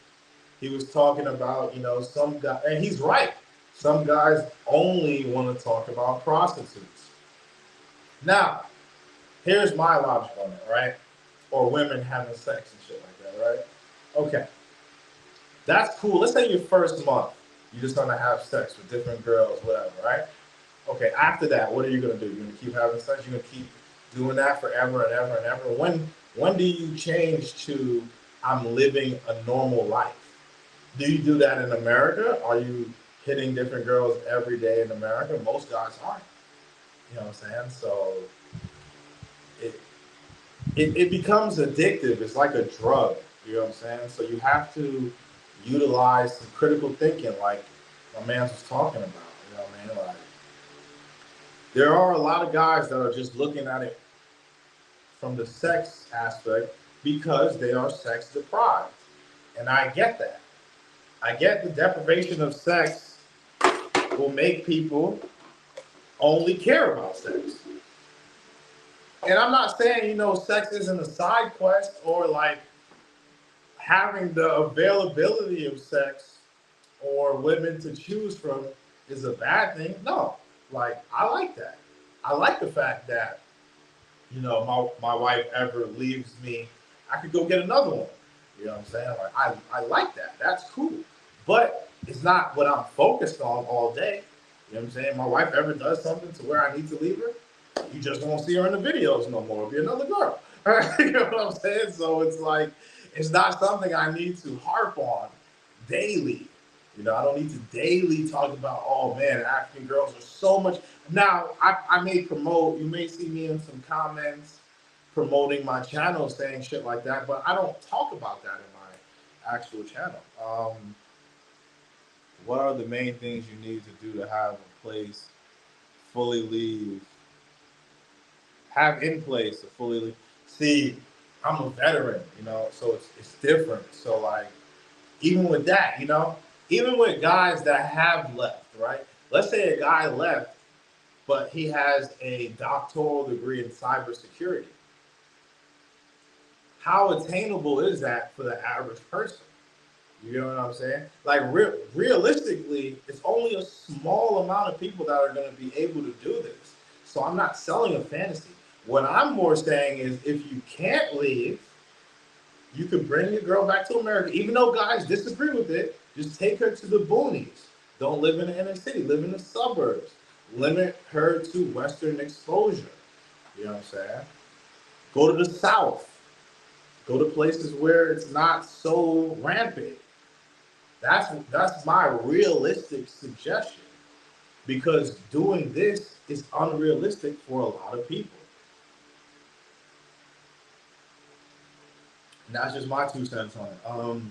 he was talking about, some guy, and he's right. Some guys only want to talk about prostitutes. Now, here's my logic on it, right? Or women having sex and shit like that, right? Okay, that's cool. Let's say your first month, you're just gonna have sex with different girls, whatever, right? Okay, after that, what are you gonna do? You're gonna keep having sex. You're gonna keep doing that forever and ever and ever. When do you change to I'm living a normal life? Do you do that in America? Are you hitting different girls every day in America? Most guys aren't. You know what I'm saying? So it it becomes addictive. It's like a drug. You know what I'm saying? So you have to utilize some critical thinking, like my man was talking about. You know what I mean? Like there are a lot of guys that are just looking at it from the sex aspect because they are sex deprived, and I get that. I get the deprivation of sex will make people only care about sex. And I'm not saying, sex isn't a side quest or like having the availability of sex or women to choose from is a bad thing. No, like I like that. I like the fact that, my wife ever leaves me, I could go get another one. You know what I'm saying? Like I like that. That's cool. But it's not what I'm focused on all day. You know what I'm saying? My wife ever does something to where I need to leave her, you just won't see her in the videos no more. It'll be another girl. You know what I'm saying? So it's like, it's not something I need to harp on daily. I don't need to daily talk about, oh man, African girls are so much. Now, I may promote, you may see me in some comments promoting my channel saying shit like that, but I don't talk about that in my actual channel. What are the main things you need to do to have a place fully leave? Have in place a fully leave. See, I'm a veteran, so it's different. So like, even with that, even with guys that have left, right? Let's say a guy left, but he has a doctoral degree in cybersecurity. How attainable is that for the average person? You know what I'm saying? Like realistically, it's only a small amount of people that are going to be able to do this. So I'm not selling a fantasy. What I'm more saying is if you can't leave, you could bring your girl back to America, even though guys disagree with it. Just take her to the boonies. Don't live in the inner city. Live in the suburbs. Limit her to Western exposure. You know what I'm saying? Go to the South. Go to places where it's not so rampant. That's my realistic suggestion because doing this is unrealistic for a lot of people. And that's just my 2 cents on it.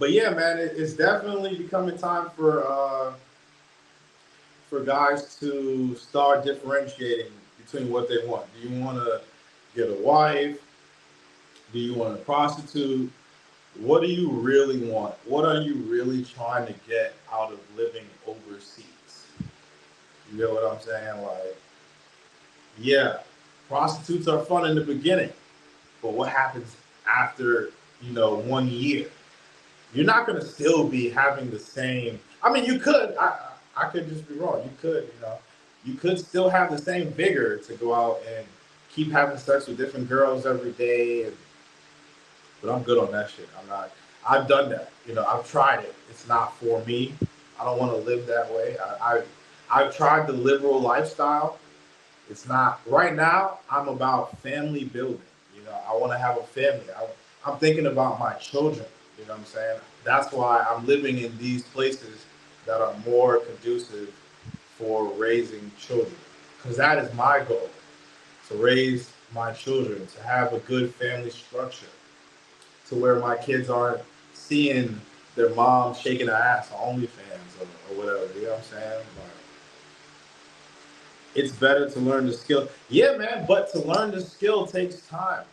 But yeah, man, it's definitely becoming time for guys to start differentiating between what they want. Do you want to get a wife? Do you want a prostitute? What do you really want? What are you really trying to get out of living overseas? You know what I'm saying? Like, yeah, prostitutes are fun in the beginning, but what happens after, 1 year? You're not going to still be having the same. I mean, you could. I could just be wrong. You could, you could still have the same vigor to go out and keep having sex with different girls every day. But I'm good on that shit. I'm not. I've done that. I've tried it. It's not for me. I don't want to live that way. I've tried the liberal lifestyle. It's not right now. I'm about family building. I want to have a family. I'm thinking about my children. You know what I'm saying? That's why I'm living in these places that are more conducive for raising children. Because that is my goal, to raise my children to have a good family structure, to where my kids aren't seeing their mom shaking her ass on OnlyFans or whatever. You know what I'm saying? Like, it's better to learn the skill. Yeah, man, but to learn the skill takes time.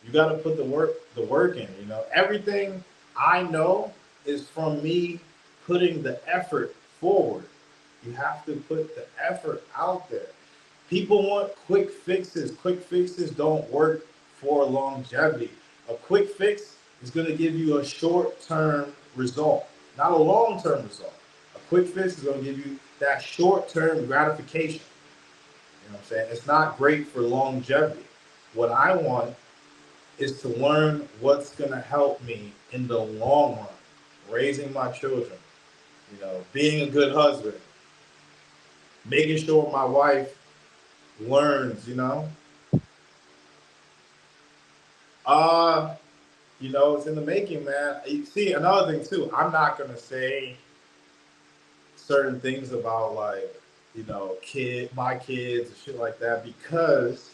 You got to put the work in. Everything I know is from me putting the effort forward. You have to put the effort out there. People want quick fixes. Quick fixes don't work for longevity. A quick fix is going to give you a short-term result, not a long-term result. A quick fix is going to give you that short-term gratification. You know what I'm saying? It's not great for longevity. What I want is to learn what's going to help me in the long run, raising my children, being a good husband, making sure my wife learns. Uh, it's in the making, man. You see, another thing too, I'm not gonna say certain things about like, my kids and shit like that because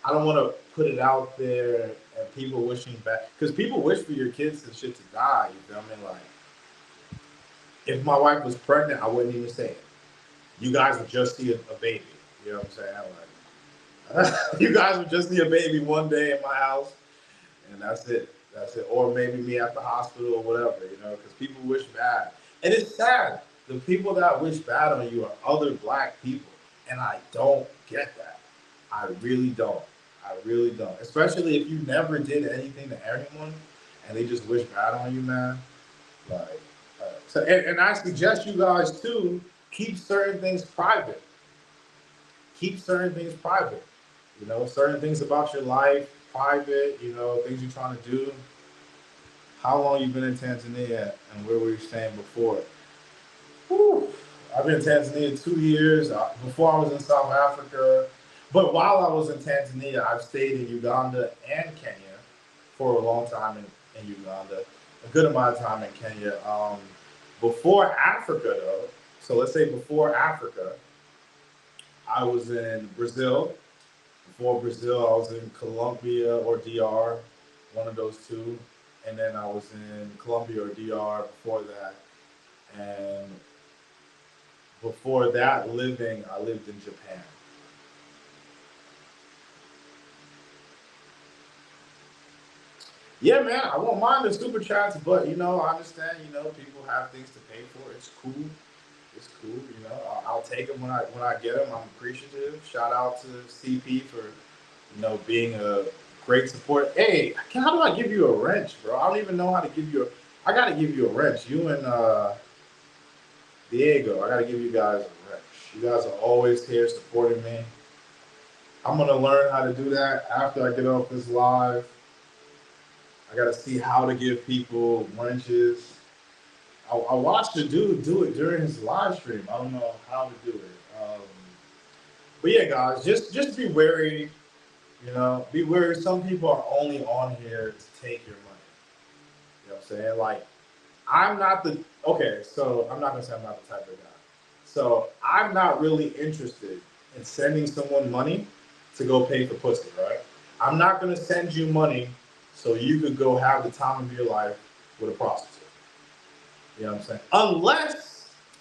I don't want to put it out there and people wishing back because people wish for your kids and shit to die. You feel me? Like, if my wife was pregnant, I wouldn't even say it. You guys would just see a baby. You know what I'm saying? Like, you guys would just see a baby one day in my house, and that's it. That's it. Or maybe me at the hospital or whatever, because people wish bad. And it's sad. The people that wish bad on you are other black people. And I don't get that. I really don't. I really don't. Especially if you never did anything to anyone and they just wish bad on you, man. Like, and I suggest you guys too keep certain things private. Keep certain things private. Certain things about your life private. Things you're trying to do. How long you been in Tanzania and where were you staying before? Whew. I've been in Tanzania 2 years. Before I was in South Africa, but while I was in Tanzania, I've stayed in Uganda and Kenya for a long time in Uganda, a good amount of time in Kenya. Before Africa, though, so let's say before Africa, I was in Brazil. Before Brazil, I was in Colombia or DR, one of those two. And then I was in Colombia or DR before that. And before that, I lived in Japan. Yeah, man, I won't mind the super chats, but I understand. People have things to pay for. It's cool. It's cool. I'll take them when I get them. I'm appreciative. Shout out to CP for being a great support. Hey, how do I give you a wrench, bro? I don't even know how to give you I gotta give you a wrench. You and Diego, I gotta give you guys a wrench. You guys are always here supporting me. I'm gonna learn how to do that after I get off this live. I gotta see how to give people wrenches. I watched the dude do it during his live stream. I don't know how to do it. But yeah, guys, just be wary. Be wary. Some people are only on here to take your money. You know what I'm saying? Like, I'm not the okay. So I'm not gonna say I'm not the type of guy. So I'm not really interested in sending someone money to go pay for pussy, right? I'm not gonna send you money so you could go have the time of your life with a prostitute. You know what I'm saying?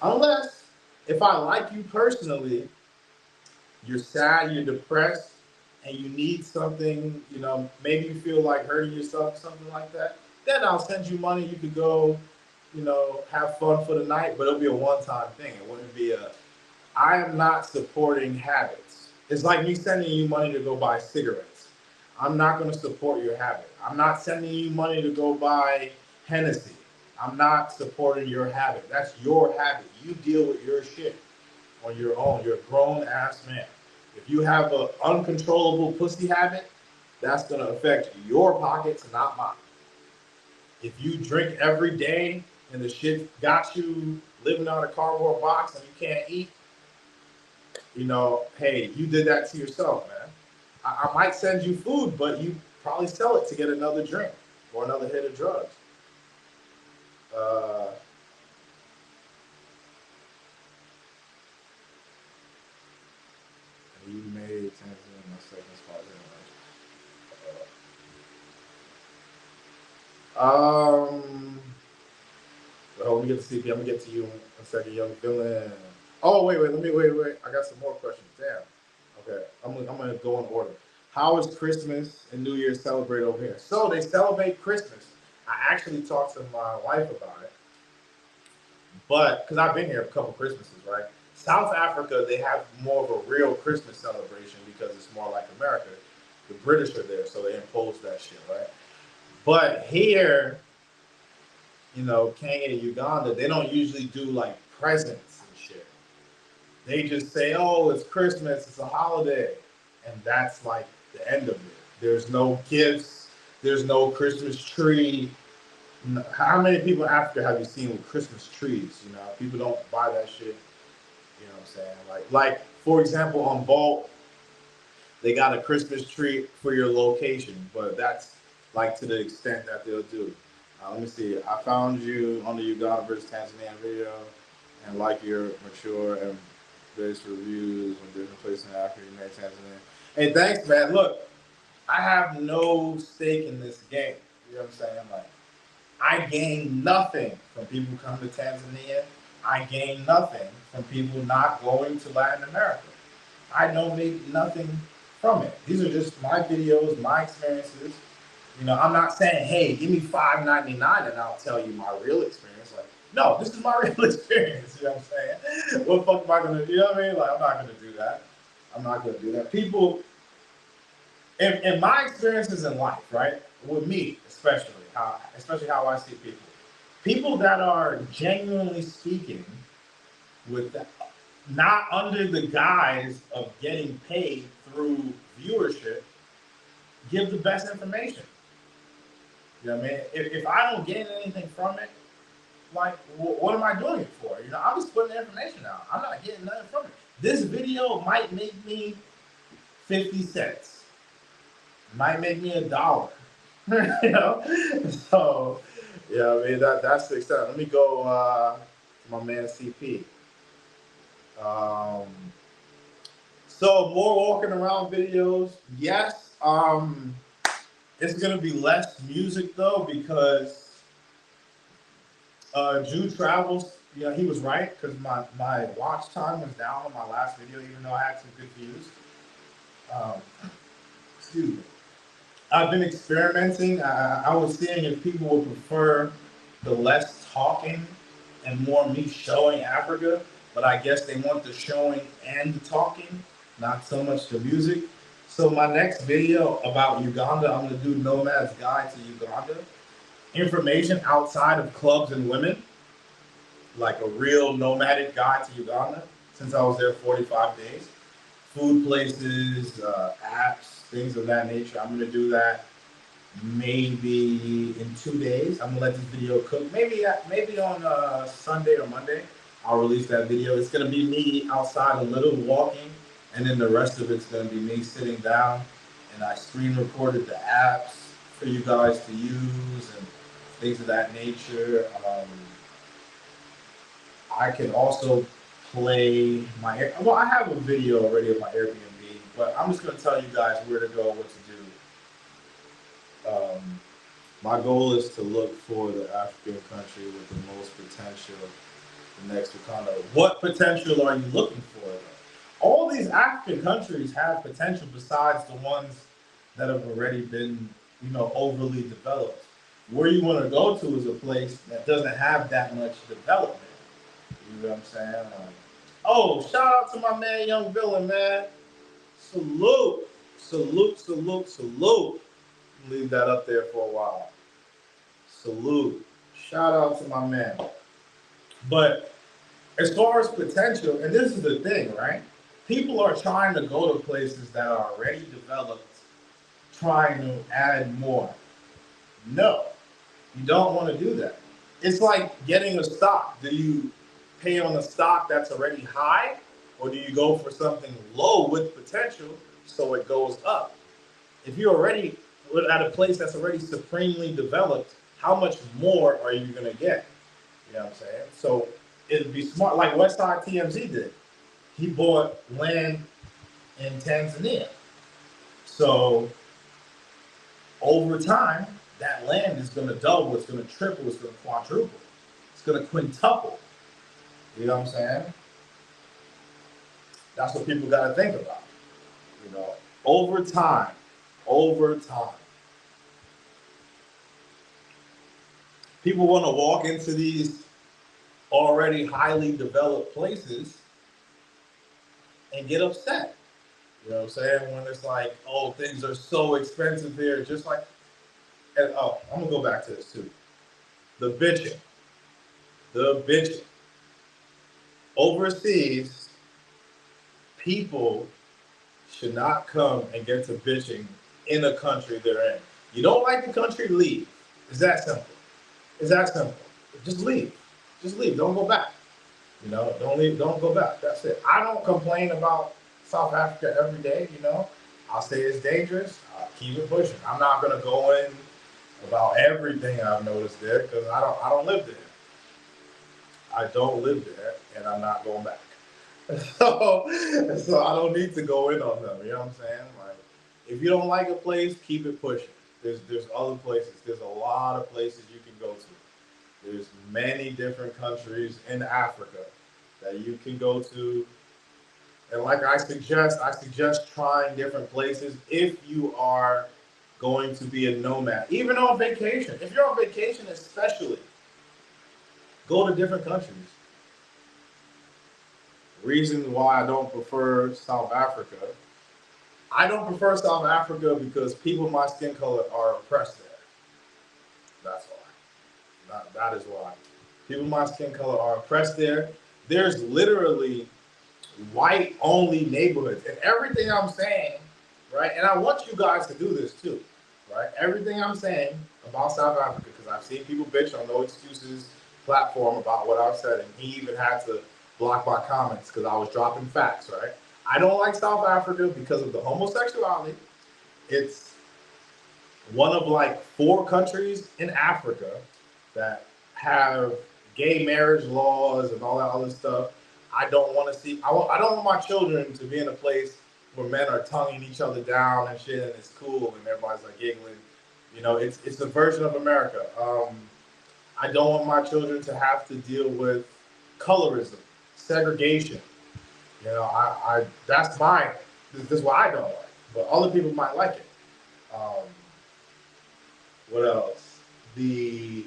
Unless if I like you personally, you're sad, you're depressed, and you need something, maybe you feel like hurting yourself, something like that, then I'll send you money. You could go, have fun for the night, but it'll be a one-time thing. It wouldn't be I am not supporting habits. It's like me sending you money to go buy cigarettes. I'm not going to support your habit. I'm not sending you money to go buy Hennessy. I'm not supporting your habit. That's your habit. You deal with your shit on your own. You're a grown ass man. If you have an uncontrollable pussy habit, that's going to affect your pockets, not mine. If you drink every day and the shit got you living out a cardboard box and you can't eat, hey, you did that to yourself, man. I might send you food, but you probably sell it to get another drink or another hit of drugs. Uh, you made Tanzania my second spot. Let me get to CP. I'm gonna get to you in a second, young villain. Oh, wait. Wait. I got some more questions. Damn. Okay, I'm gonna go in order. How is Christmas and New Year celebrated over here? So they celebrate Christmas. I actually talked to my wife about it, but because I've been here a couple Christmases, right? South Africa, they have more of a real Christmas celebration because it's more like America. The British are there, so they impose that shit, right? But here, Kenya, Uganda, they don't usually do like presents and shit. They just say, "Oh, it's Christmas, it's a holiday," and that's like the end of it. There's no gifts, there's no Christmas tree. How many people in Africa have you seen with Christmas trees? People don't buy that shit. You know what I'm saying? Like for example, on Vault, they got a Christmas tree for your location, but that's like to the extent that they'll do. Let me see. I found you on the Uganda versus Tanzania video, and like your mature and based reviews on different places in Africa, you made Tanzania. Hey, thanks, man. Look, I have no stake in this game. You know what I'm saying? Like, I gain nothing from people coming to Tanzania. I gain nothing from people not going to Latin America. I don't make nothing from it. These are just my videos, my experiences. I'm not saying, hey, give me $5.99 and I'll tell you my real experience. Like, no, this is my real experience. You know what I'm saying? What the fuck am I gonna do? You know what I mean? Like, I'm not gonna do that. I'm not gonna do that. People, in my experiences in life, right? With me, especially how I see people. People that are genuinely speaking with that, not under the guise of getting paid through viewership, give the best information. You know what I mean? If I don't gain anything from it, like, what am I doing it for? I'm just putting the information out. I'm not getting nothing from it. This video might make me 50 cents. Might make me $1. So, I mean, that's the extent. Let me go to my man CP. So more walking around videos. Yes. It's gonna be less music though because Jude Travels. He was right because my watch time was down on my last video, even though I had some good views. Excuse me. I've been experimenting. I was seeing if people would prefer the less talking and more me showing Africa, but I guess they want the showing and the talking, not so much the music. So my next video about Uganda, I'm gonna do Nomad's Guide to Uganda. Information outside of clubs and women, like a real nomadic guide to Uganda, since I was there 45 days. Food places, apps, things of that nature. I'm gonna do that maybe in 2 days. I'm gonna let this video cook. Maybe on Sunday or Monday, I'll release that video. It's gonna be me outside a little walking, and then the rest of it's gonna be me sitting down. And I screen recorded the apps for you guys to use and things of that nature. I can also play I have a video already of my Airbnb, but I'm just gonna tell you guys where to go, what to do. My goal is to look for the African country with the most potential, the next Wakanda. What potential are you looking for, though? All these African countries have potential besides the ones that have already been, overly developed. Where you want to go to is a place that doesn't have that much development. You know what I'm saying? Oh, shout out to my man, Young Villain, man. Salute. Leave that up there for a while. Salute. Shout out to my man. But as far as potential, and this is the thing, right? People are trying to go to places that are already developed, trying to add more. No, you don't want to do that. It's like getting a stock. Do you pay on a stock that's already high, or do you go for something low with potential so it goes up? If you're already at a place that's already supremely developed, how much more are you going to get? You know what I'm saying? So it'd be smart, like Westside TMZ did. He bought land in Tanzania. So over time, that land is going to double, it's going to triple, it's going to quadruple, it's going to quintuple. You know what I'm saying? That's what people got to think about. You know, over time, people want to walk into these already highly developed places and get upset. You know what I'm saying? When it's like, oh, things are so expensive here, just like, and oh, I'm gonna go back to this too. The bitching. The bitching. Overseas, people should not come and get to bitching in a country they're in. You don't like the country, leave. It's that simple. It's that simple. Just leave. Just leave. Don't go back. You know, don't leave. Don't go back. That's it. I don't complain about South Africa every day. You know, I'll say it's dangerous. I'll keep it pushing. I'm not gonna go in about everything I've noticed there because I don't live there. I don't live there, and I'm not going back. So I don't need to go in on them. You know what I'm saying? Like, if you don't like a place, keep it pushing. There's other places. There's a lot of places you can go to. There's many different countries in Africa that you can go to. And like I suggest trying different places if you are going to be a nomad, even on vacation. If you're on vacation, especially, go to different countries. Reason why I don't prefer South Africa. I don't prefer South Africa because people my skin color are oppressed there. That's why. That is why. People my skin color are oppressed there. There's literally white only neighborhoods. And everything I'm saying, right? And I want you guys to do this too, right? Everything I'm saying about South Africa, because I've seen people bitch on No Excuses platform about what I've said, and he even had to block my comments because I was dropping facts, right? I don't like South Africa because of the homosexuality. It's one of like 4 countries in Africa that have gay marriage laws and all that other stuff. I don't want to see. I don't want my children to be in a place where men are tonguing each other down and shit, and it's cool and everybody's like giggling. You know, it's a version of America. I don't want my children to have to deal with colorism, segregation. You know, I that's mine. This is what I don't like, but other people might like it. Um, what else? The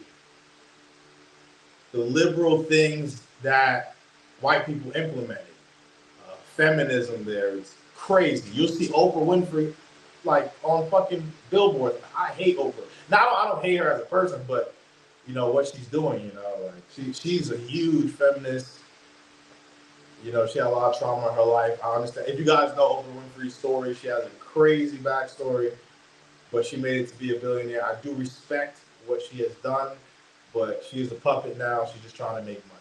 liberal things that white people implemented. Feminism there is crazy. You'll see Oprah Winfrey like on fucking billboards. I hate Oprah. Now I don't hate her as a person, but you know what she's doing. You know, like she's a huge feminist. You know, she had a lot of trauma in her life. I understand. If you guys know Oprah Winfrey's story, she has a crazy backstory, but she made it to be a billionaire. I do respect what she has done, but she is a puppet now. She's just trying to make money.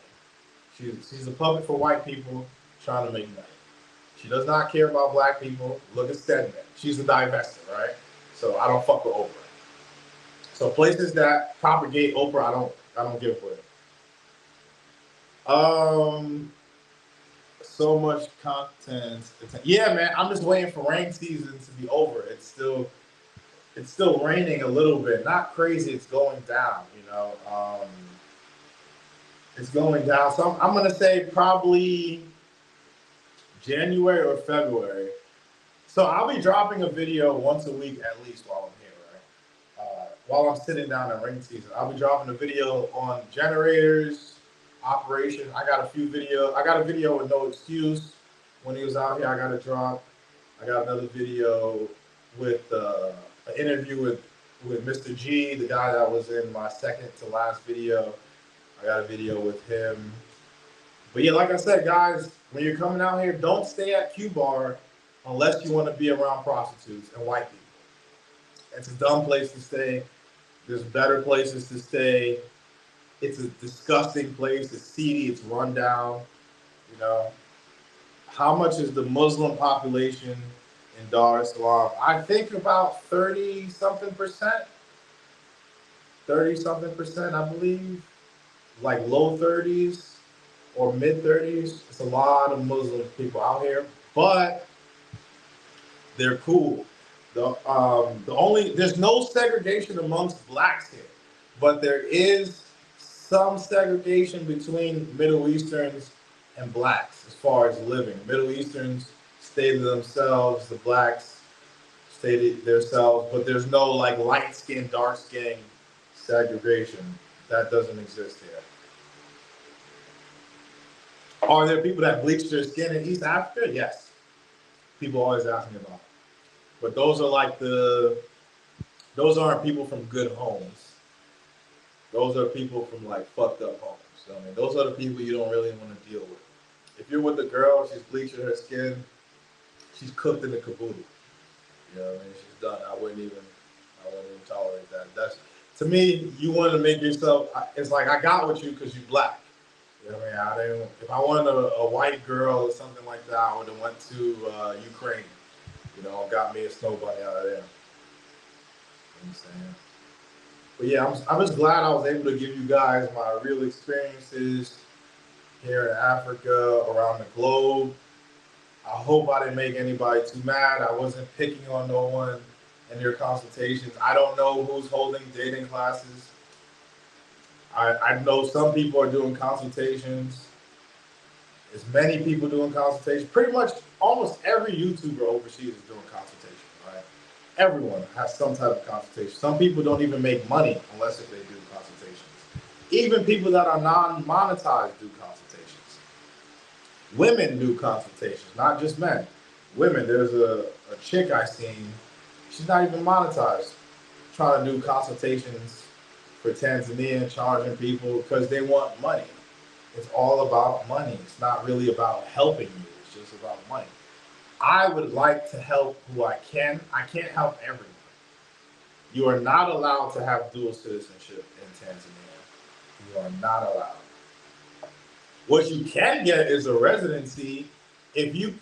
She's a puppet for white people trying to make money. She does not care about black people. Look at Stedman. She's a divestor, right? So I don't fuck with Oprah. So places that propagate Oprah, I don't give with. So much content. Yeah, man. I'm just waiting for rain season to be over. It's still raining a little bit. Not crazy. It's going down. You know. It's going down. So I'm gonna say probably January or February. So I'll be dropping a video once a week at least while I'm here, right? While I'm sitting down in rain season, I'll be dropping a video on generators, operation. I got a video with No Excuse when he was out here. I got a drop. I got another video with an interview with Mr. G, the guy that was in my second to last video. I got a video with him. But yeah, like I said, guys, when you're coming out here, don't stay at Q Bar unless you want to be around prostitutes and white people. It's a dumb place to stay. There's better places to stay. It's a disgusting place. It's seedy. It's run down. You know, how much is the Muslim population in Dar es Salaam? I think about 30-something percent. 30-something percent, I believe. Like low 30s. Or mid 30s. It's a lot of Muslim people out here, but they're cool. There's no segregation amongst blacks here, but there is some segregation between Middle Easterns and blacks as far as living. Middle Easterns stay to themselves, the blacks stay to themselves, but there's no like light skin, dark skin segregation. That doesn't exist here. Are there people that bleach their skin in East Africa? Yes. People always ask me about it. But those aren't people from good homes. Those are people from like fucked up homes. So, I mean, those are the people you don't really want to deal with. If you're with a girl, she's bleaching her skin, she's cooked in the caboodle. You know what I mean? She's done. I wouldn't even tolerate that. That's to me. You want to make yourself. It's like I got with you because you black. You know what I mean? If I wanted a white girl or something like that, I would have went to Ukraine. You know, got me a snow bunny out of there. You know what I'm saying? But yeah, I'm just glad I was able to give you guys my real experiences here in Africa, around the globe. I hope I didn't make anybody too mad. I wasn't picking on no one in your consultations. I don't know who's holding dating classes. I know some people are doing consultations. There's many people doing consultations. Pretty much almost every YouTuber overseas is doing consultations, right? Everyone has some type of consultation. Some people don't even make money unless if they do consultations. Even people that are non-monetized do consultations. Women do consultations, not just men. Women, there's a chick I seen, she's not even monetized, trying to do consultations for Tanzania, charging people because they want money. It's all about money. It's not really about helping you. It's just about money. I would like to help who I can. I can't help everyone. You are not allowed to have dual citizenship in Tanzania. You are not allowed. What you can get is a residency if you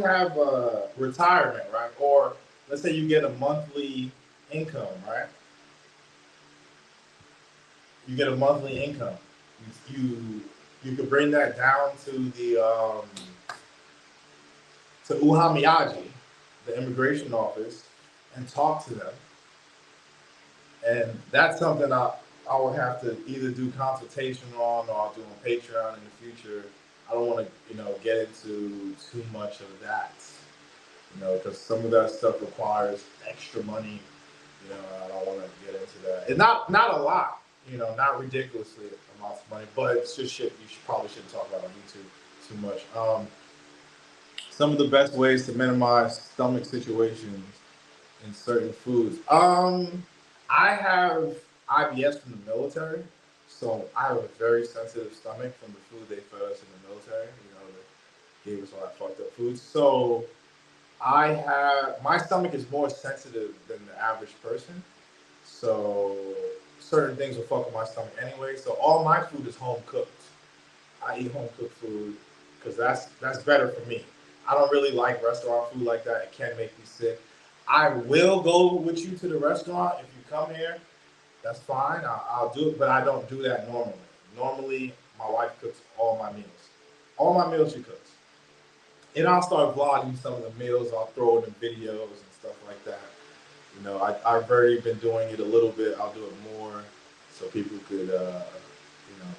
have a retirement, right? Or let's say you get a monthly income, right? You get a monthly income. You could bring that down to the to Uhamiaji, the immigration office, and talk to them. And that's something I would have to either do consultation on or I'll do on Patreon in the future. I don't want to, get into too much of that, because some of that stuff requires extra money. I don't want to get into that. And not a lot, not ridiculously amounts of money, but it's just shit you probably shouldn't talk about on YouTube too much. Some of the best ways to minimize stomach situations in certain foods. I have IBS from the military, so I have a very sensitive stomach from the food they fed us in the military. They gave us all that fucked up food. So my stomach is more sensitive than the average person. So certain things will fuck with my stomach anyway. So all my food is home cooked. I eat home cooked food because that's better for me. I don't really like restaurant food like that. It can make me sick. I will go with you to the restaurant if you come here. That's fine. I'll do it, but I don't do that normally. Normally, my wife cooks all my meals. All my meals she cooks. And I'll start vlogging some of the meals. I'll throw it in videos and stuff like that. I've already been doing it a little bit. I'll do it more so people could,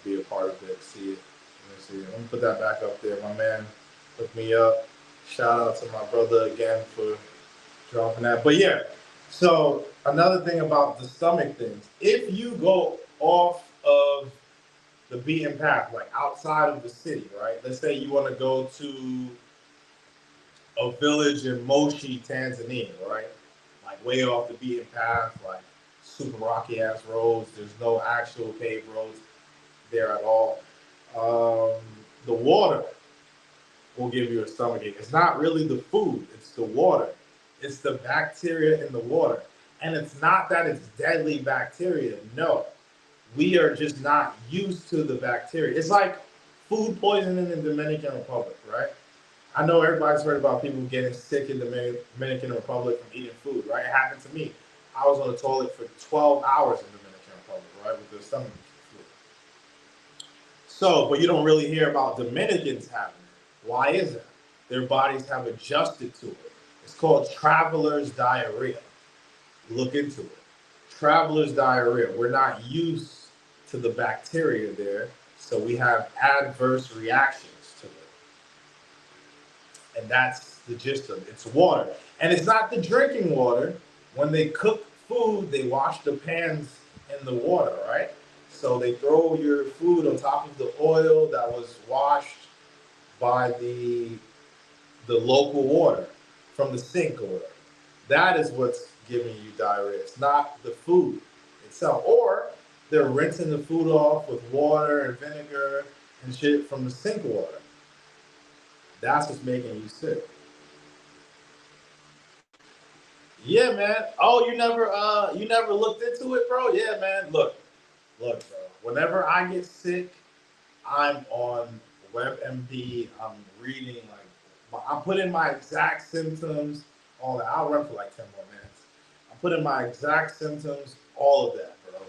be a part of it, see it. Let me put that back up there. My man hooked me up. Shout out to my brother again for dropping that. But yeah, so another thing about the stomach things, if you go off of the beaten path, like outside of the city, right? Let's say you want to go to a village in Moshi, Tanzania, right? Like way off the beaten path, like super rocky ass roads. There's no actual paved roads there at all. The water will give you a stomachache. It's not really the food, it's the water. It's the bacteria in the water. And it's not that it's deadly bacteria. No, we are just not used to the bacteria. It's like food poisoning in the Dominican Republic, right? I know everybody's heard about people getting sick in the Dominican Republic from eating food, right? It happened to me. I was on the toilet for 12 hours in the Dominican Republic, right, with the stomach flu. So, but you don't really hear about Dominicans having it. Why is that? Their bodies have adjusted to it. It's called traveler's diarrhea. Look into it. Traveler's diarrhea. We're not used to the bacteria there, so we have adverse reactions to it. And that's the gist of it. It's water. And it's not the drinking water. When they cook food, they wash the pans in the water, right? So they throw your food on top of the oil that was washed by the local water from the sink or whatever. That is what's giving you diarrhea. It's not the food itself. Or they're rinsing the food off with water and vinegar and shit from the sink water. That's what's making you sick. Yeah, man. Oh, you never looked into it, bro? Yeah, man. Look, bro. Whenever I get sick, I'm on WebMD. I'm reading I'm putting my exact symptoms. All that. I'll run for like 10 more minutes. I'm putting my exact symptoms, all of that, bro,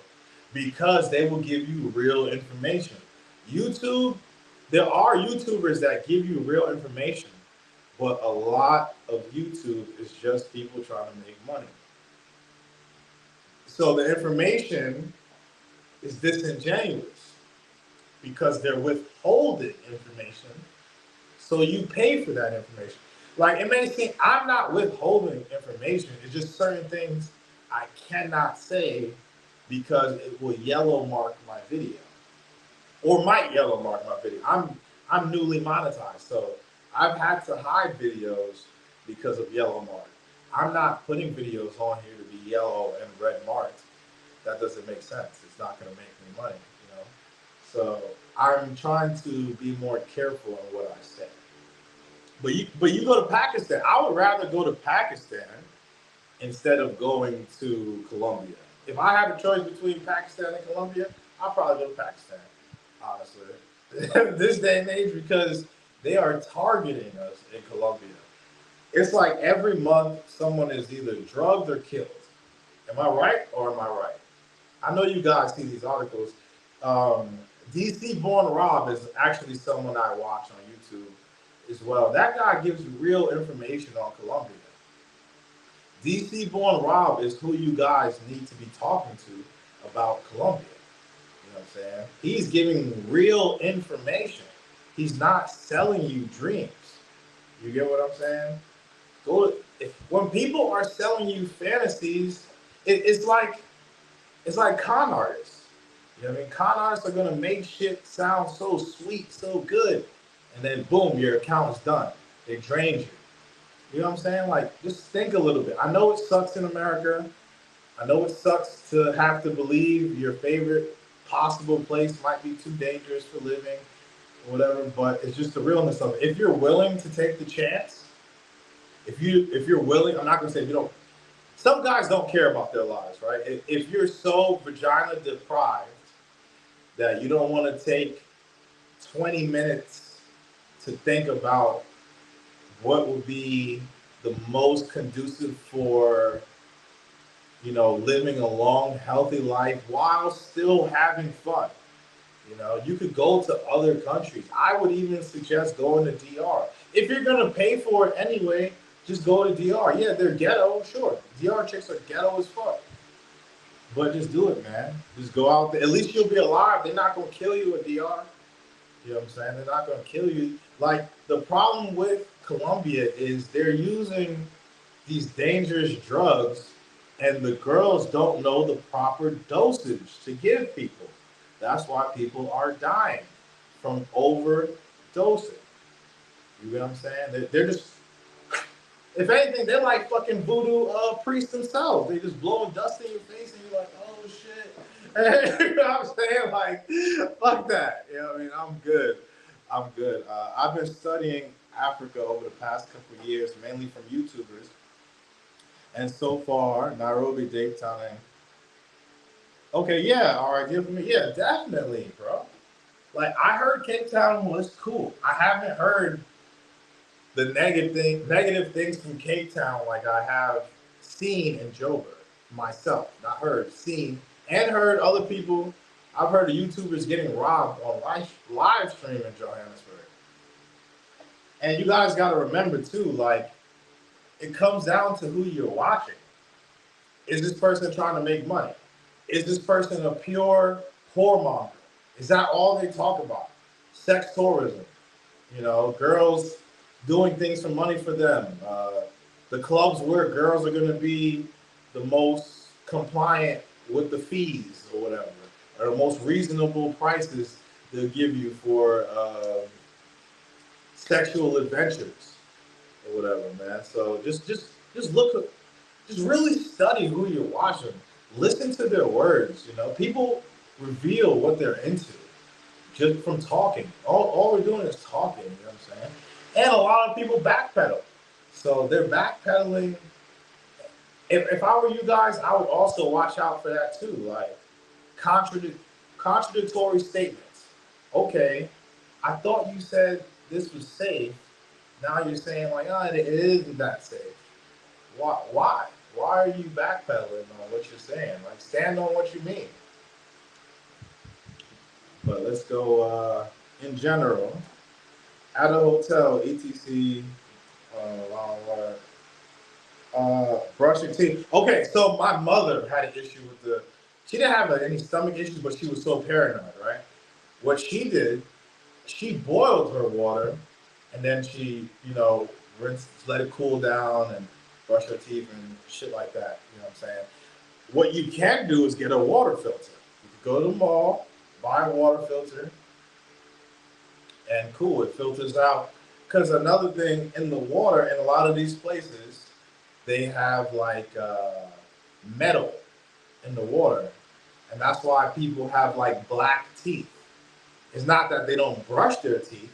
because they will give you real information. YouTube, there are YouTubers that give you real information, but a lot of YouTube is just people trying to make money. So the information is disingenuous because they're withholding information. So you pay for that information. Like it may seem I'm not withholding information. It's just certain things I cannot say because it will yellow mark my video or might yellow mark my video. I'm newly monetized, so I've had to hide videos because of yellow mark. I'm not putting videos on here to be yellow and red marked. That doesn't make sense. It's not going to make me money, you know. So I'm trying to be more careful in what I say. But you go to Pakistan. I would rather go to Pakistan instead of going to Colombia. If I had a choice between Pakistan and Colombia, I'd probably go to Pakistan, honestly. This day and age, because they are targeting us in Colombia. It's like every month someone is either drugged or killed. Am I right or am I right? I know you guys see these articles. DC Born Rob is actually someone I watch on YouTube as well. That guy gives you real information on Colombia. DC Born Rob is who you guys need to be talking to about Colombia. You know what I'm saying? He's giving real information. He's not selling you dreams. You get what I'm saying? When people are selling you fantasies, it's like con artists. You know what I mean? Con artists are gonna make shit sound so sweet, so good, and then boom, your account is done. They drained you. You know what I'm saying? Like, just think a little bit. I know it sucks in America. I know it sucks to have to believe your favorite possible place might be too dangerous for living or whatever, but it's just the realness of it. If you're willing to take the chance, if you're willing, I'm not gonna say if you don't. Some guys don't care about their lives, right? If you're so vagina deprived that you don't want to take 20 minutes to think about what would be the most conducive for, you know, living a long, healthy life while still having fun. You know, you could go to other countries. I would even suggest going to DR. If you're gonna pay for it anyway, just go to DR. Yeah, they're ghetto, sure. DR chicks are ghetto as fuck. But just do it, man. Just go out there. At least you'll be alive. They're not gonna kill you at DR. You know what I'm saying? They're not gonna kill you. Like the problem with Colombia is they're using these dangerous drugs and the girls don't know the proper dosage to give people. That's why people are dying from overdosing. You get what I'm saying? They're just, if anything, they're like fucking voodoo priests themselves. They just blowing dust in your face and you're like, oh shit. You know what I'm saying? Like, fuck that. You know what I mean? I'm good. I'm good. I've been studying Africa over the past couple of years, mainly from YouTubers. And so far, Nairobi, Dayton, and okay, yeah, all right, give me, yeah, definitely, bro. Like I heard Cape Town was cool. I haven't heard the negative things from Cape Town like I have seen in Joburg myself. Not heard, seen, and heard other people. I've heard of YouTubers getting robbed on live stream in Johannesburg. And you guys got to remember too, like It comes down to who you're watching. Is this person trying to make money? Is this person a pure whoremonger? Is that all they talk about? Sex tourism, girls doing things for money for them. The clubs where girls are going to be the most compliant with the fees or whatever, or the most reasonable prices they'll give you for sexual adventures or whatever, man. So just look, just really study who you're watching. Listen to their words. People reveal what they're into just from talking. All we're doing is talking. You know what I'm saying? And a lot of people backpedal. So they're backpedaling. If I were you guys, I would also watch out for that too. Like contradictory statements. Okay, I thought you said this was safe. Now you're saying like, oh, it isn't that safe. Why? Why are you backpedaling on what you're saying? Like, stand on what you mean. But let's go in general. At a hotel, etc. Brush your teeth. Okay, so my mother had an issue with she didn't have any stomach issues, but she was so paranoid, right? What she did, she boiled her water and then she, rinsed, let it cool down and brush her teeth and shit like that. You know what I'm saying? What you can do is get a water filter. You can go to the mall, buy a water filter, and cool, it filters out. Because another thing in the water, in a lot of these places, they have like metal in the water. And that's why people have like black teeth. It's not that they don't brush their teeth.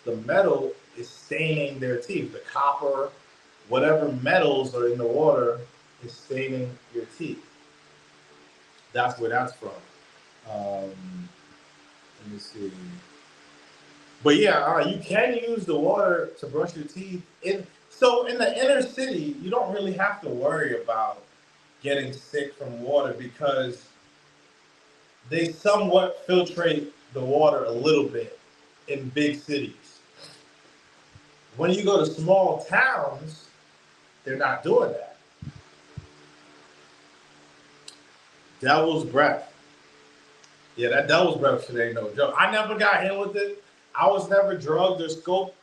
The metal is staining their teeth. The copper, whatever metals are in the water is staining your teeth. That's where that's from. Let me see. But yeah, you can use the water to brush your teeth. So in the inner city, you don't really have to worry about getting sick from water because they somewhat filtrate the water a little bit in big cities. When you go to small towns, they're not doing that. Devil's breath. Yeah, that devil's breath shit ain't no joke. I never got hit with it. I was never drugged or scoped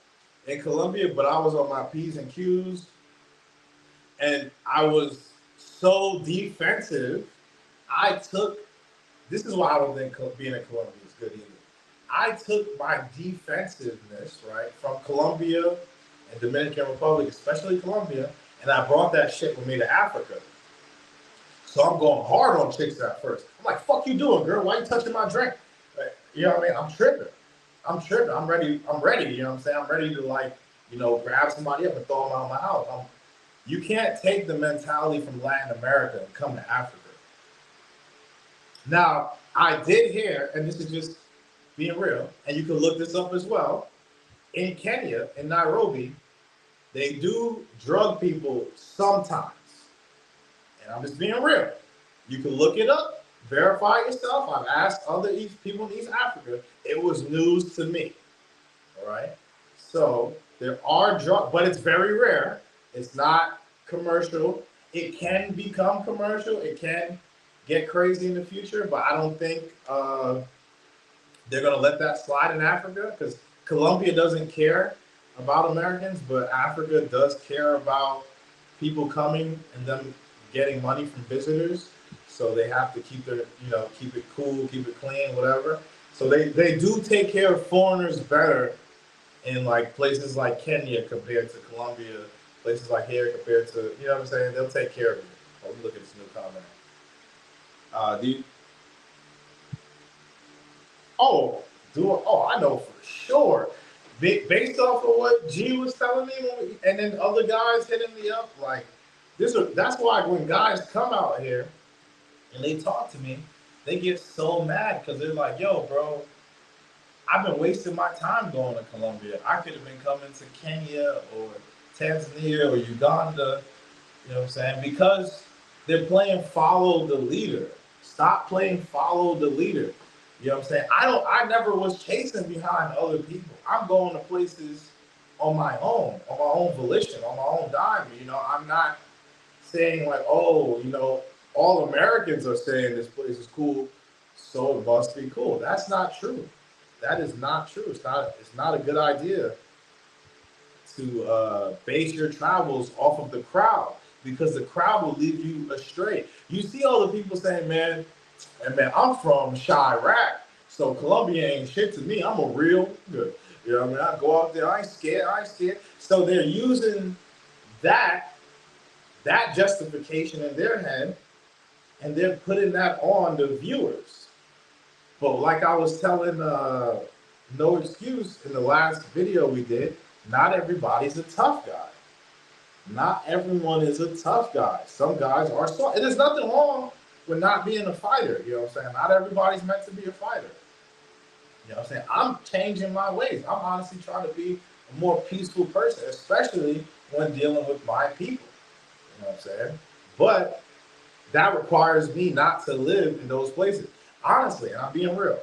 in Colombia, but I was on my P's and Q's. And I was so defensive. This is why I don't think being in Colombia is good either. I took my defensiveness, right, from Colombia and Dominican Republic, especially Colombia, and I brought that shit with me to Africa. So I'm going hard on chicks at first. I'm like, fuck you doing, girl? Why you touching my drink? You know what I mean? I'm tripping. I'm ready. You know what I'm saying? I'm ready to grab somebody up and throw them out of my house. You can't take the mentality from Latin America and come to Africa. Now, I did hear, and this is just being real, and you can look this up as well. In Kenya, in Nairobi, they do drug people sometimes. And I'm just being real. You can look it up, verify yourself. I've asked other people in East Africa. It was news to me. All right. So there are drugs, but it's very rare. It's not commercial. It can become commercial. It can get crazy in the future, but I don't think they're going to let that slide in Africa because Colombia doesn't care about Americans, but Africa does care about people coming and them getting money from visitors. So they have to keep keep it cool, keep it clean, whatever. So they do take care of foreigners better in like places like Kenya compared to Colombia, places like here compared to, you know what I'm saying? They'll take care of you. Oh, look at this new comment. I know for sure. Based off of what G was telling me, and then other guys hitting me up, like that's why when guys come out here and they talk to me, they get so mad because they're like, yo, bro, I've been wasting my time going to Colombia. I could have been coming to Kenya or Tanzania or Uganda, you know what I'm saying? Because they're playing follow the leader. Stop playing follow the leader. You know what I'm saying? I never was chasing behind other people. I'm going to places on my own volition, on my own dime. You know, I'm not saying like, oh, you know, all Americans are saying this place is cool, so it must be cool. That's not true. That is not true. It's not a good idea to base your travels off of the crowd, because the crowd will lead you astray. You see all the people saying, man, and man, I'm from Chirac, so Colombia ain't shit to me. I'm a real good. You know what I mean? I go out there, I ain't scared, I ain't scared. So they're using that that justification in their head, and they're putting that on the viewers. But like I was telling No Excuse in the last video we did, not everybody's a tough guy. Not everyone is a tough guy. Some guys are soft. And there's nothing wrong with not being a fighter. You know what I'm saying? Not everybody's meant to be a fighter. You know what I'm saying? I'm changing my ways. I'm honestly trying to be a more peaceful person, especially when dealing with my people. You know what I'm saying? But that requires me not to live in those places. Honestly, and I'm being real.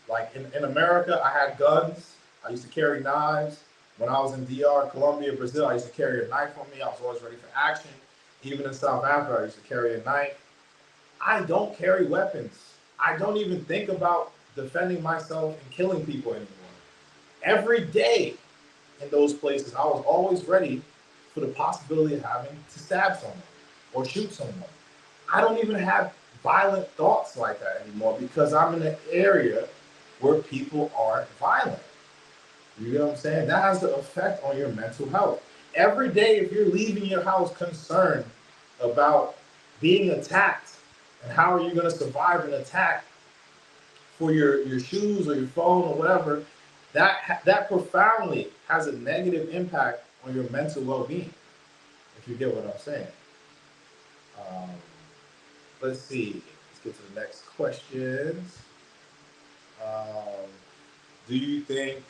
Like in America, I had guns. I used to carry knives. When I was in DR, Colombia, Brazil, I used to carry a knife on me. I was always ready for action. Even in South Africa, I used to carry a knife. I don't carry weapons. I don't even think about defending myself and killing people anymore. Every day in those places, I was always ready for the possibility of having to stab someone or shoot someone. I don't even have violent thoughts like that anymore, because I'm in an area where people aren't violent. You know what I'm saying? That has the effect on your mental health. Every day, if you're leaving your house concerned about being attacked and how are you going to survive an attack for your shoes or your phone or whatever, that profoundly has a negative impact on your mental well-being, if you get what I'm saying. Um, let's see. Let's get to the next questions. Do you think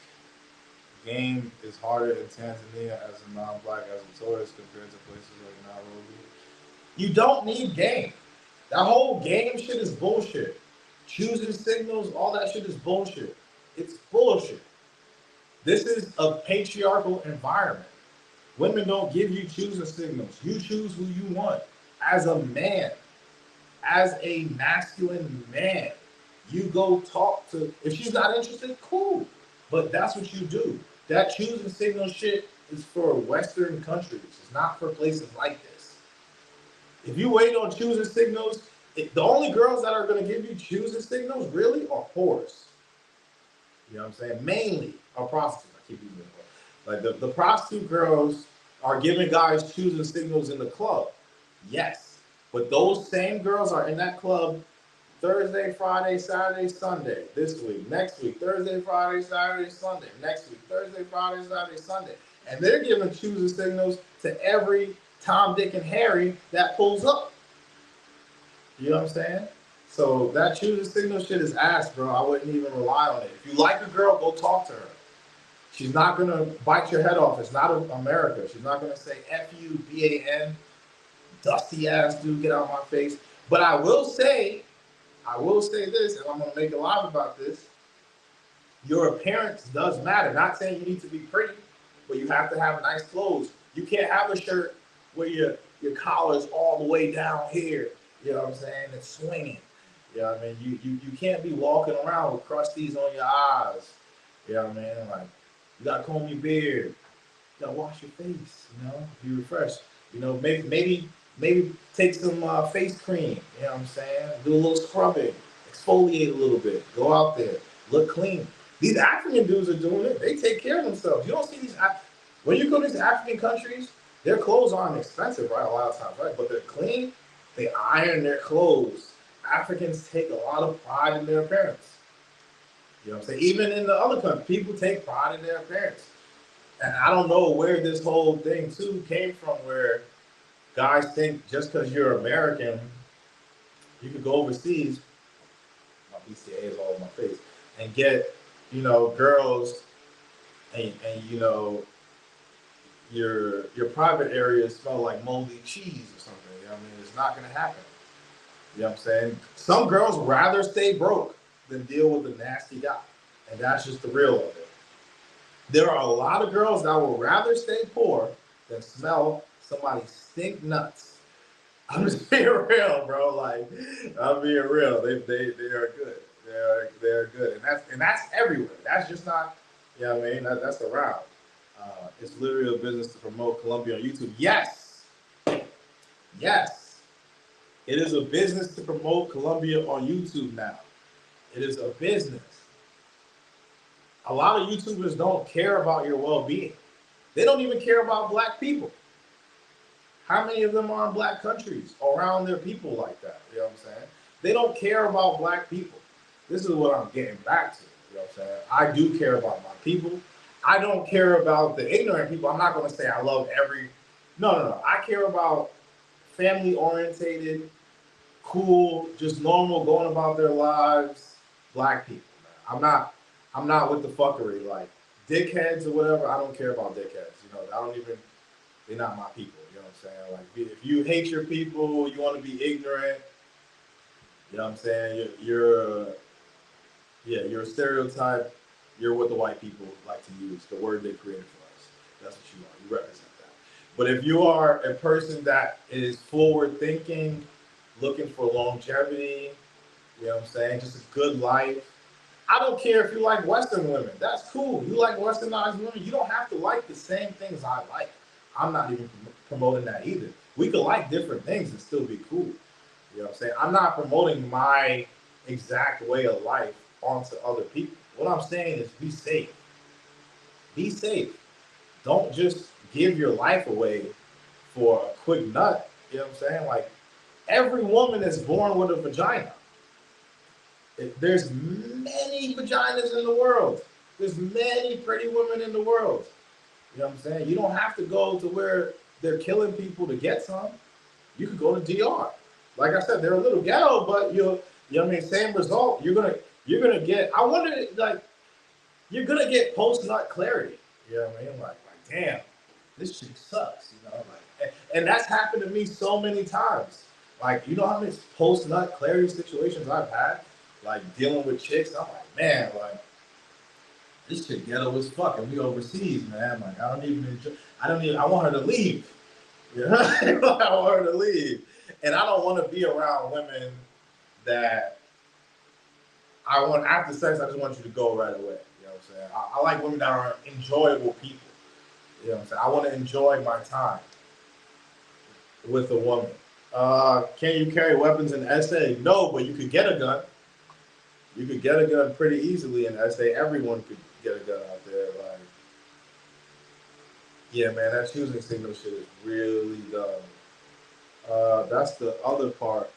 game is harder in Tanzania as a non-black, as a tourist, compared to places like Nairobi? You don't need game. That whole game shit is bullshit. Choosing signals, all that shit is bullshit. It's bullshit. This is a patriarchal environment. Women don't give you choosing signals. You choose who you want. As a man, as a masculine man, you go talk to, if she's not interested, cool. But that's what you do. That choosing signal shit is for Western countries. It's not for places like this. If you wait on choosing signals, the only girls that are going to give you choosing signals really are whores. You know what I'm saying? Mainly are prostitutes. I keep using it. Like the prostitute girls are giving guys choosing signals in the club. Yes. But those same girls are in that club Thursday, Friday, Saturday, Sunday this week. Next week, Thursday, Friday, Saturday, Sunday. Next week, Thursday, Friday, Saturday, Sunday. And they're giving choosing signals to every Tom, Dick, and Harry that pulls up. You know what I'm saying? So that choosing signal shit is ass, bro. I wouldn't even rely on it. If you like a girl, go talk to her. She's not going to bite your head off. It's not America. She's not going to say F-U-B-A-N, dusty ass dude, get out of my face. But I will say this, and I'm going to make a live about this. Your appearance does matter. Not saying you need to be pretty, but you have to have nice clothes. You can't have a shirt where your collar's all the way down here. You know what I'm saying? It's swinging. You know what I mean? You can't be walking around with crusties on your eyes. You know what I mean? Like, you got to comb your beard. You got to wash your face, you know? Be refreshed. You know, maybe take some face cream. You know what I'm saying? Do a little scrubbing. Exfoliate a little bit. Go out there. Look clean. These African dudes are doing it. They take care of themselves. You don't see these, when you go to these African countries, their clothes aren't expensive, right? A lot of times, right? But they're clean. They iron their clothes. Africans take a lot of pride in their appearance. You know what I'm saying? Even in the other countries, people take pride in their appearance. And I don't know where this whole thing too came from, where guys think just because you're American, you could go overseas, my BCA is all over my face, and get, you know, girls and you know, your private areas smell like moldy cheese or something. You know what I mean? It's not gonna happen. You know what I'm saying? Some girls rather stay broke than deal with a nasty guy. And that's just the real of it. There are a lot of girls that will rather stay poor than smell somebody stink nuts. I'm just being real, bro. Like, I'm being real. They are good. They're good, and that's everywhere. That's just not, you know what I mean? That's around. It's literally a business to promote Colombia on YouTube. Yes, yes, it is a business to promote Colombia on YouTube now. It is a business. A lot of YouTubers don't care about your well-being. They don't even care about black people. How many of them are in black countries around their people like that? You know what I'm saying? They don't care about black people. This is what I'm getting back to. You know what I'm saying? I do care about my people. I don't care about the ignorant people. I'm not going to say I love every. No. I care about family orientated, cool, just normal, going about their lives, black people. I'm not with the fuckery like dickheads or whatever. I don't care about dickheads. You know, I don't even. They're not my people. You know what I'm saying? Like, if you hate your people, you want to be ignorant. You know what I'm saying? You're a stereotype. You're what the white people like to use, the word they created for us. That's what you are. You represent that. But if you are a person that is forward thinking, looking for longevity, you know what I'm saying? Just a good life. I don't care if you like Western women. That's cool. You like Westernized women. You don't have to like the same things I like. I'm not even promoting that either. We could like different things and still be cool. You know what I'm saying? I'm not promoting my exact way of life onto other people. What I'm saying is be safe. Be safe. Don't just give your life away for a quick nut. You know what I'm saying? Like, every woman is born with a vagina. There's many vaginas in the world. There's many pretty women in the world. You know what I'm saying? You don't have to go to where they're killing people to get some. You could go to DR. Like I said, they're a little ghetto, but you know what I mean, same result. You're gonna get. I wonder, like, you're gonna get post nut clarity. You know what I mean? Like damn, this shit sucks. You know, like, and that's happened to me so many times. Like, you know how many post nut clarity situations I've had, like dealing with chicks. I'm like, man, like, this shit ghetto as fuck, and we overseas, man. Like, I want her to leave. You know? I want her to leave. And I don't want to be around women that after sex, I just want you to go right away. You know what I'm saying? I like women that are enjoyable people. You know what I'm saying? I want to enjoy my time with a woman. Can you carry weapons in SA? No, but you could get a gun. You could get a gun pretty easily in SA. Everyone could get a gun out there. Like, yeah, man, that choosing signal shit is really dumb. That's the other part.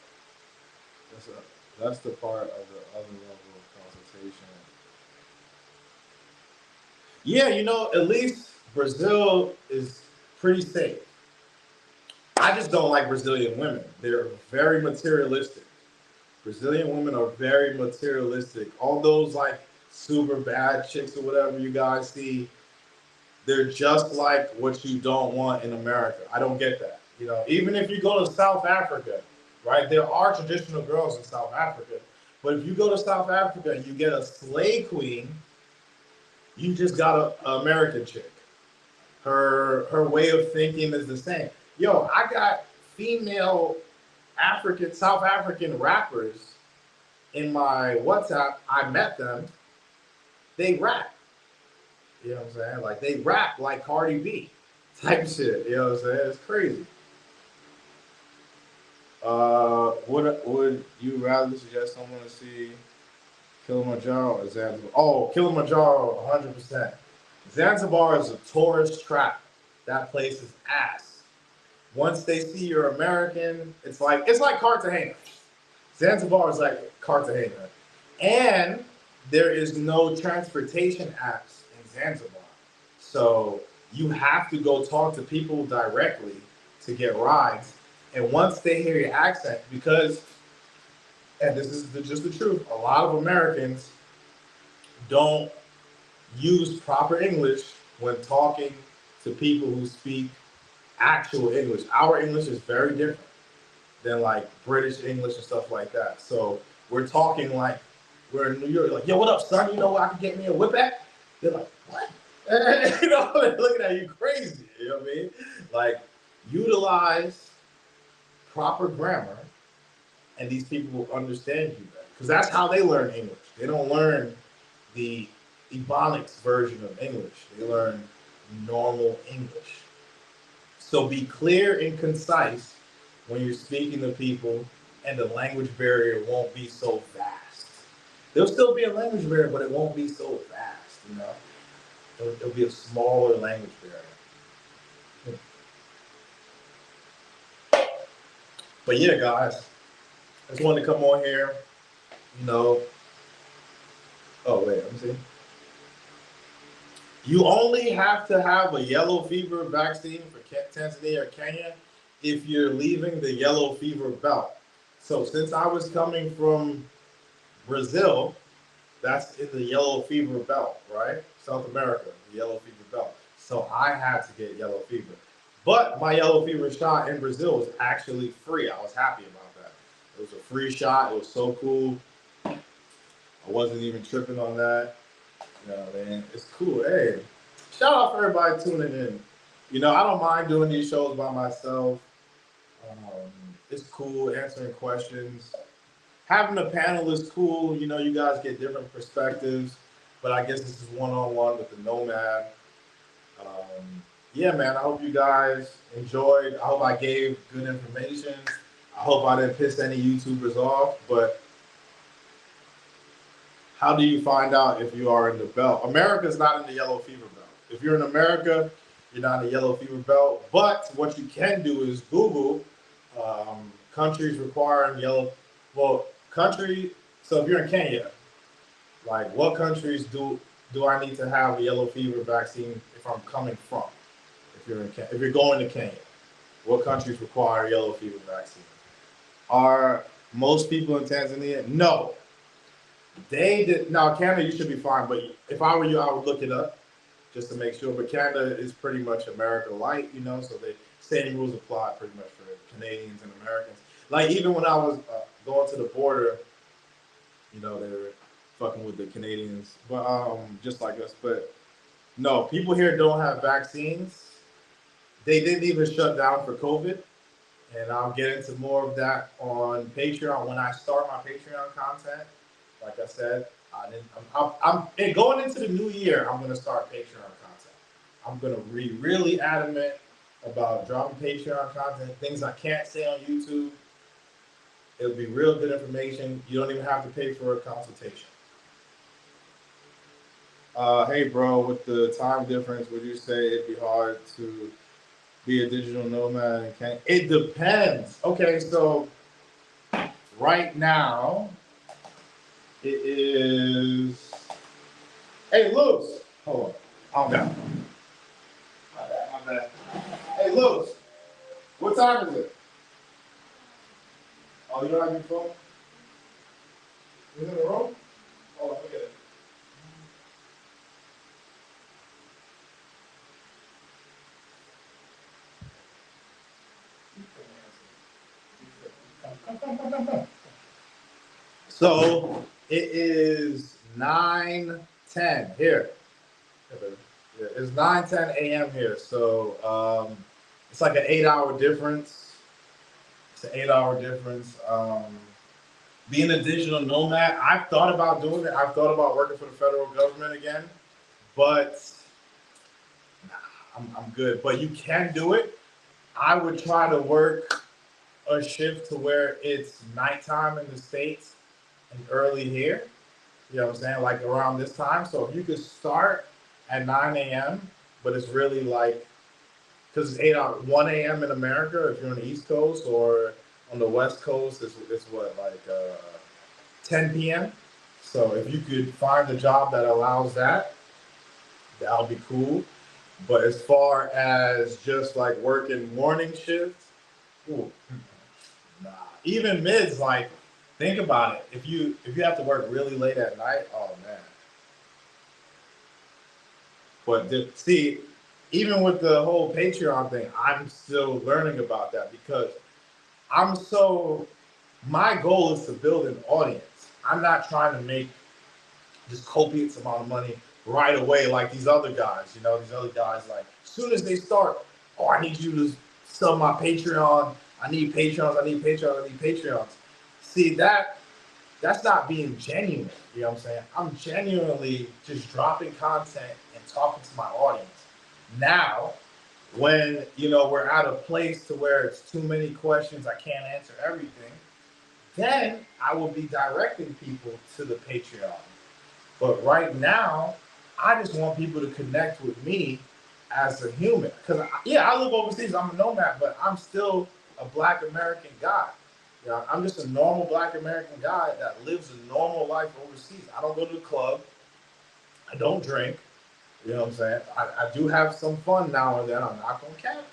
That's the part of the other level of consultation. Yeah, you know, at least Brazil is pretty safe. I just don't like Brazilian women. They're very materialistic. Brazilian women are very materialistic. All those like super bad chicks or whatever you guys see, they're just like what you don't want in America. I don't get that. You know, even if you go to South Africa, right? There are traditional girls in South Africa, but if you go to South Africa and you get a slay queen, you just got an American chick. Her way of thinking is the same. Yo, I got female South African rappers in my WhatsApp. I met them. They rap. You know what I'm saying? Like, they rap like Cardi B type shit. You know what I'm saying? It's crazy. Would you rather suggest someone to see Kilimanjaro or Zanzibar? Oh, Kilimanjaro, 100%. Zanzibar is a tourist trap. That place is ass. Once they see you're American, it's like Cartagena. Zanzibar is like Cartagena. And there is no transportation apps in Zanzibar. So you have to go talk to people directly to get rides. And once they hear your accent, because, and this is just the truth, a lot of Americans don't use proper English when talking to people who speak actual English. Our English is very different than like British English and stuff like that. So we're talking like we're in New York, like, yo, what up, son? You know where I can get me a whip at? They're like, what? And, you know, they're looking at you crazy. You know what I mean? Like, utilize proper grammar, and these people will understand you better. Because that's how they learn English. They don't learn the Ebonics version of English. They learn normal English. So be clear and concise when you're speaking to people, and the language barrier won't be so vast. There'll still be a language barrier, but it won't be so vast, you know? It'll be a smaller language barrier. But yeah, guys, I just wanted to come on here, you know. Oh, wait, let me see. You only have to have a yellow fever vaccine for Tanzania or Kenya if you're leaving the yellow fever belt. So since I was coming from Brazil, that's in the yellow fever belt, right? South America, the yellow fever belt. So I had to get yellow fever. But my yellow fever shot in Brazil was actually free. I was happy about that. It was a free shot. It was so cool. I wasn't even tripping on that. You know, man, it's cool. Hey, shout out for everybody tuning in. You know, I don't mind doing these shows by myself. It's cool answering questions. Having a panel is cool. You know, you guys get different perspectives. But I guess this is one-on-one with the Nomad. Yeah, man, I hope you guys enjoyed. I hope I gave good information. I hope I didn't piss any YouTubers off. But how do you find out if you are in the belt? America's not in the yellow fever belt. If you're in America, you're not in the yellow fever belt. But what you can do is Google countries requiring yellow. Well, country. So if you're in Kenya, like what countries do I need to have a yellow fever vaccine if I'm coming from? If you're going to Kenya, what countries require yellow fever vaccine? Are most people in Tanzania? No. They did. Now, Canada, you should be fine. But if I were you, I would look it up just to make sure. But Canada is pretty much America light, you know. So the same rules apply pretty much for Canadians and Americans. Like even when I was going to the border, you know, they were fucking with the Canadians, but just like us. But no, people here don't have vaccines. They didn't even shut down for COVID. And I'll get into more of that on Patreon when I start my Patreon content. Like I said, I'm going into the new year. I'm gonna start Patreon content. I'm gonna be really adamant about dropping Patreon content, things I can't say on YouTube. It'll be real good information. You don't even have to pay for a consultation. Hey, bro, with the time difference, would you say it'd be hard to be a digital nomad and can't? It depends. Okay, so right now it is. Hey, Lewis. Hold on. Calm down. My bad. Hey, Lewis. What time is it? Oh, you don't have your phone? You in the room? Hold on, look at it. Come. So it is 9:10 here. Yeah, it's 9:10 a.m. here. So it's like an 8-hour difference. It's an 8-hour difference. Being a digital nomad, I've thought about doing it. I've thought about working for the federal government again, but I'm good. But you can do it. I would try to work a shift to where it's nighttime in the States and early here. You know what I'm saying? Like around this time. So if you could start at 9 a.m., but it's really like, because it's 1 a.m. in America, if you're on the East Coast, or on the West Coast, it's what, like 10 p.m. So if you could find a job that allows that, that would be cool. But as far as just like working morning shifts, ooh, nah. Even mids, like, think about it. If you have to work really late at night, oh man. But see, even with the whole Patreon thing, I'm still learning about that because my goal is to build an audience. I'm not trying to make just copious amount of money right away like these other guys. You know, these other guys, like, as soon as they start, oh, I need you to sub my Patreon. I need Patreons. I need Patreons. I need Patreons. See, that's not being genuine. You know what I'm saying? I'm genuinely just dropping content and talking to my audience. Now, when, you know, we're at a place to where it's too many questions, I can't answer everything, then I will be directing people to the Patreon. But right now, I just want people to connect with me as a human. Because, yeah, I live overseas. I'm a nomad, but I'm still a Black American guy. You know, I'm just a normal Black American guy that lives a normal life overseas. I don't go to the club. I don't drink. You know what I'm saying? I do have some fun now and then. I'm not going to cap.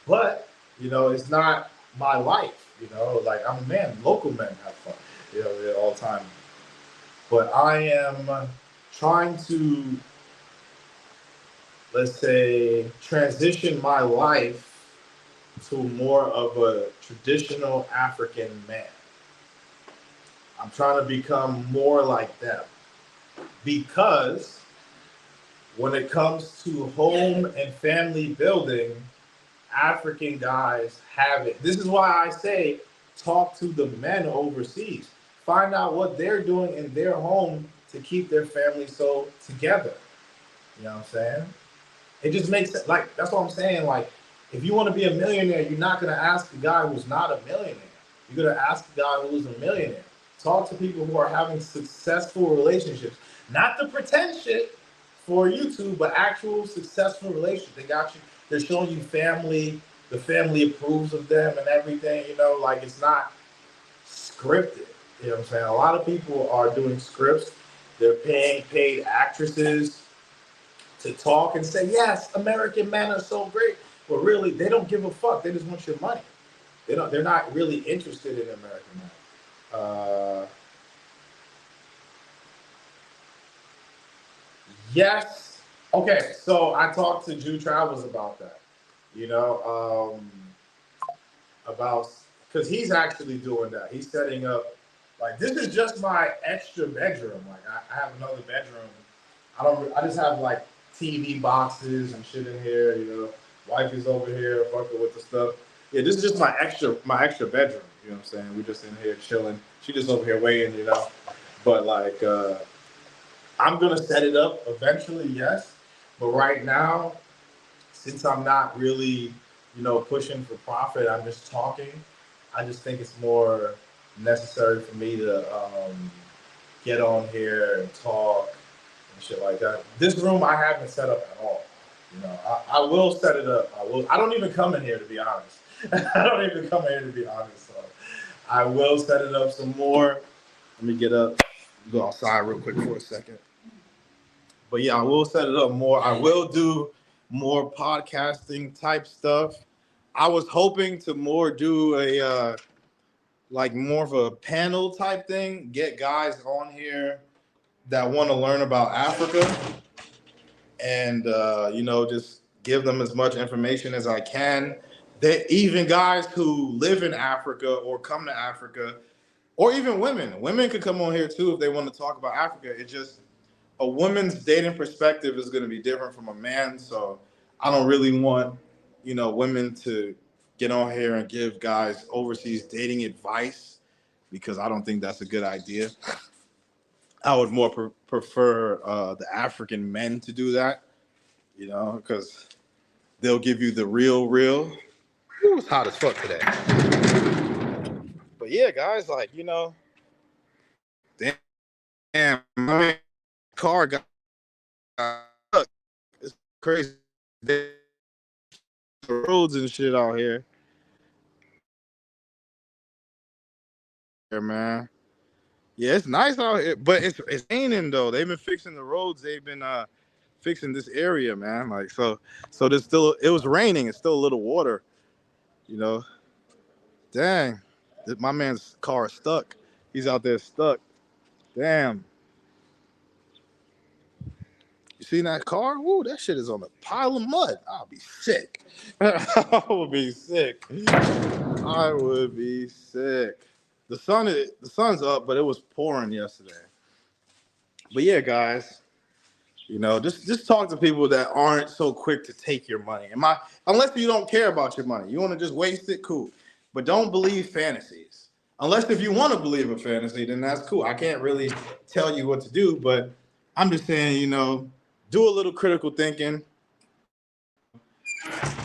But, you know, it's not my life. You know, like, I'm a man. Local men have fun, you know, all the time. But I am trying to, let's say, transition my life to more of a traditional African man. I'm trying to become more like them because when it comes to home and family building, African guys have it. This is why I say talk to the men overseas. Find out what they're doing in their home to keep their family so together. You know what I'm saying? It just makes it, like, that's what I'm saying. Like, if you want to be a millionaire, you're not going to ask the guy who's not a millionaire. You're going to ask the guy who's a millionaire. Talk to people who are having successful relationships. Not the pretend shit for YouTube, but actual successful relationships. They got you, they're showing you family, the family approves of them and everything, you know, like, it's not scripted. You know what I'm saying? A lot of people are doing scripts. They're paying paid actresses to talk and say, yes, American men are so great. But really, they don't give a fuck. They just want your money. They're not really interested in American men. Yes. Okay, so I talked to Jew Travels about that. You know, about, because he's actually doing that. He's setting up, like, this is just my extra bedroom. Like, I have another bedroom. I just have like TV boxes and shit in here. You know, wife is over here fucking with the stuff. Yeah, this is just my extra bedroom. You know what I'm saying? We just in here chilling. She just over here waiting. You know, but like, I'm gonna set it up eventually, yes. But right now, since I'm not really, you know, pushing for profit, I'm just talking. I just think it's more necessary for me to get on here and talk and shit like that. This room I haven't set up at all. You know, I will set it up. I will. I don't even come in here to be honest. I don't even come in here to be honest. So I will set it up some more. Let me get up, go outside real quick for a second. But yeah, I will set it up more. I will do more podcasting type stuff. I was hoping to more do a like more of a panel type thing, get guys on here that want to learn about Africa and you know, just give them as much information as I can. That even guys who live in Africa or come to Africa, or even women. Women could come on here too if they want to talk about Africa. It just, a woman's dating perspective is going to be different from a man. So I don't really want, you know, women to get on here and give guys overseas dating advice because I don't think that's a good idea. I would more prefer the African men to do that, you know, because they'll give you the real. Ooh, it's hot as fuck today. But yeah, guys, like, you know, damn, my car got stuck. It's crazy. The roads and shit out here. Yeah, man. Yeah, it's nice out here, but it's raining though. They've been fixing the roads. They've been fixing this area, man. Like, so there's still, it was raining. It's still a little water, you know. Dang, my man's car is stuck. He's out there stuck. Damn. You seen that car? Woo, that shit is on a pile of mud. I'll be sick. I would be sick. I would be sick. The sun's up, but it was pouring yesterday. But yeah, guys, You know, just talk to people that aren't so quick to take your money. Unless you don't care about your money, you want to just waste it, cool. But don't believe fantasies. Unless if you want to believe a fantasy, then that's cool. I can't really tell you what to do, but I'm just saying, you know, do a little critical thinking.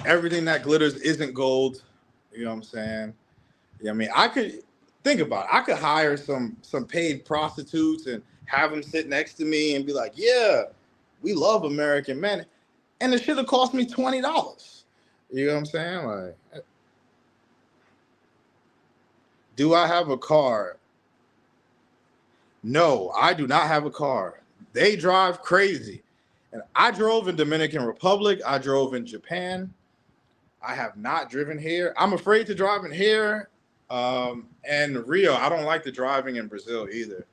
Everything that glitters isn't gold. You know what I'm saying? Yeah, I mean, I could think about it. I could hire some paid prostitutes and have them sit next to me and be like, "Yeah, we love American men," and it should have cost me $20. You know what I'm saying? Like, do I have a car? No, I do not have a car. They drive crazy, and I drove in Dominican Republic. I drove in Japan. I have not driven here. I'm afraid to drive in here. And Rio, I don't like the driving in Brazil either.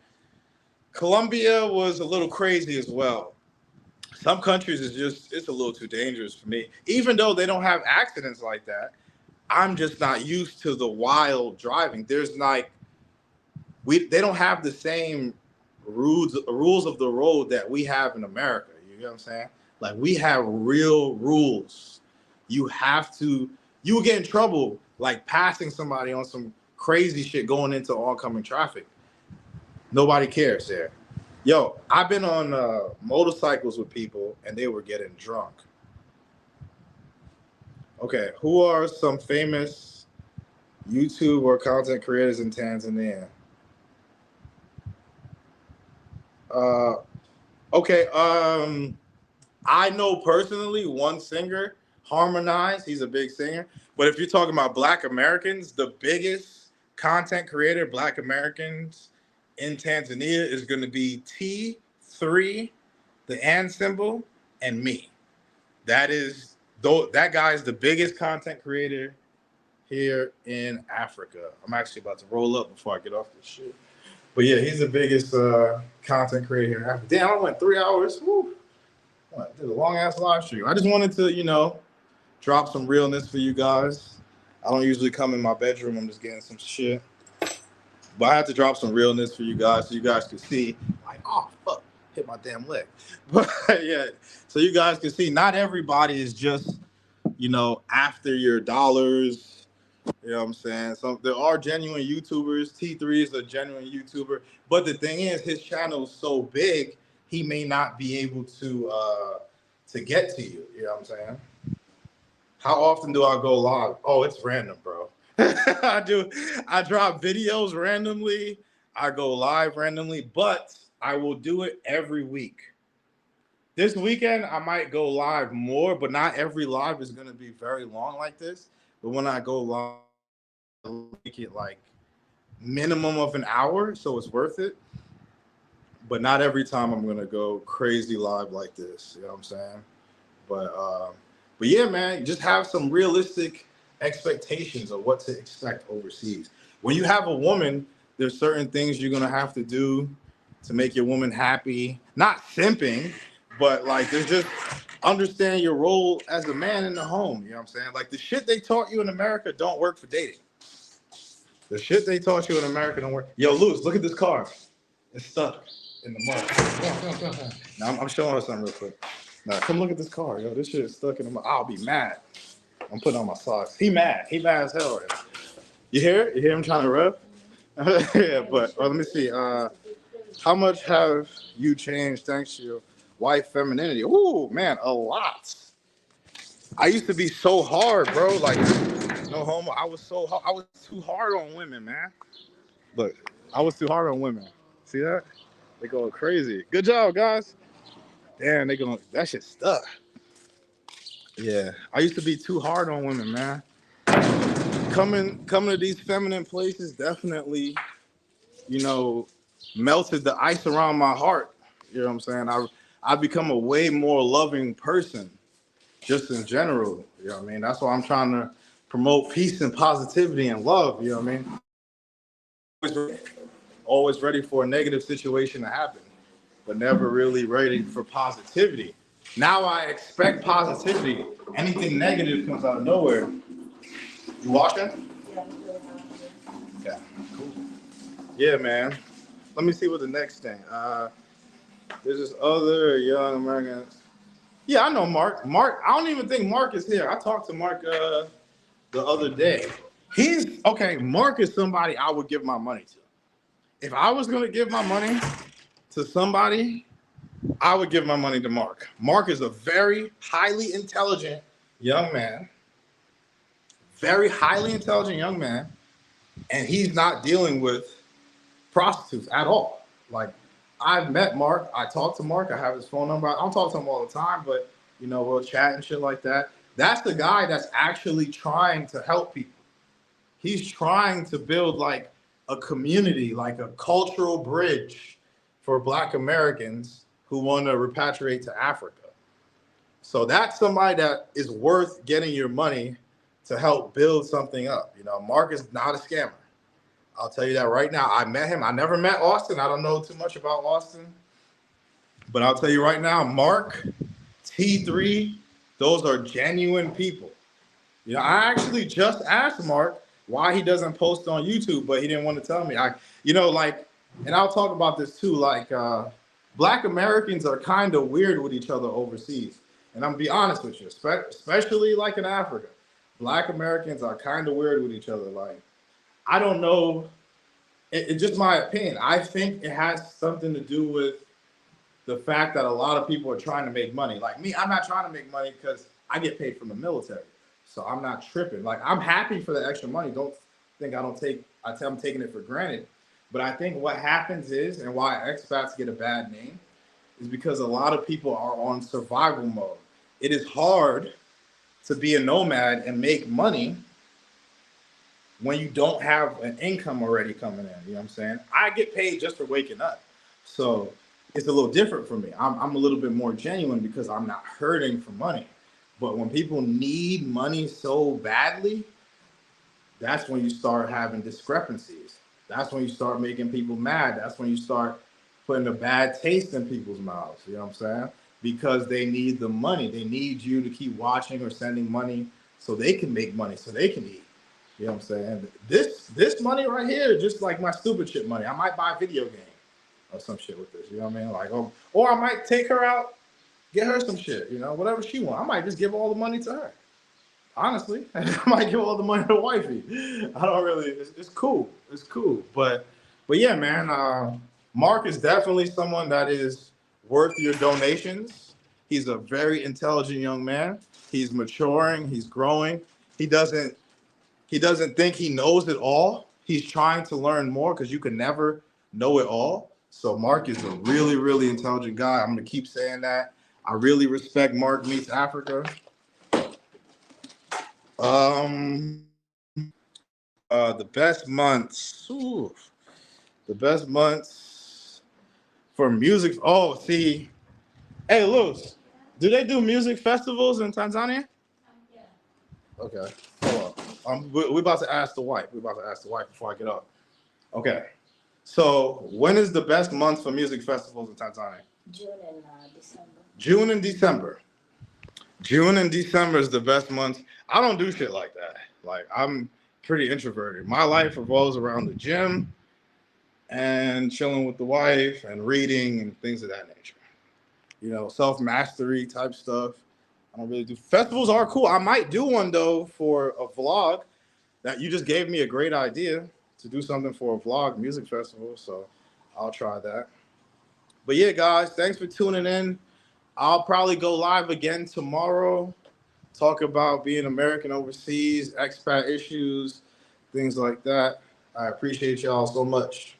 Colombia was a little crazy as well. Some countries is just it's a little too dangerous for me. Even though they don't have accidents like that, I'm just not used to the wild driving. There's like they don't have the same rules of the road that we have in America. You know what I'm saying? Like we have real rules. You have to you will get in trouble like passing somebody on some crazy shit going into oncoming traffic. Nobody cares there. Yo, I've been on motorcycles with people and they were getting drunk. Okay, who are some famous YouTube or content creators in Tanzania? Uh, okay, I know personally one singer, Harmonize. He's a big singer. But if you're talking about Black Americans, the biggest content creator, Black Americans in Tanzania is going to be T3, the and symbol, and me. That is that guy is the biggest content creator here in Africa. I'm actually about to roll up before I get off this shit. But yeah, he's the biggest content creator here in Africa. Damn, I went 3 hours. Woo. I did a long ass live stream. I just wanted to, you know, drop some realness for you guys. I don't usually come in my bedroom. I'm just getting some shit. But I had to drop some realness for you guys so you guys could see, like, oh, fuck, hit my damn leg. But yeah, so you guys can see not everybody is just, you know, after your dollars. You know what I'm saying? So there are genuine YouTubers. T3 is a genuine YouTuber. But the thing is, his channel is so big, he may not be able to get to you. You know what I'm saying? How often do I go live? Oh, it's random, bro. I do. I drop videos randomly. I go live randomly, but I will do it every week. This weekend, I might go live more, but not every live is going to be very long like this. But when I go live, I'll make it like minimum of an hour, so it's worth it. But not every time I'm going to go crazy live like this. You know what I'm saying? But yeah, man, just have some realistic expectations of what to expect overseas. When you have a woman, there's certain things you're gonna have to do to make your woman happy. Not simping, but like there's just understand your role as a man in the home. You know what I'm saying? Like the shit they taught you in America don't work for dating. The shit they taught you in America don't work. Yo, Luz, look at this car. It's stuck in the mud. Come. Now I'm showing her something real quick. Now come look at this car. Yo, this shit is stuck in the mud. I'll be mad. I'm putting on my socks. He mad. He mad as hell right now. You hear it? You hear him trying to rub? Yeah, but let me see. How much have you changed thanks to your wife femininity? Ooh, man, a lot. I used to be so hard, bro. Like, no homo. I was so hard. I was too hard on women, man. Look, I was too hard on women. See that? They going crazy. Good job, guys. Damn, they going. That shit stuck. Yeah, I used to be too hard on women, man. Coming to these feminine places definitely, you know, melted the ice around my heart. You know what I'm saying? I've become a way more loving person, just in general. You know what I mean? That's why I'm trying to promote peace and positivity and love. You know what I mean? Always ready for a negative situation to happen, but never really ready for positivity. Now I expect positivity. Anything negative comes out of nowhere. You watching? Yeah, cool. Yeah, man. Let me see what the next thing. There's this other young American. Yeah, I know Mark. Mark, I don't even think Mark is here. I talked to Mark the other day. He's okay. Mark is somebody I would give my money to. If I was gonna give my money to somebody, I would give my money to Mark. Mark is a very highly intelligent young man. Very highly intelligent young man, and he's not dealing with prostitutes at all. Like, I've met Mark. I talk to Mark. I have his phone number. I don't talk to him all the time, but we'll chat and shit like that. That's the guy that's actually trying to help people. He's trying to build like a community, like a cultural bridge for Black Americans who want to repatriate to Africa. So that's somebody that is worth getting your money to help build something up. Mark is not a scammer. I'll tell you that right now. I met him. I never met Austin. I don't know too much about Austin. But I'll tell you right now, Mark, T3, those are genuine people. I actually just asked Mark why he doesn't post on YouTube, but he didn't want to tell me. And I'll talk about this too, Black Americans are kind of weird with each other overseas. And I'm gonna be honest with you, especially like in Africa, Black Americans are kind of weird with each other. Like, I don't know. It's just my opinion. I think it has something to do with the fact that a lot of people are trying to make money. Like me, I'm not trying to make money because I get paid from the military. So I'm not tripping. Like, I'm happy for the extra money. Don't think I'm taking it for granted. But I think what happens is, and why expats get a bad name, is because a lot of people are on survival mode. It is hard to be a nomad and make money when you don't have an income already coming in. You know what I'm saying? I get paid just for waking up. So it's a little different for me. I'm a little bit more genuine because I'm not hurting for money. But when people need money so badly, that's when you start having discrepancies. That's when you start making people mad. That's when you start putting a bad taste in people's mouths. You know what I'm saying? Because they need the money. They need you to keep watching or sending money so they can make money, so they can eat. You know what I'm saying? This money right here, just like my stupid shit money. I might buy a video game or some shit with this. You know what I mean? Like, or I might take her out, get her some shit. Whatever she wants. I might just give all the money to her. Honestly, I might give all the money to wifey. I don't really. It's cool. It's cool. But yeah, man. Mark is definitely someone that is worth your donations. He's a very intelligent young man. He's maturing. He's growing. He doesn't think he knows it all. He's trying to learn more because you can never know it all. So Mark is a really, really intelligent guy. I'm gonna keep saying that. I really respect Mark Meets Africa. The best months. The best months for music. Oh, see. Hey, Luz, do they do music festivals in Tanzania? Yeah. Okay. Hold on. We're about to ask the wife. Before I get up. Okay. So when is the best month for music festivals in Tanzania? June and December. June and December. June and December is the best months. I don't do shit like that. Like, I'm pretty introverted. My life revolves around the gym and chilling with the wife and reading and things of that nature. Self-mastery type stuff. I don't really do. Festivals are cool. I might do one, though, for a vlog. That you just gave me a great idea to do something for a vlog music festival. So I'll try that. But yeah, guys, thanks for tuning in. I'll probably go live again tomorrow, talk about being American overseas, expat issues, things like that. I appreciate y'all so much.